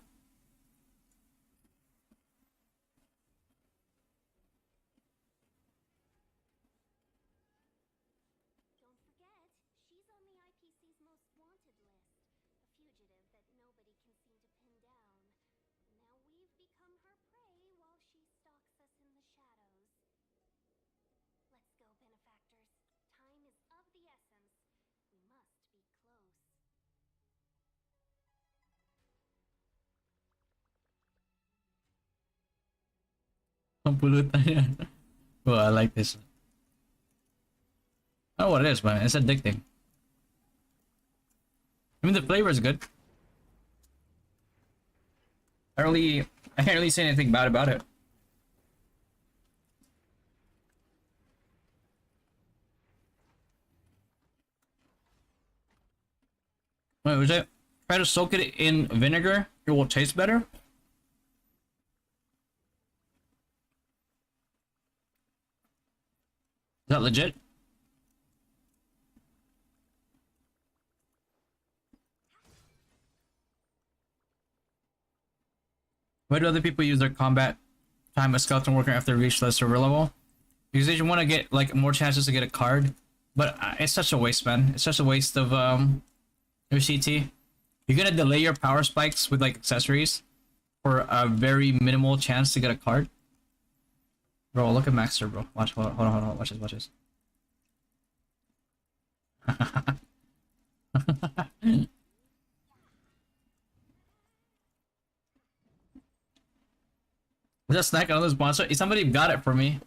Pulutan yan. Oh, I like this. I don't know what it is, man. It's addicting. I mean, the flavor is good. I can't really say anything bad about it. Wait, was it? Try to soak it in vinegar. It will taste better. Is that legit? Why do other people use their combat time as skeleton worker after they reach the server level? Because they want to get like more chances to get a card. But it's such a waste, man. It's such a waste of your CT. You're gonna delay your power spikes with like accessories for a very minimal chance to get a card. Bro, look at Maxter, bro. Watch, hold on. Watch this, watch this. Is that snack another sponsor? Somebody got it for me.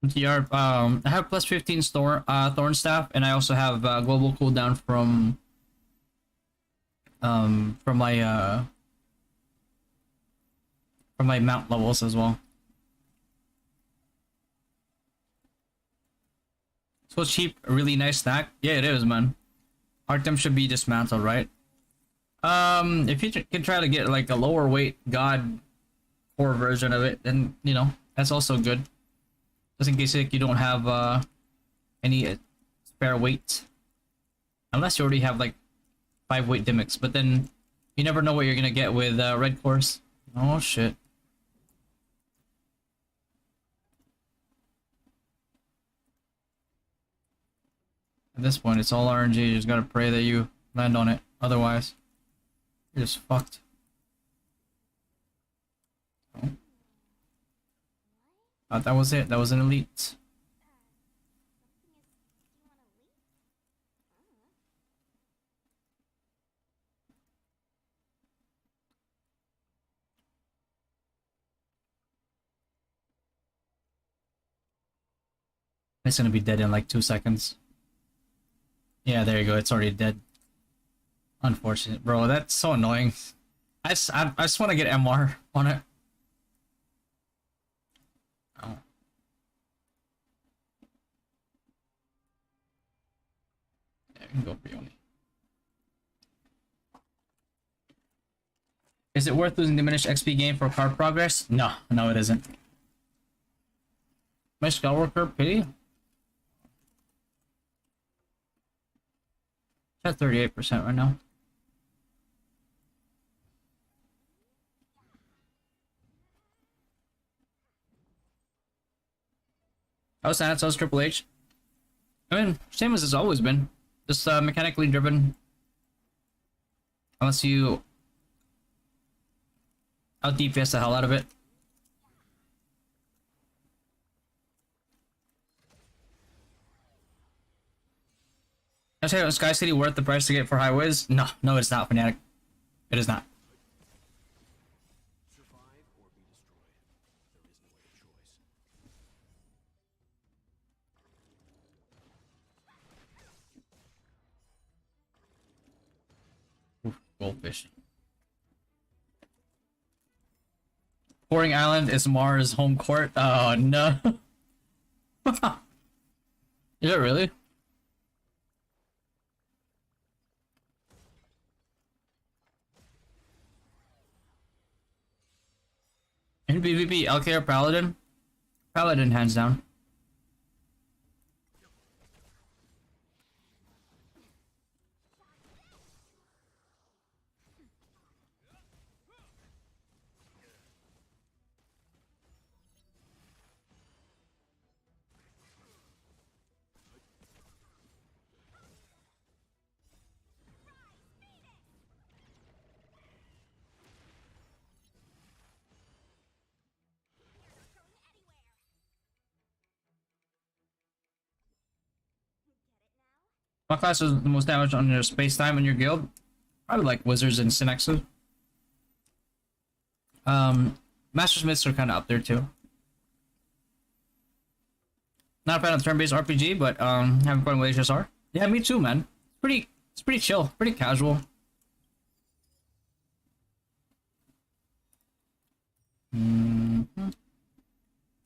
TR, I have plus 15 thorn staff, and I also have global cooldown from my mount levels as well. So cheap, really nice snack. Yeah, it is, man. Artem should be dismantled, right? If you can try to get like a lower weight god core version of it, then you know that's also good. Just in case like, you don't have any spare weight, unless you already have like 5 weight dimics. But then you never know what you're gonna get with red cores. Oh shit. At this point, it's all RNG. You just gotta pray that you land on it. Otherwise, you're just fucked. Oh. Thought that was it. That was an elite. It's gonna be dead in like 2 seconds. Yeah, there you go. It's already dead. Unfortunate, bro. That's so annoying. I just want to get MR on it. Oh. Yeah, we can go Brioni. Is it worth losing diminished XP gain for card progress? No, no, it isn't. My Skywalker pity? It's at 38% right now. Oh, Sanato's Triple H. I mean, same as it's always been. Just mechanically driven. Unless you out DPS the hell out of it. I say, Sky City worth the price to get for High Wiz? No, no, it's not, Fnatic. It is not. Oof, goldfish. Pouring Island is Mars' home court. Oh no. Is it really? In PvP, LK or Paladin? Paladin, hands down. What class is the most damage on your space time in your guild? Probably like wizards and synexes. Master Smiths are kind of up there too. Not a fan of turn-based RPG, but having fun with HSR. Yeah, me too, man. It's pretty chill, pretty casual.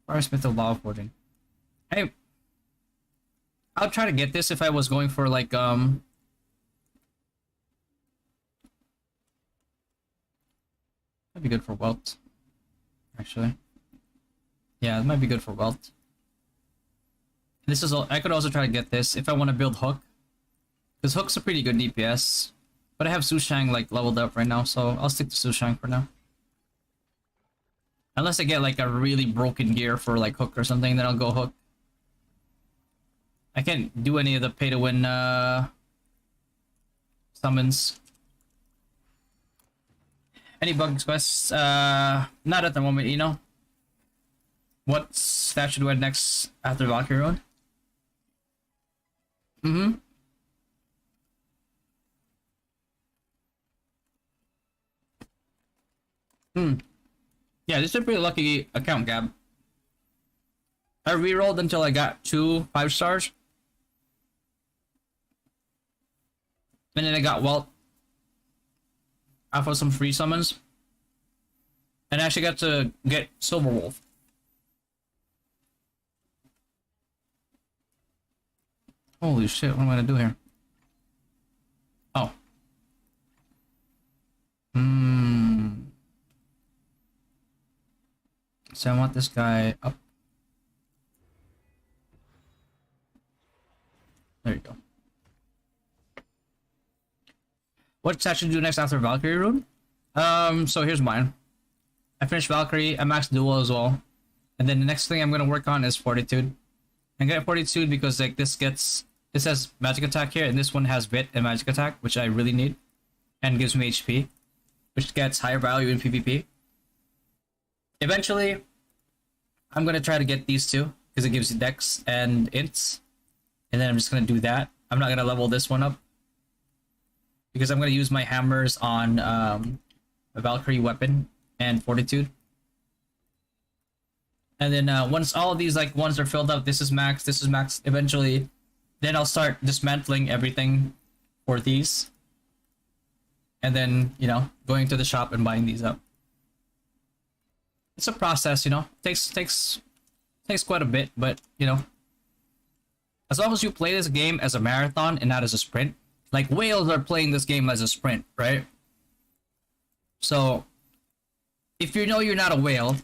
Firesmith of Lava Forging. Hey, I'll try to get this if I was going for like That'd be good for wealth. Actually. Yeah, it might be good for wealth. This is all I could also try to get this if I want to build Hook. Because Hook's a pretty good DPS. But I have Sushang like leveled up right now, so I'll stick to Sushang for now. Unless I get like a really broken gear for like Hook or something, then I'll go Hook. I can't do any of the pay to win summons. Any bug quests? Not at the moment, you know. What stat should we add next after Valkyrie Road? Yeah, this is a pretty lucky account, Gab. I rerolled until I got 2 5-stars. And then I got Welt off of some free summons. And I actually got to get Silver Wolf. Holy shit, what am I gonna do here? Oh. So I want this guy up. There you go. What stat should I do next after Valkyrie rune? So here's mine. I finished Valkyrie, I maxed Duel as well. And then the next thing I'm gonna work on is Fortitude. I'm gonna get Fortitude because like this has magic attack here, and this one has Bit and magic attack, which I really need. And gives me HP, which gets higher value in PvP. Eventually, I'm gonna try to get these two, because it gives you Dex and Ints. And then I'm just gonna do that. I'm not gonna level this one up, because I'm gonna use my hammers on a Valkyrie weapon and Fortitude. And then once all of these like ones are filled up, this is max, eventually, then I'll start dismantling everything for these. And then, you know, going to the shop and buying these up. It's a process, you know. Takes quite a bit, but you know, as long as you play this game as a marathon and not as a sprint. Like whales are playing this game as a sprint, right? So if you know you're not a whale,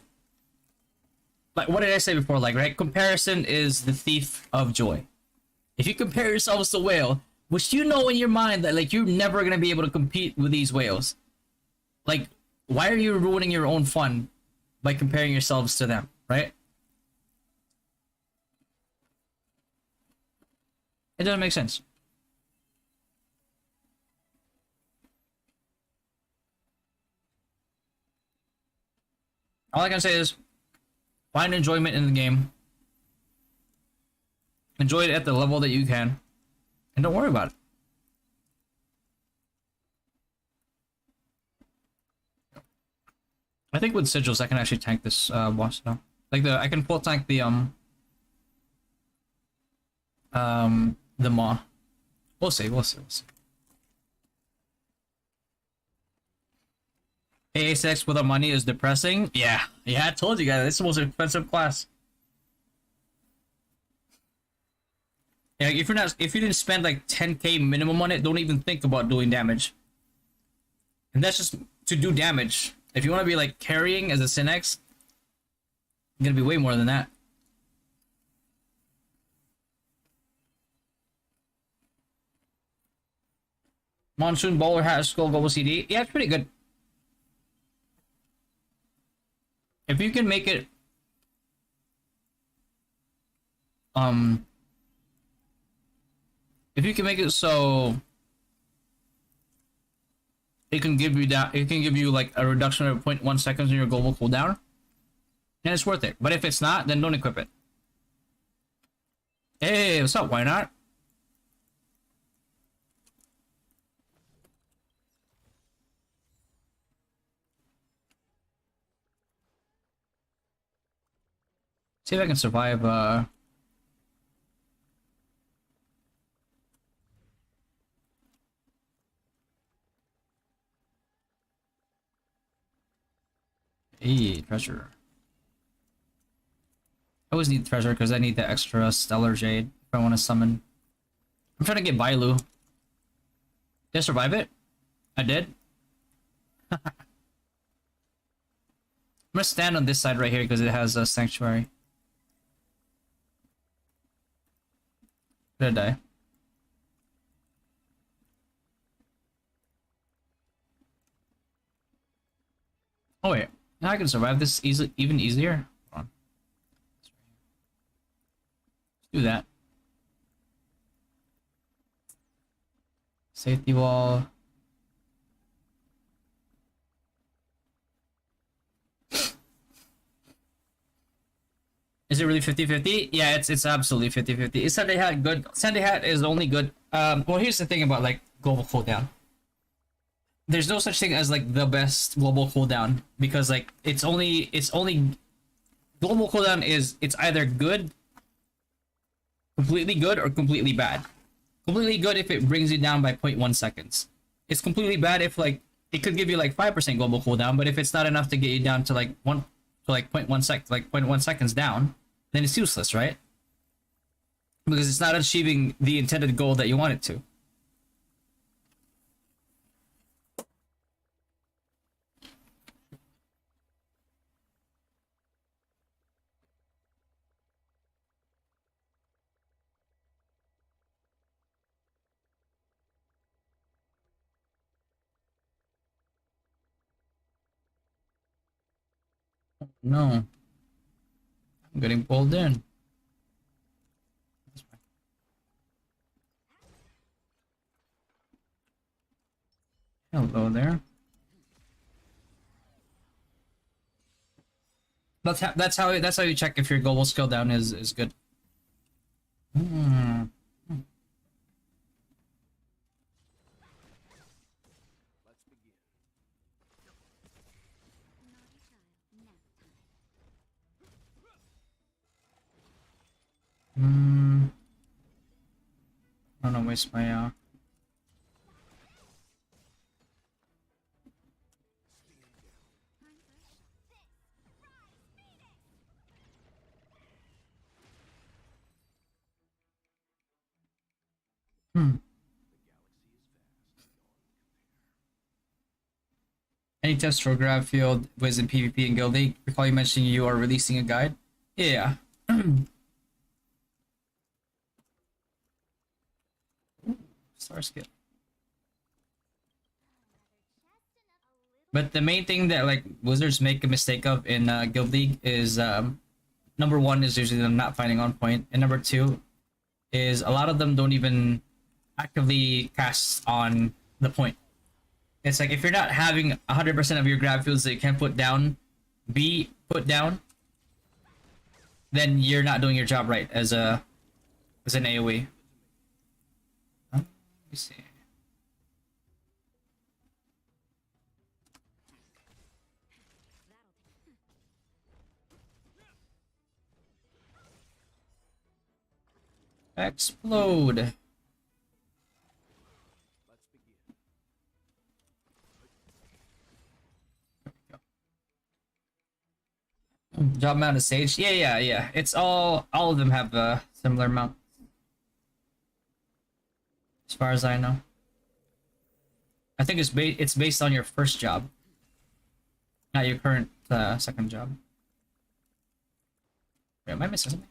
like what did I say before? Like, right? Comparison is the thief of joy. If you compare yourselves to whale, which you know in your mind that like you're never gonna be able to compete with these whales, like why are you ruining your own fun by comparing yourselves to them, right? It doesn't make sense. All I can say is find enjoyment in the game. Enjoy it at the level that you can. And don't worry about it. I think with sigils I can actually tank this boss now. Like I can full tank the Maw. We'll see. AA6 without money is depressing. Yeah, I told you guys, it's the most expensive class. Yeah, if you didn't spend like 10k minimum on it, don't even think about doing damage. And that's just to do damage. If you want to be like carrying as a Synex, it's gonna be way more than that. Monsoon Bowler Hat Skull Global CD. Yeah, it's pretty good. If you can make it if you can make it so it can give you like a reduction of 0.1 seconds in your global cooldown, then it's worth it. But if it's not, then don't equip it. Hey, what's up? Why not? See if I can survive. Hey, treasure. I always need treasure because I need the extra stellar jade if I want to summon. I'm trying to get Bailu. Did I survive it? I did. I'm gonna stand on this side right here because it has a sanctuary. Did I die? Oh wait, now I can survive this easily, even easier. Hold on. Let's do that. Safety wall. Is it really 50-50? Yeah, it's absolutely 50-50. Is Sunday Hat good? Sunday Hat is only good. Well, here's the thing about like global cooldown. There's no such thing as like the best global cooldown because like it's only global cooldown is it's either good, completely good, or completely bad. Completely good if it brings you down by 0.1 seconds. It's completely bad if like it could give you like 5% global cooldown, but if it's not enough to get you down to like 0.1 seconds down, then it's useless, right? Because it's not achieving the intended goal that you want it to. No. I'm getting pulled in. Hello there. That's how you check if your global skill down is good. Hmm. Hmm. I don't know, waste my Hmm. Any tips for grab field wisdom PvP and guild league? Recall you mentioning you are releasing a guide. Yeah. Star skill. But the main thing that like wizards make a mistake of in guild league is number one is usually them not finding on point, and number two is a lot of them don't even actively cast on the point. It's like if you're not having 100% of your grab fields that you can put down, be put down, then you're not doing your job right as an AoE. Let me see. Explode. Job amount of sage. Yeah. It's all of them have a similar amount. As far as I know. I think it's based on your first job, not your current second job. Wait, am I missing something?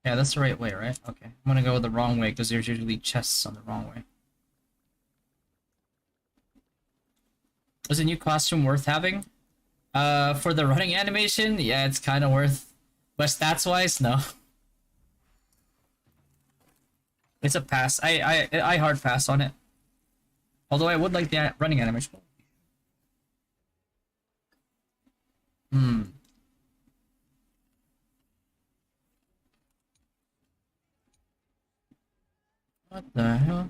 Yeah, that's the right way, right? Okay. I'm gonna go the wrong way because there's usually chests on the wrong way. Was a new costume worth having? For the running animation, yeah, it's kind of worth. But stats wise, no. It's a pass. I hard pass on it. Although I would like the running animation. Hmm. What the hell?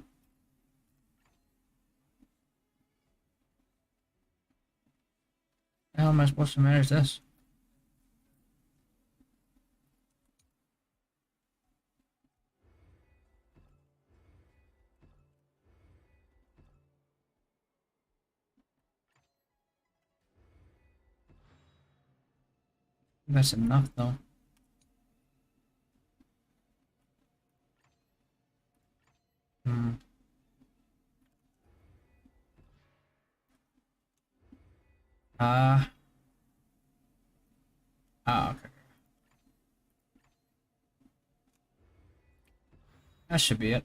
How am I supposed to manage this? That's enough though. Hmm. Uh okay. That should be it.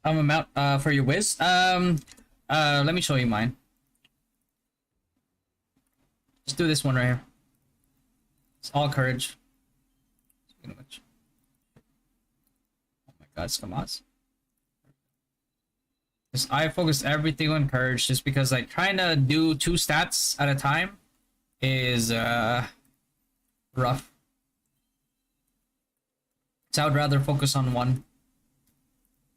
Amount for your whiz. Let me show you mine. Let's do this one right here. It's all courage. Speaking of which. Oh my god, it's Kamaz. I focus everything on courage just because like trying to do 2 stats at a time is rough. So I would rather focus on one.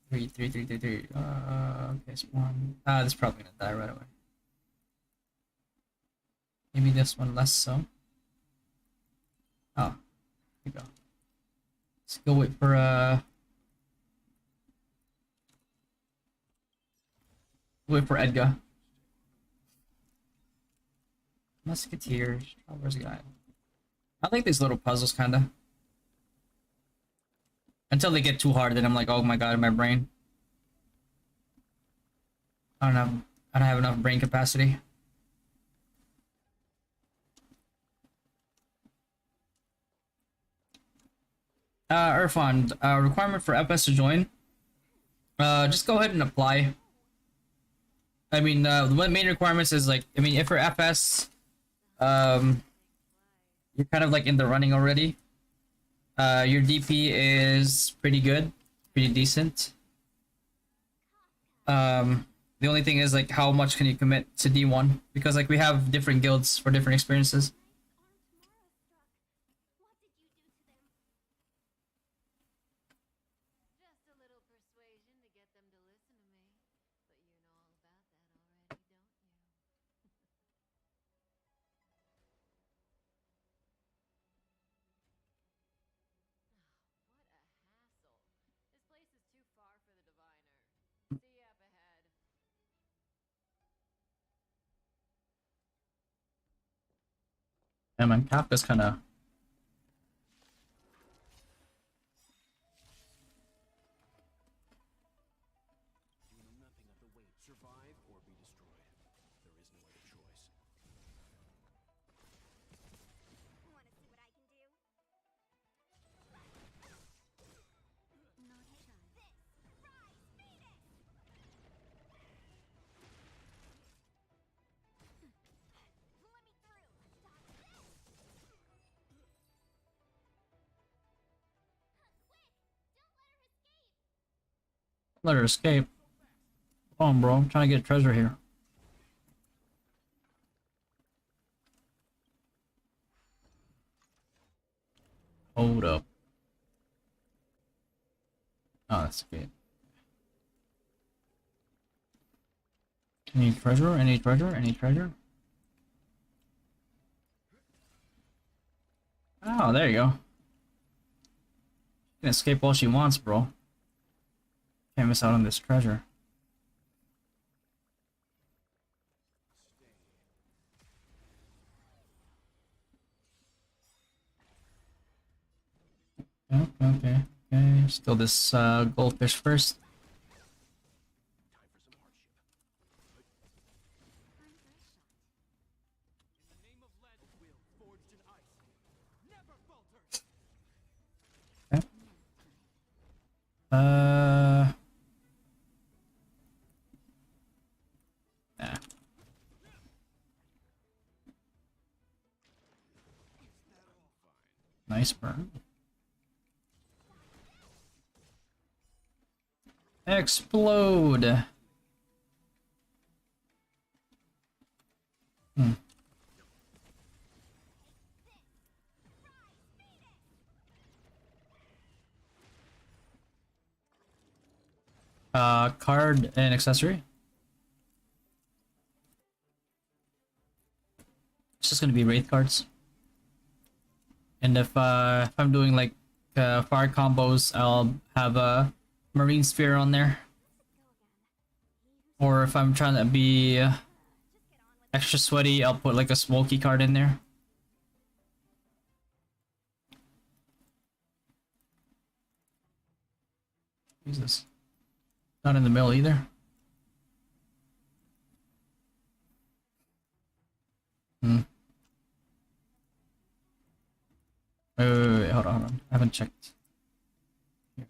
3, 3, 3, 3, 3. Okay, spawn. This is probably gonna die right away. Maybe this one less so. Oh, here we go. Let's go wait for Edgar. Musketeers, Traveler's Guide. I like these little puzzles kinda. Until they get too hard, then I'm like, oh my god, my brain. I don't have enough brain capacity. Irfan, requirement for FS to join. Just go ahead and apply. I mean, the main requirements is like, I mean, if you're FS, you're kind of like in the running already. Your DP is pretty good, pretty decent. The only thing is like, how much can you commit to D1? Because like we have different guilds for different experiences. Yeah, man, Kafka's kind of. Let her escape. Come on, bro. I'm trying to get treasure here. Hold up. Oh, that's good. Any treasure? Any treasure? Any treasure? Oh, there you go. She can escape all she wants, bro. Can't miss out on this treasure. Okay. Still this goldfish first. Okay. Nah. Nice burn. Explode. Card and accessory. It's just gonna be wraith cards. And if I'm doing like fire combos, I'll have a marine sphere on there. Or if I'm trying to be extra sweaty, I'll put like a smoky card in there. Jesus. Not in the middle either. Hmm. Wait, hold on, hold on. I haven't checked. Here.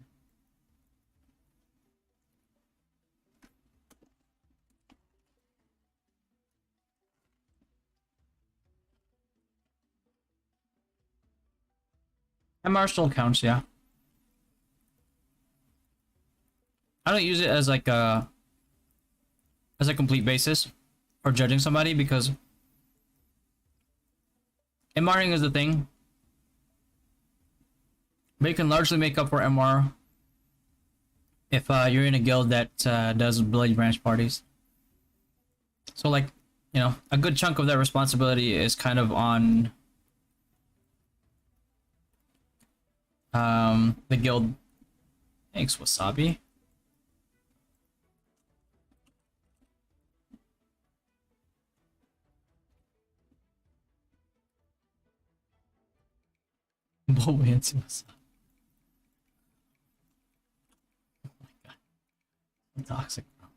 MR still counts, yeah. I don't use it as like a complete basis for judging somebody because MRing is the thing. But you can largely make up for MR if you're in a guild that does Bloody Branch parties. So like, you know, a good chunk of that responsibility is kind of on the guild. Thanks, Wasabi. Wasabi. Oh my god. So toxic, bro.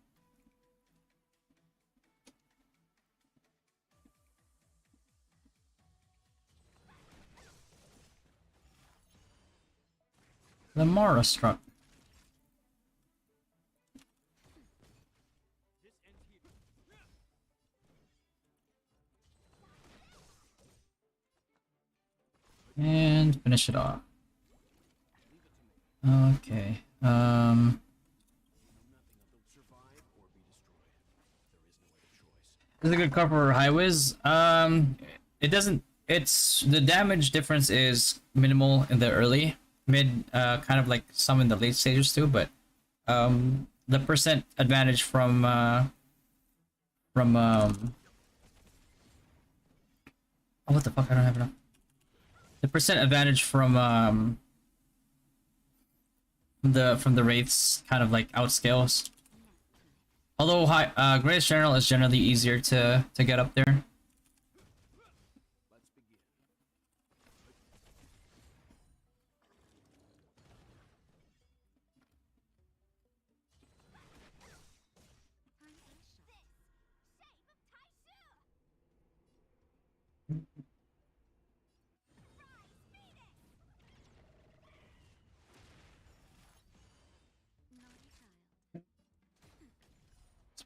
The Mara struck. And finish it off. Okay. Is it a good card for high whiz? It doesn't. It's the damage difference is minimal in the early, mid, kind of like some in the late stages too. But the percent advantage from oh, what the fuck? I don't have enough. The percent advantage from the wraiths kind of like outscales. Although high greatest general is generally easier to get up there.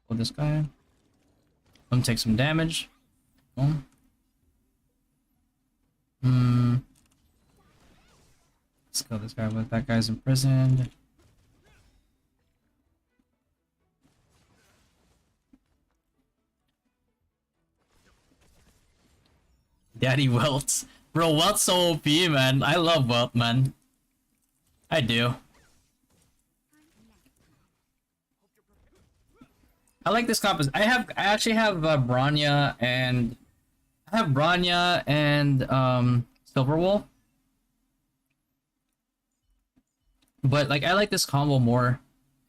Pull this guy. Let him take some damage. Boom. Let's kill this guy with that guy's imprisoned. Daddy Welt. Bro, Welt's so OP, man. I love Welt, man. I do. I like this comp. I actually have Bronya and Silverwolf. But like I like this combo more.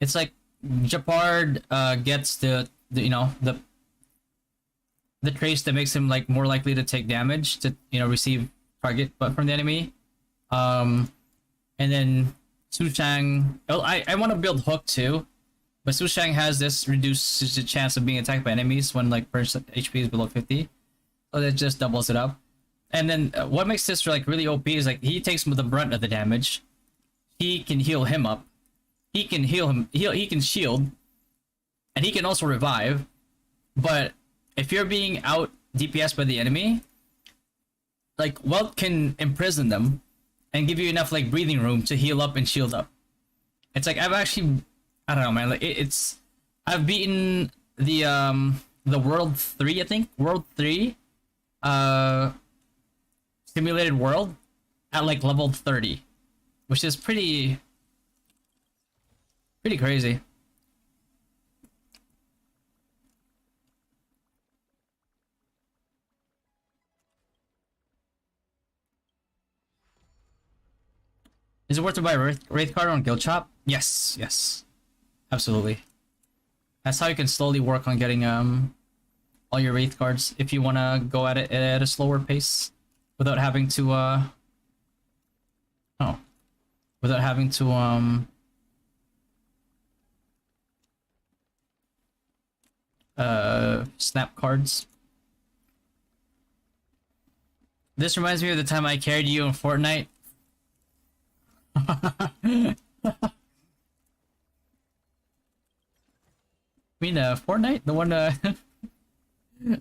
It's like Japard gets the you know the trace that makes him like more likely to take damage to receive target but from the enemy. And then Sushang. Oh, I want to build Hook too. But Sushang has this reduces the chance of being attacked by enemies when like person HP is below 50. So that just doubles it up. And then what makes this like really OP is like he takes the brunt of the damage. He can heal him up. He can heal him. He can shield. And he can also revive. But if you're being out DPS by the enemy, like Welt can imprison them and give you enough like breathing room to heal up and shield up. It's like I don't know, man. Like it's I've beaten the World 3, I think. World 3 simulated world at like level 30, which is pretty crazy. Is it worth to buy a Wraith card on Guild Shop? Yes, yes. Absolutely. That's how you can slowly work on getting all your Wraith cards if you wanna go at it at a slower pace without having to oh. Without having to snap cards. This reminds me of the time I carried you in Fortnite. I mean, Fortnite? The one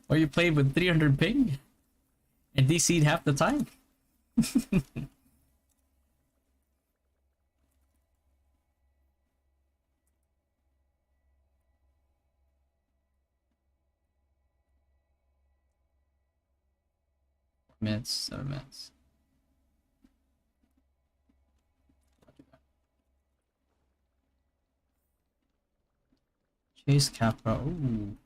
where you played with 300 ping and DC'd half the time? Minutes, 7 minutes. Chase Capra. Ooh.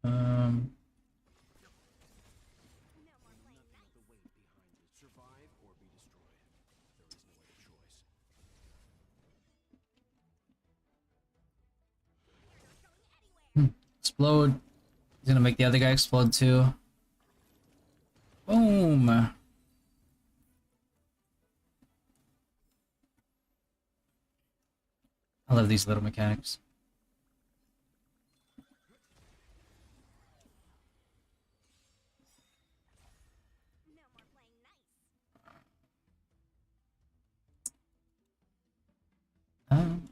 Um. Explode. He's gonna make the other guy explode too. Boom. I love these little mechanics. Um,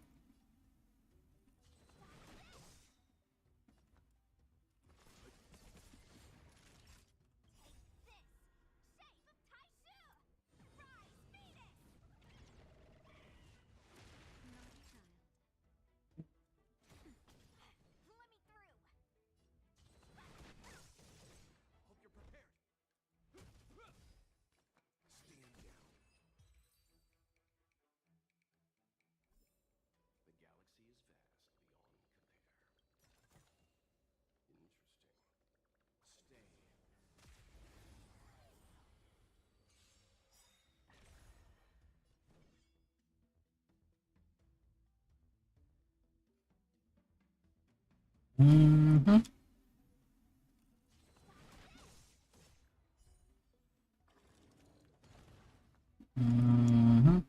mm-hmm. Mm-hmm.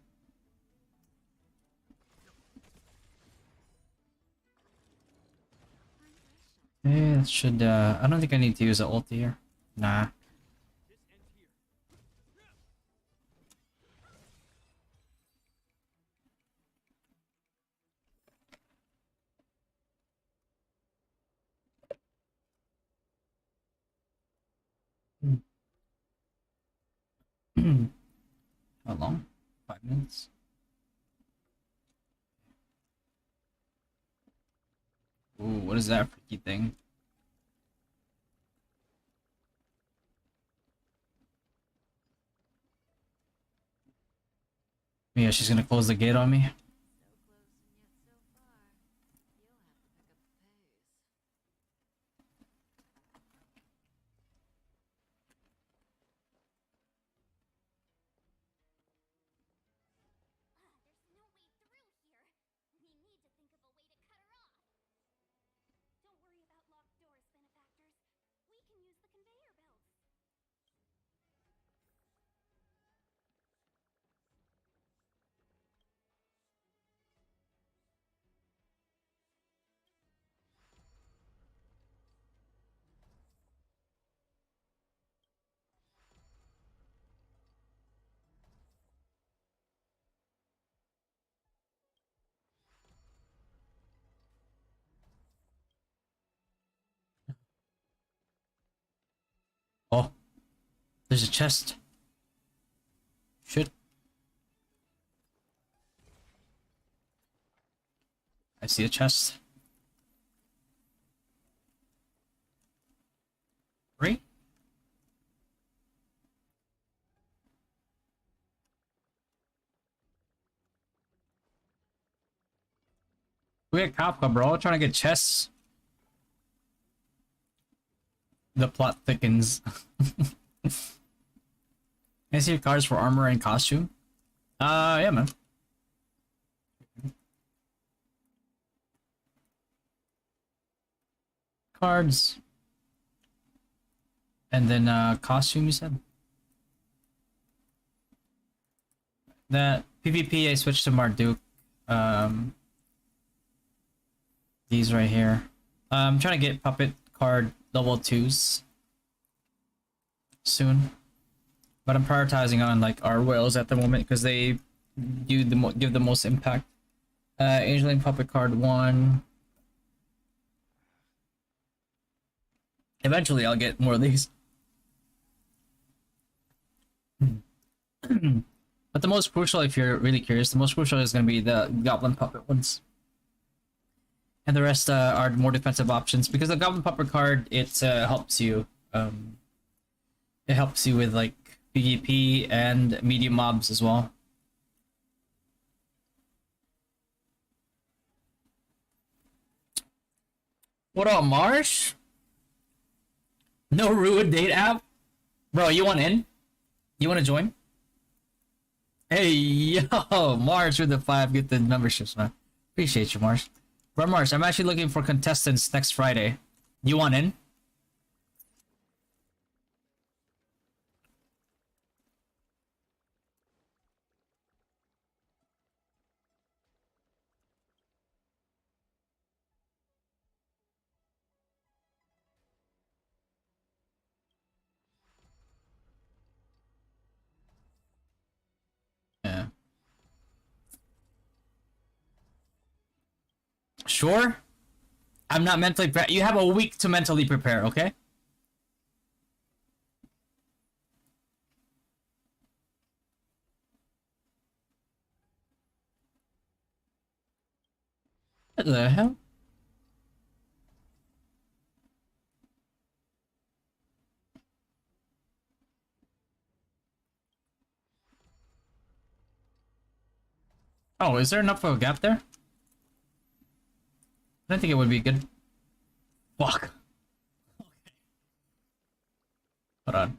Yeah, that should I don't think I need to use an ulti here. Nah. How long? 5 minutes? Ooh, what is that freaky thing? Yeah, she's gonna close the gate on me. Oh, there's a chest. Shit. I see a chest. 3? We get Kafka, bro. Trying to get chests. The plot thickens. I see your cards for armor and costume. Yeah, man. Cards. And then costume, you said? That PvP, I switched to Marduk. These right here. I'm trying to get puppet card level 2s soon, but I'm prioritizing on like our whales at the moment because they give the most impact. Angeling puppet card 1. Eventually, I'll get more of these. But the most crucial, if you're really curious, the most crucial is going to be the goblin puppet ones. And the rest are more defensive options because the goblin puppet card, it helps you. It helps you with like PvP and medium mobs as well. What up, Marsh? No ROO date app? Bro, you want in? You want to join? Hey, yo, Marsh with the 5, get the memberships, man. Appreciate you, Marsh. Bro, Marsh, I'm actually looking for contestants next Friday. You want in? Yeah. Sure? I'm not mentally prepared. You have a week to mentally prepare, okay? What the hell? Oh, is there enough of a gap there? I don't think it would be good. Fuck. Hold on.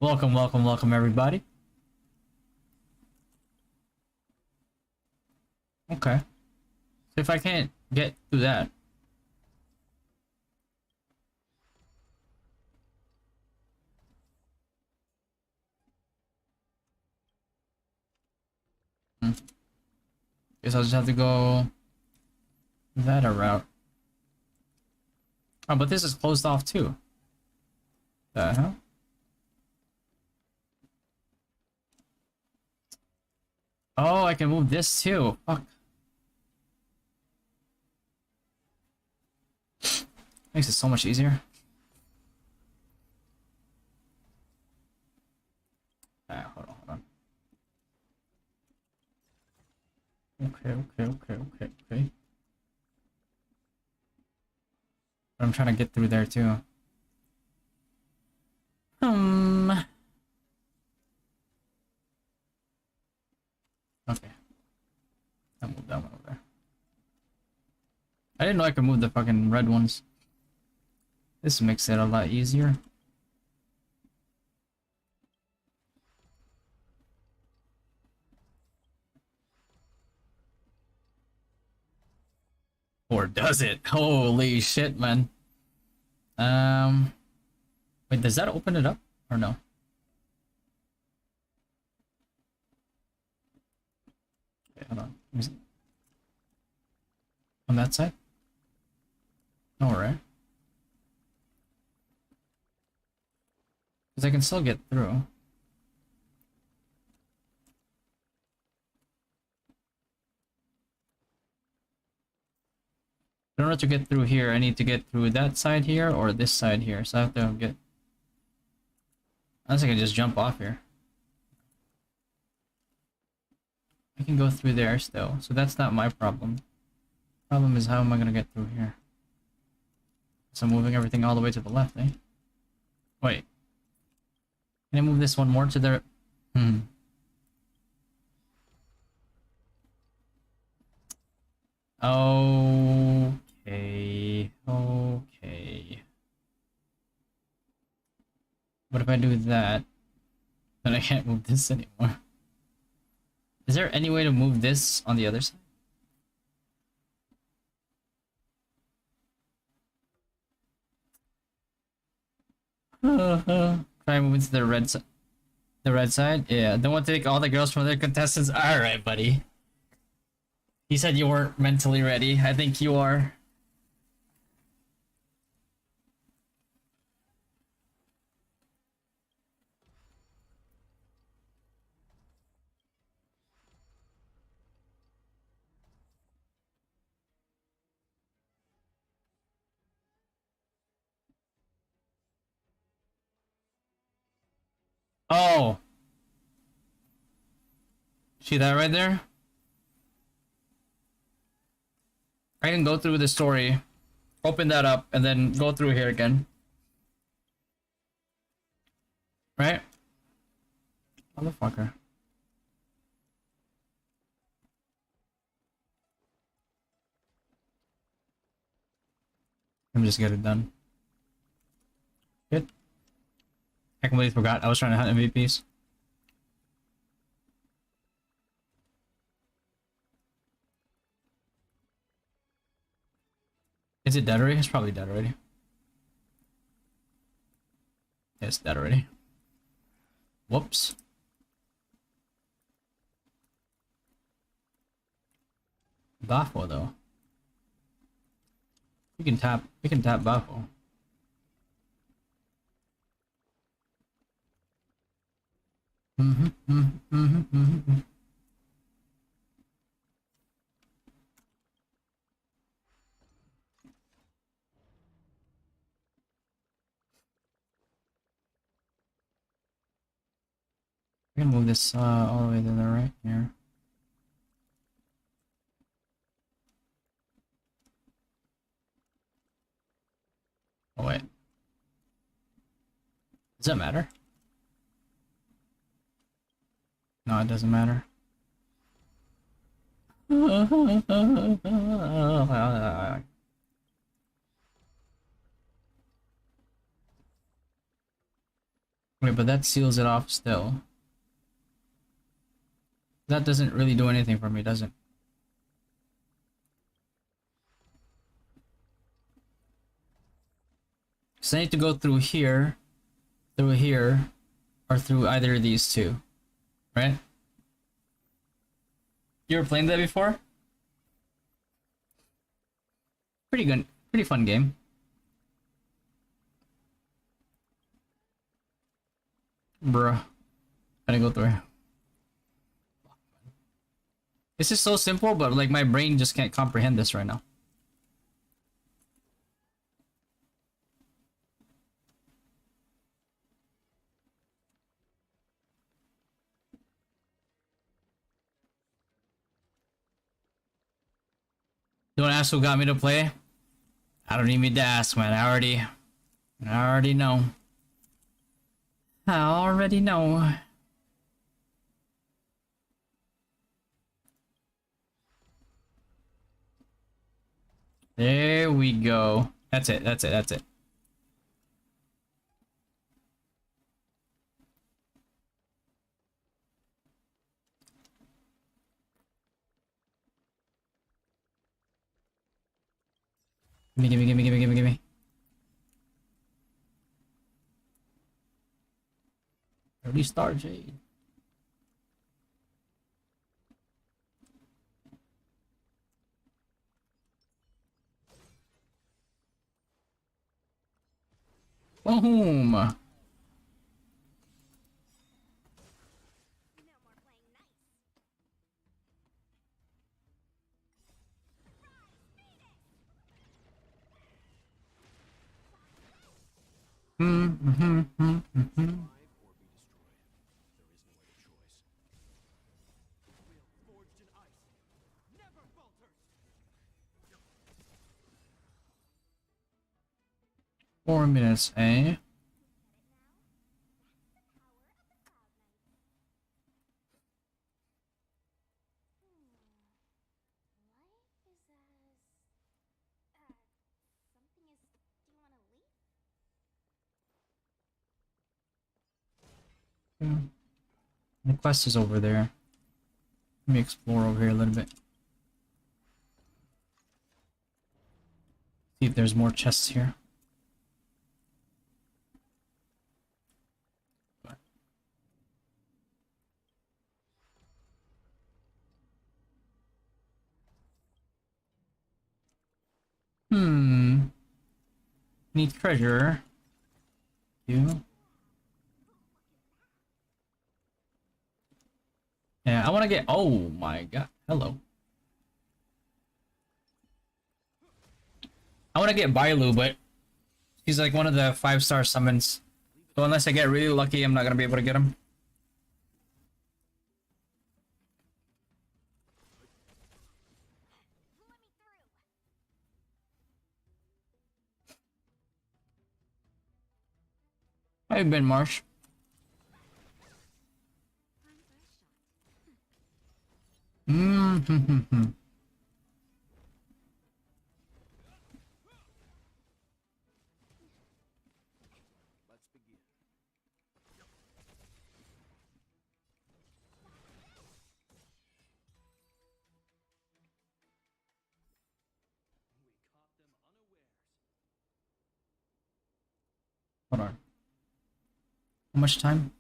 Welcome, welcome, welcome, everybody. Okay. So if I can't get through that. Guess I'll just have to go that a route. Oh, but this is closed off too. The hell? Oh, I can move this too. Fuck. Makes it so much easier. Hold on. Okay. But I'm trying to get through there too. Okay. I'll move that one over there. I didn't know I could move the fucking red ones. This makes it a lot easier. Or does it? Holy shit, man. Wait, does that open it up or no? Okay, hold on. On that side? All right. Because I can still get through. In order to get through here, I need to get through that side here or this side here. So I have to get... Unless I can just jump off here. I can go through there still, so that's not my problem. Problem is, how am I gonna get through here? So I'm moving everything all the way to the left, eh? Wait. Can I move this one more to the... Okay. Okay. What if I do that? Then I can't move this anymore. Is there any way to move this on the other side? Try and move it to the red side. The red side? Yeah. Don't want to take all the girls from their contestants. Alright, buddy. He said you weren't mentally ready. I think you are. Oh! See that right there? I can go through the story, open that up, and then go through here again. Right? Motherfucker. Let me just get it done. Good. I completely forgot. I was trying to hunt MVPs. Is it dead already? It's probably dead already. Yeah, it's dead already. Whoops. Bafo though. We can tap Bafo. We can move this all the way to the right here. Oh wait. Does that matter? No, it doesn't matter. Wait, but that seals it off still. That doesn't really do anything for me, does it? So I need to go through here, or through either of these two, right? You ever played that before? Pretty good, pretty fun game. Bruh. Gotta go through. This is so simple, but like my brain just can't comprehend this right now. Don't ask who got me to play. I don't even need to ask, man. I already know. I already know. There we go. That's it. That's it. That's it. Gimme. 30 star Jade. Boom. 4 minutes, eh? Yeah. The quest is over there. Let me explore over here a little bit. See if there's more chests here. Hmm. Need treasure. You. Yeah, I want to get. Oh my god. Hello. I want to get Bailu, but he's like one of the 5-star summons. So unless I get really lucky, I'm not gonna be able to get him. How you been, Marsh? Mm-hmm. Hold on. How much time?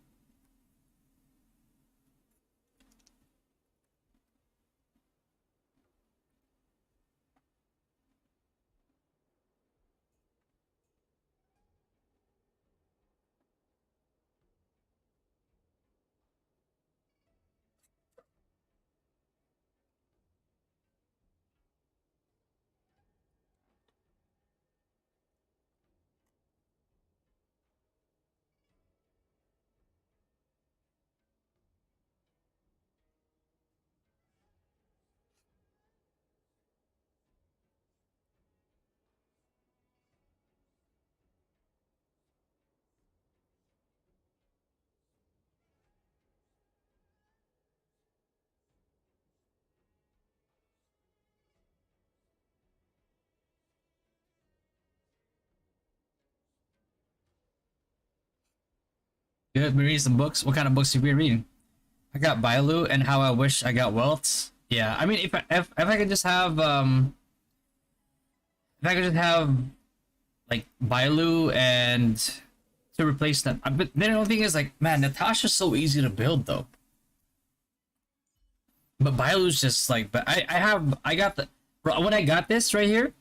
You have been reading some books? What kind of books have you been reading? I got Bailu and How I Wish I Got Wealth. Yeah, I mean, if I could just have if I could just have like Bailu and to replace them. But then the only thing is like, man, Natasha's so easy to build though. But Bailu's just like, but I got the bro, when I got this right here,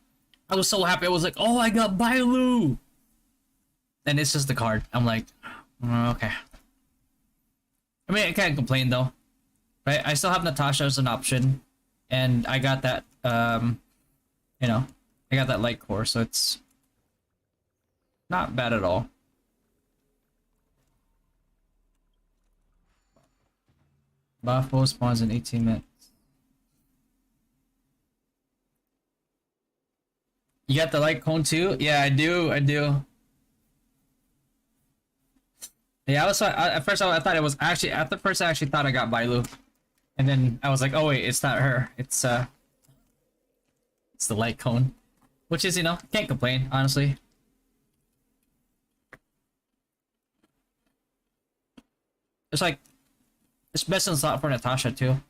I was so happy. I was like, oh, I got Bailu, and it's just the card. I'm like, okay. I mean, I can't complain though, right? I still have Natasha as an option, and I got that you know, I got that light core, so it's not bad at all. Buffalo spawns in 18 minutes. You got the light cone too? Yeah, I do. I do. Yeah, at first I thought it was actually at the first I actually thought I got Bailu, and then I was like, oh wait, it's not her. It's the light cone, which is, you know, can't complain honestly. It's like it's best in slot for Natasha too.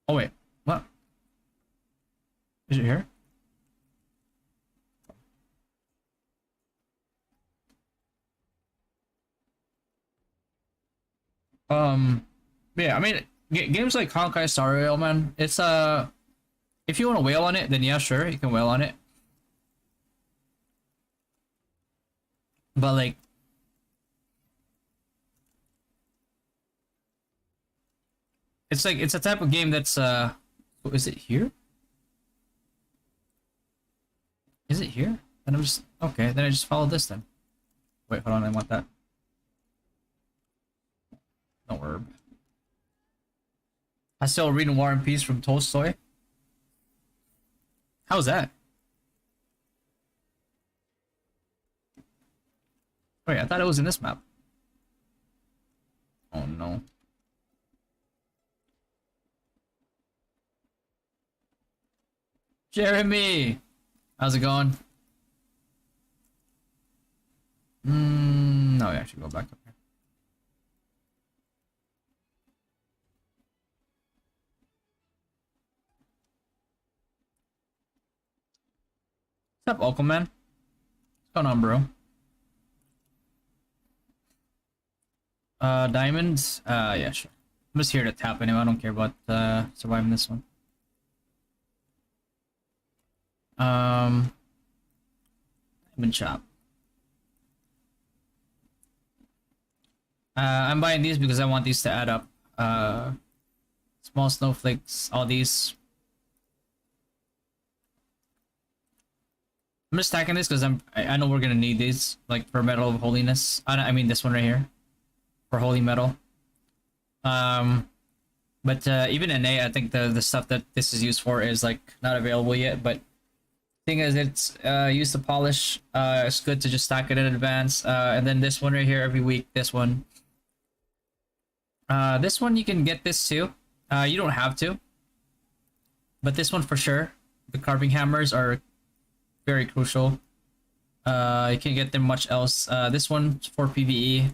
Oh wait, what? Is it here? Yeah, I mean, games like Honkai Star Rail, man, it's if you want to whale on it, then yeah, sure, you can whale on it. But like, it's like it's a type of game that's oh, is it here? Is it here? Then I'm just okay. Then I just follow this then. Wait, hold on. I want that. No herb. I still reading War and Peace from Tolstoy. How's that? Wait, I thought it was in this map. Oh no. Jeremy! How's it going? Oh, yeah, I should go back up here. What's up, Aquaman? What's going on, bro? Diamonds? Yeah, sure. I'm just here to tap anyway. I don't care about surviving this one. Diamond shop. I'm buying these because I want these to add up. Small snowflakes, all these. I'm just stacking this because I know we're gonna need these, like for Metal of Holiness. I mean this one right here, for Holy Metal. But even in A, I think the stuff that this is used for is like not available yet. But thing is, it's used to polish. It's good to just stack it in advance. And then this one right here every week. This one you can get this too. You don't have to, but this one for sure. The carving hammers are very crucial. You can't get them much else. This one for PvE.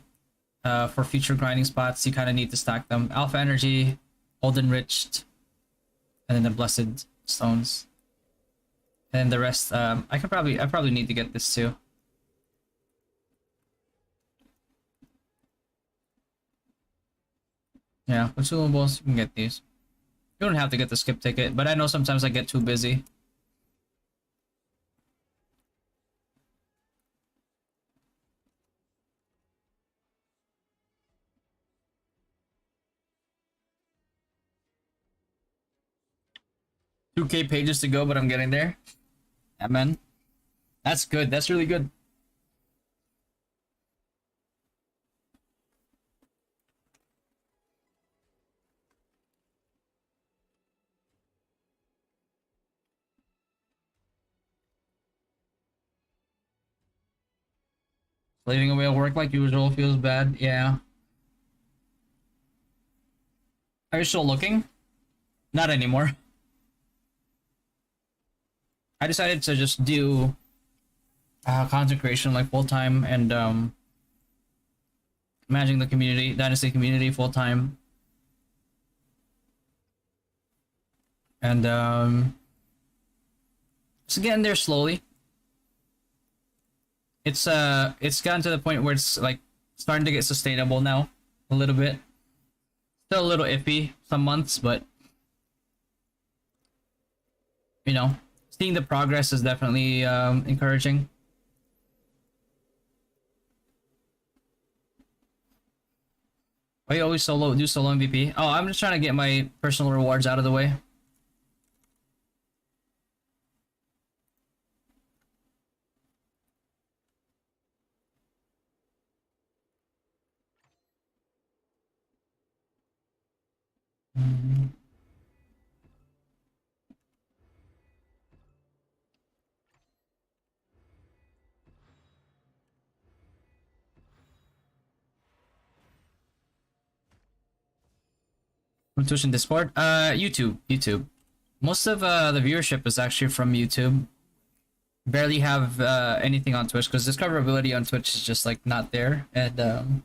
For future grinding spots, you kind of need to stack them. Alpha Energy, Old Enriched, and then the Blessed Stones. And then the rest, I probably need to get this too. Yeah, consumables, you can get these. You don't have to get the skip ticket, but I know sometimes I get too busy. $2K pages to go, but I'm getting there. Yeah, man. That's good. That's really good. Slaving away at work like usual feels bad. Yeah. Are you still looking? Not anymore. I decided to just do content creation like full time and managing the community, Dynasty community full time. And just getting there slowly. It's gotten to the point where it's like starting to get sustainable now a little bit. Still a little iffy some months, but you know, seeing the progress is definitely encouraging. Why you always do solo MVP? Oh, I'm just trying to get my personal rewards out of the way. From Twitch and Discord? YouTube. Most of the viewership is actually from YouTube. Barely have anything on Twitch because discoverability on Twitch is just like not there, and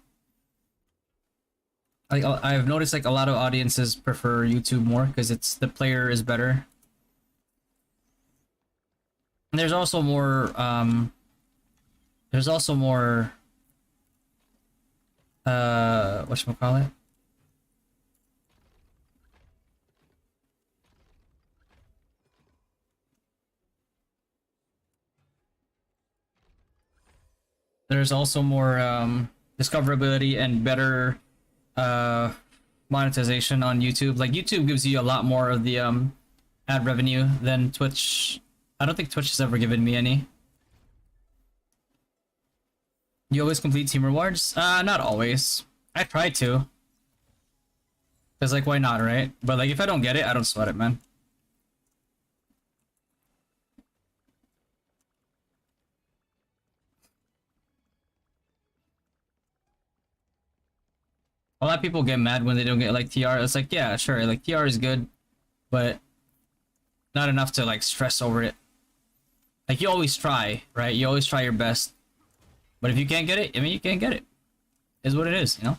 I've noticed like a lot of audiences prefer YouTube more because it's the player is better. And there's also more whatchamacallit? There's also more discoverability and better monetization on YouTube. Like YouTube gives you a lot more of the ad revenue than Twitch. I don't think Twitch has ever given me any. You always complete team rewards? Not always. I try to. Cause like why not, right? But like if I don't get it, I don't sweat it, man. A lot of people get mad when they don't get like TR. It's like, yeah, sure, like TR is good, but not enough to like stress over it. Like you always try, right? You always try your best. But if you can't get it, I mean, you can't get it. is what it is, you know?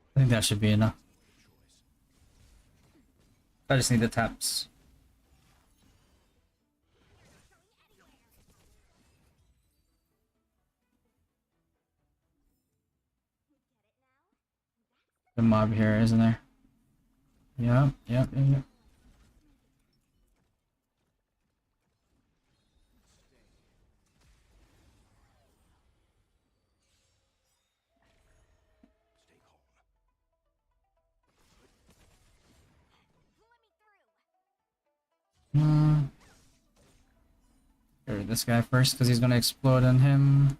I think that should be enough. I just need the taps. The mob here, isn't there? Yep. Get rid of this guy first, because he's gonna explode on him.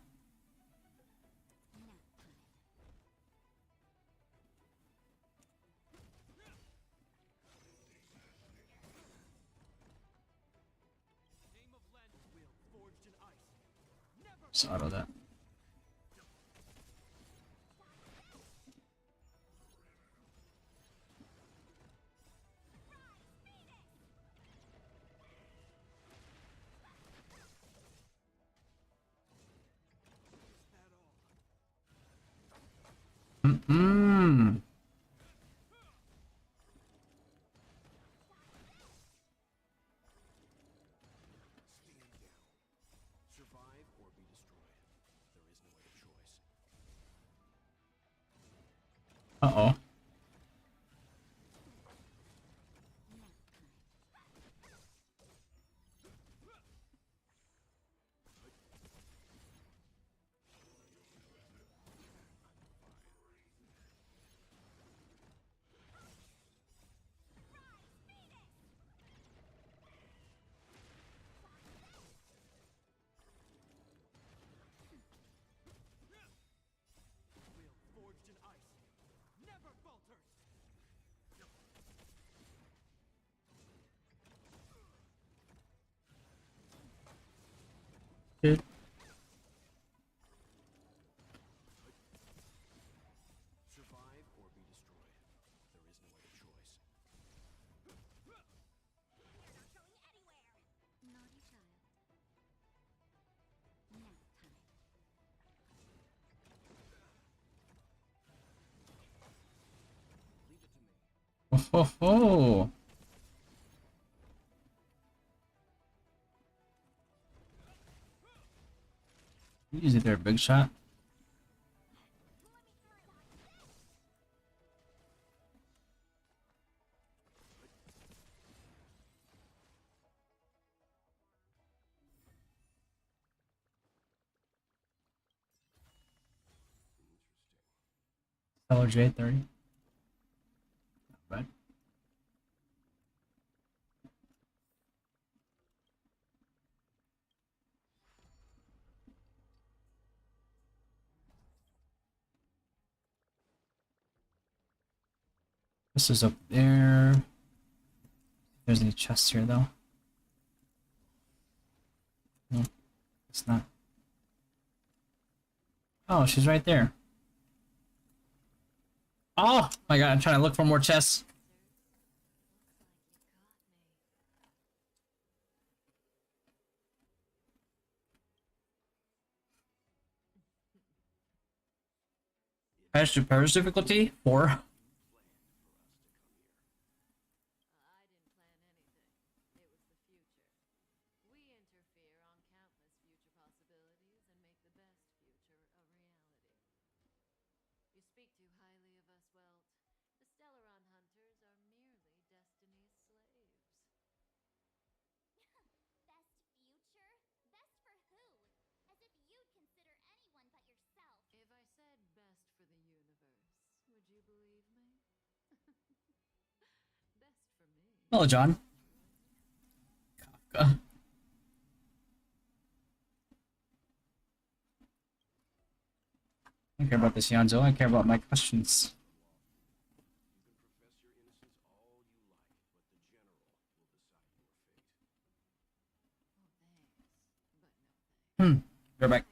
Just auto that. Mm-mm. Uh-oh. Dude. Oh, ho, ho. Use it there, big shot. LJ 30. Not bad. This is up there. There's any chests here though. No, it's not. Oh, she's right there. Oh my god, I'm trying to look for more chests. Parish difficulty 4. Hello, John. Kafka. don't care about this, Yanzo. I care about my questions. Go back.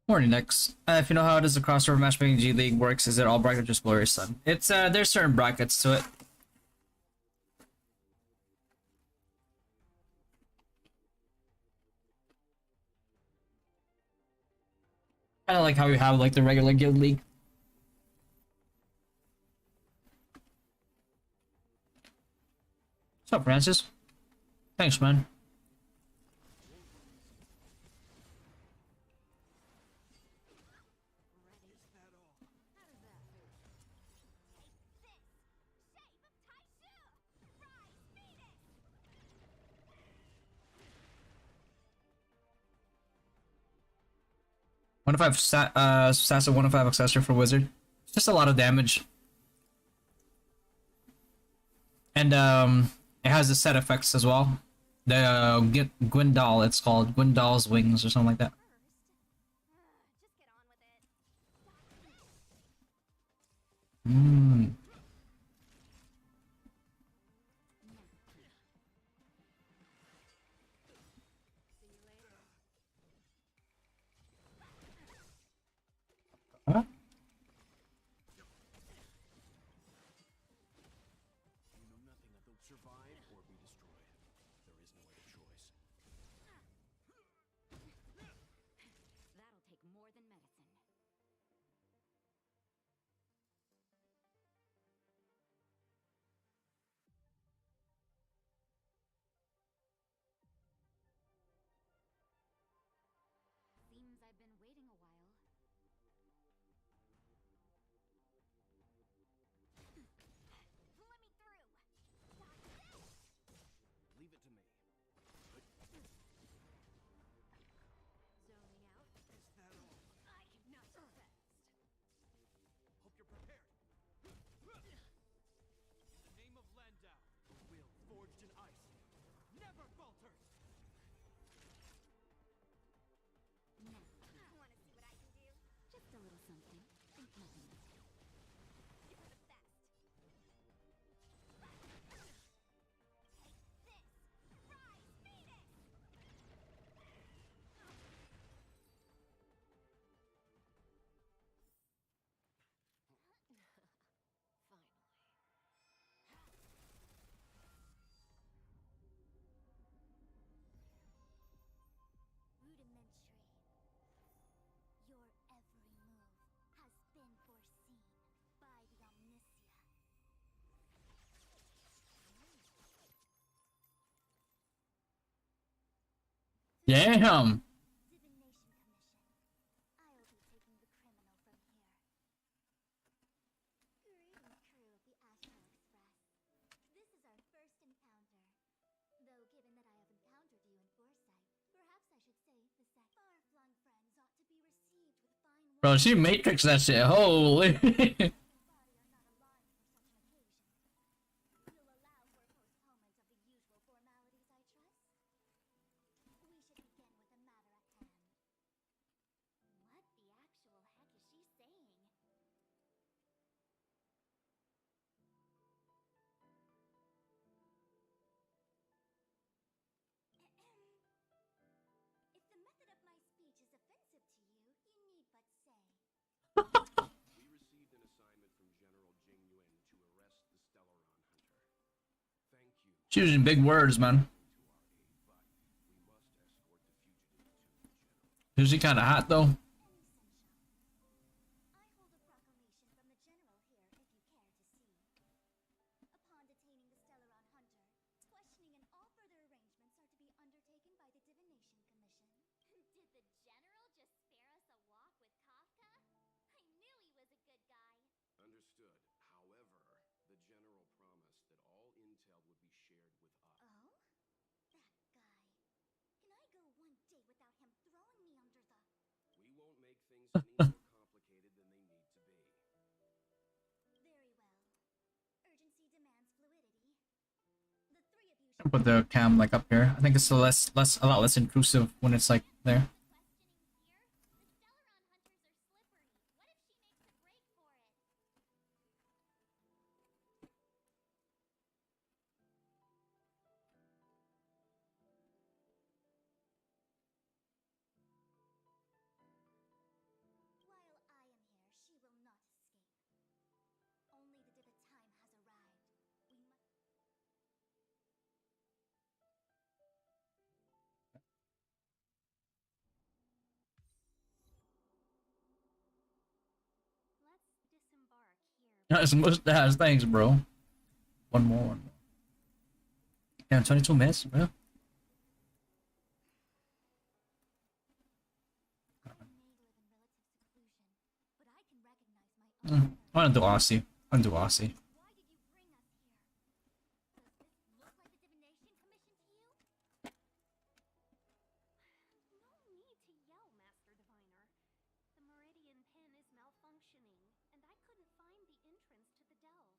Morning, next. If you know how it is the crossover matchmaking G League works, is it all bracket or just Glorious Sun? It's there's certain brackets to it. Kind of like how you have like the regular Guild League. What's up, Francis? Thanks, man. One of five stats of 105 accessor for wizard. It's just a lot of damage. And it has the set effects as well. The Gwendal, it's called Gwendal's Wings or something like that. Huh? Damn. Divination Commission. I'll be taking the criminal from here. Greetings, crew of the Astral Express. This is our first encounter. Though given that I have encountered you in foresight, perhaps I should say the far-flung friends ought to be received with fine Bro, she matrix that shit. Holy. body are not aligned for such an occasion. You'll allow for a postponement of the usual formalities, I trust? We should begin with the matter at hand. What the actual heck is she saying? If the method of my speech is offensive to you, you need but say. We received an assignment from General Jing Yuan to arrest the Stellaron Hunter. Thank you She using big words, man. to our aid, but we must escort the fugitive to the General. Is she kind of hot though? Any essential. I hold a proclamation from the General here, if you care to see. Upon detaining the Stellaron Hunter, questioning and all further arrangements are to be undertaken by the Divination Commission. Did the General just spare us a walk with Kafka? I knew he was a good guy. Understood. However, the General promised that all intel would be shared with us. Oh? That guy. Can I go one day without him throwing me under the... We won't make things any more complicated than they need to be. Very well. Urgency demands fluidity. The three of you should... Put the cam like up here. I think it's a lot less intrusive when it's like there. Questioning here? The Stellaron hunters are slippery. What if she makes a break for it? While I am here, she will not escape. Only the divot time has arrived. We must... Let's disembark here. Nice mustache, thanks, bro. One more. Yeah, 22 minutes, bro. I may live in relative seclusion, but I can recognize my own. I'm gonna do Aussie. I'm gonna do Aussie. Why did you bring us here? Does this look like the Divination Commission to you? No need to yell, Master Diviner. The Meridian pin is malfunctioning, and I couldn't find the entrance to the delve.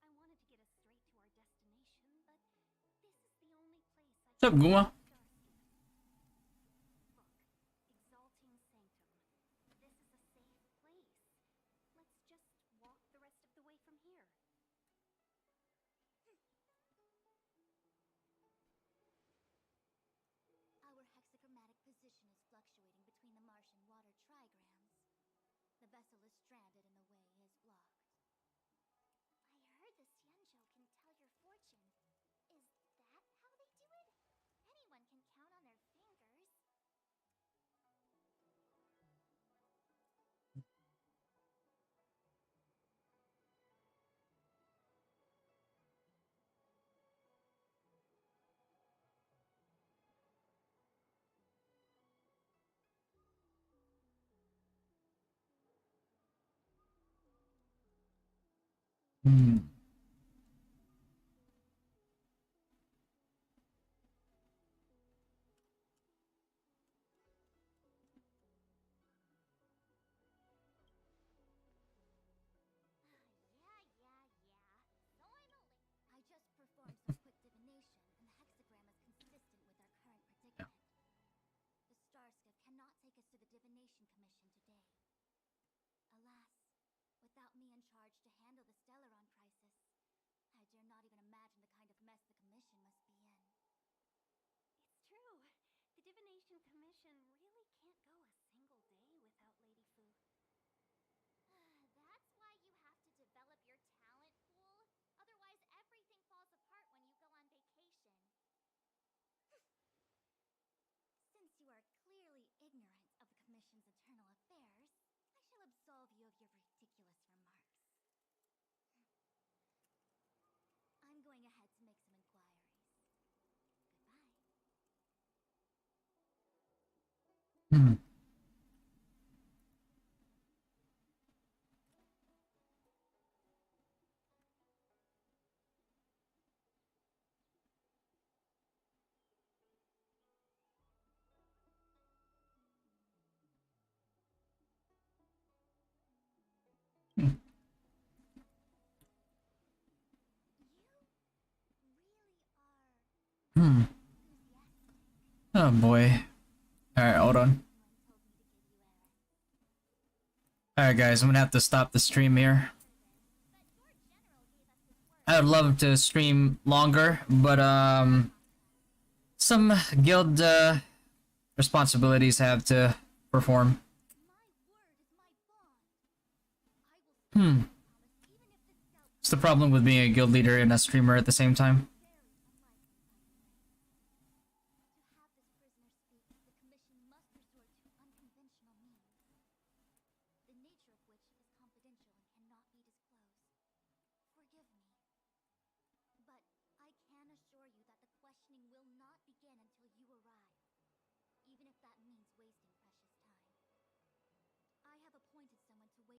I wanted to get us straight to our destination, but this is the only place I What's up, Guma? Look, exalting sanctum. This is a safe place. Let's just walk the rest of the way from here. Our hexachromatic position is fluctuating between the Martian water trigrams. The vessel is stranded and the way is blocked. I heard the Xianzhou can tell your fortune. Is that how they do it? Anyone can count on their fingers. Hmm. Yeah. So I'm a I just performed some quick divination, and the hexagram is consistent with our current predicament. The Starskip cannot take us to the Divination Commission today. Alas, without me in charge to handle the Stellaron crisis, I dare not even imagine the kind of mess the Commission must be in. It's true. The Divination Commission really can't go a single day without Lady Fu. That's why you have to develop your talent pool. Otherwise, everything falls apart when you go on vacation. Since you are clearly ignorant of the Commission's internal affairs, I shall absolve you of your ridiculous remarks. I'm going ahead to make some inquiries. Goodbye. Hmm. Hmm. Oh boy. Alright, hold on. Alright guys, I'm gonna have to stop the stream here. I would love to stream longer, but some guild responsibilities have to perform. Hmm. It's the problem with being a guild leader and a streamer at the same time. Even if that means wasting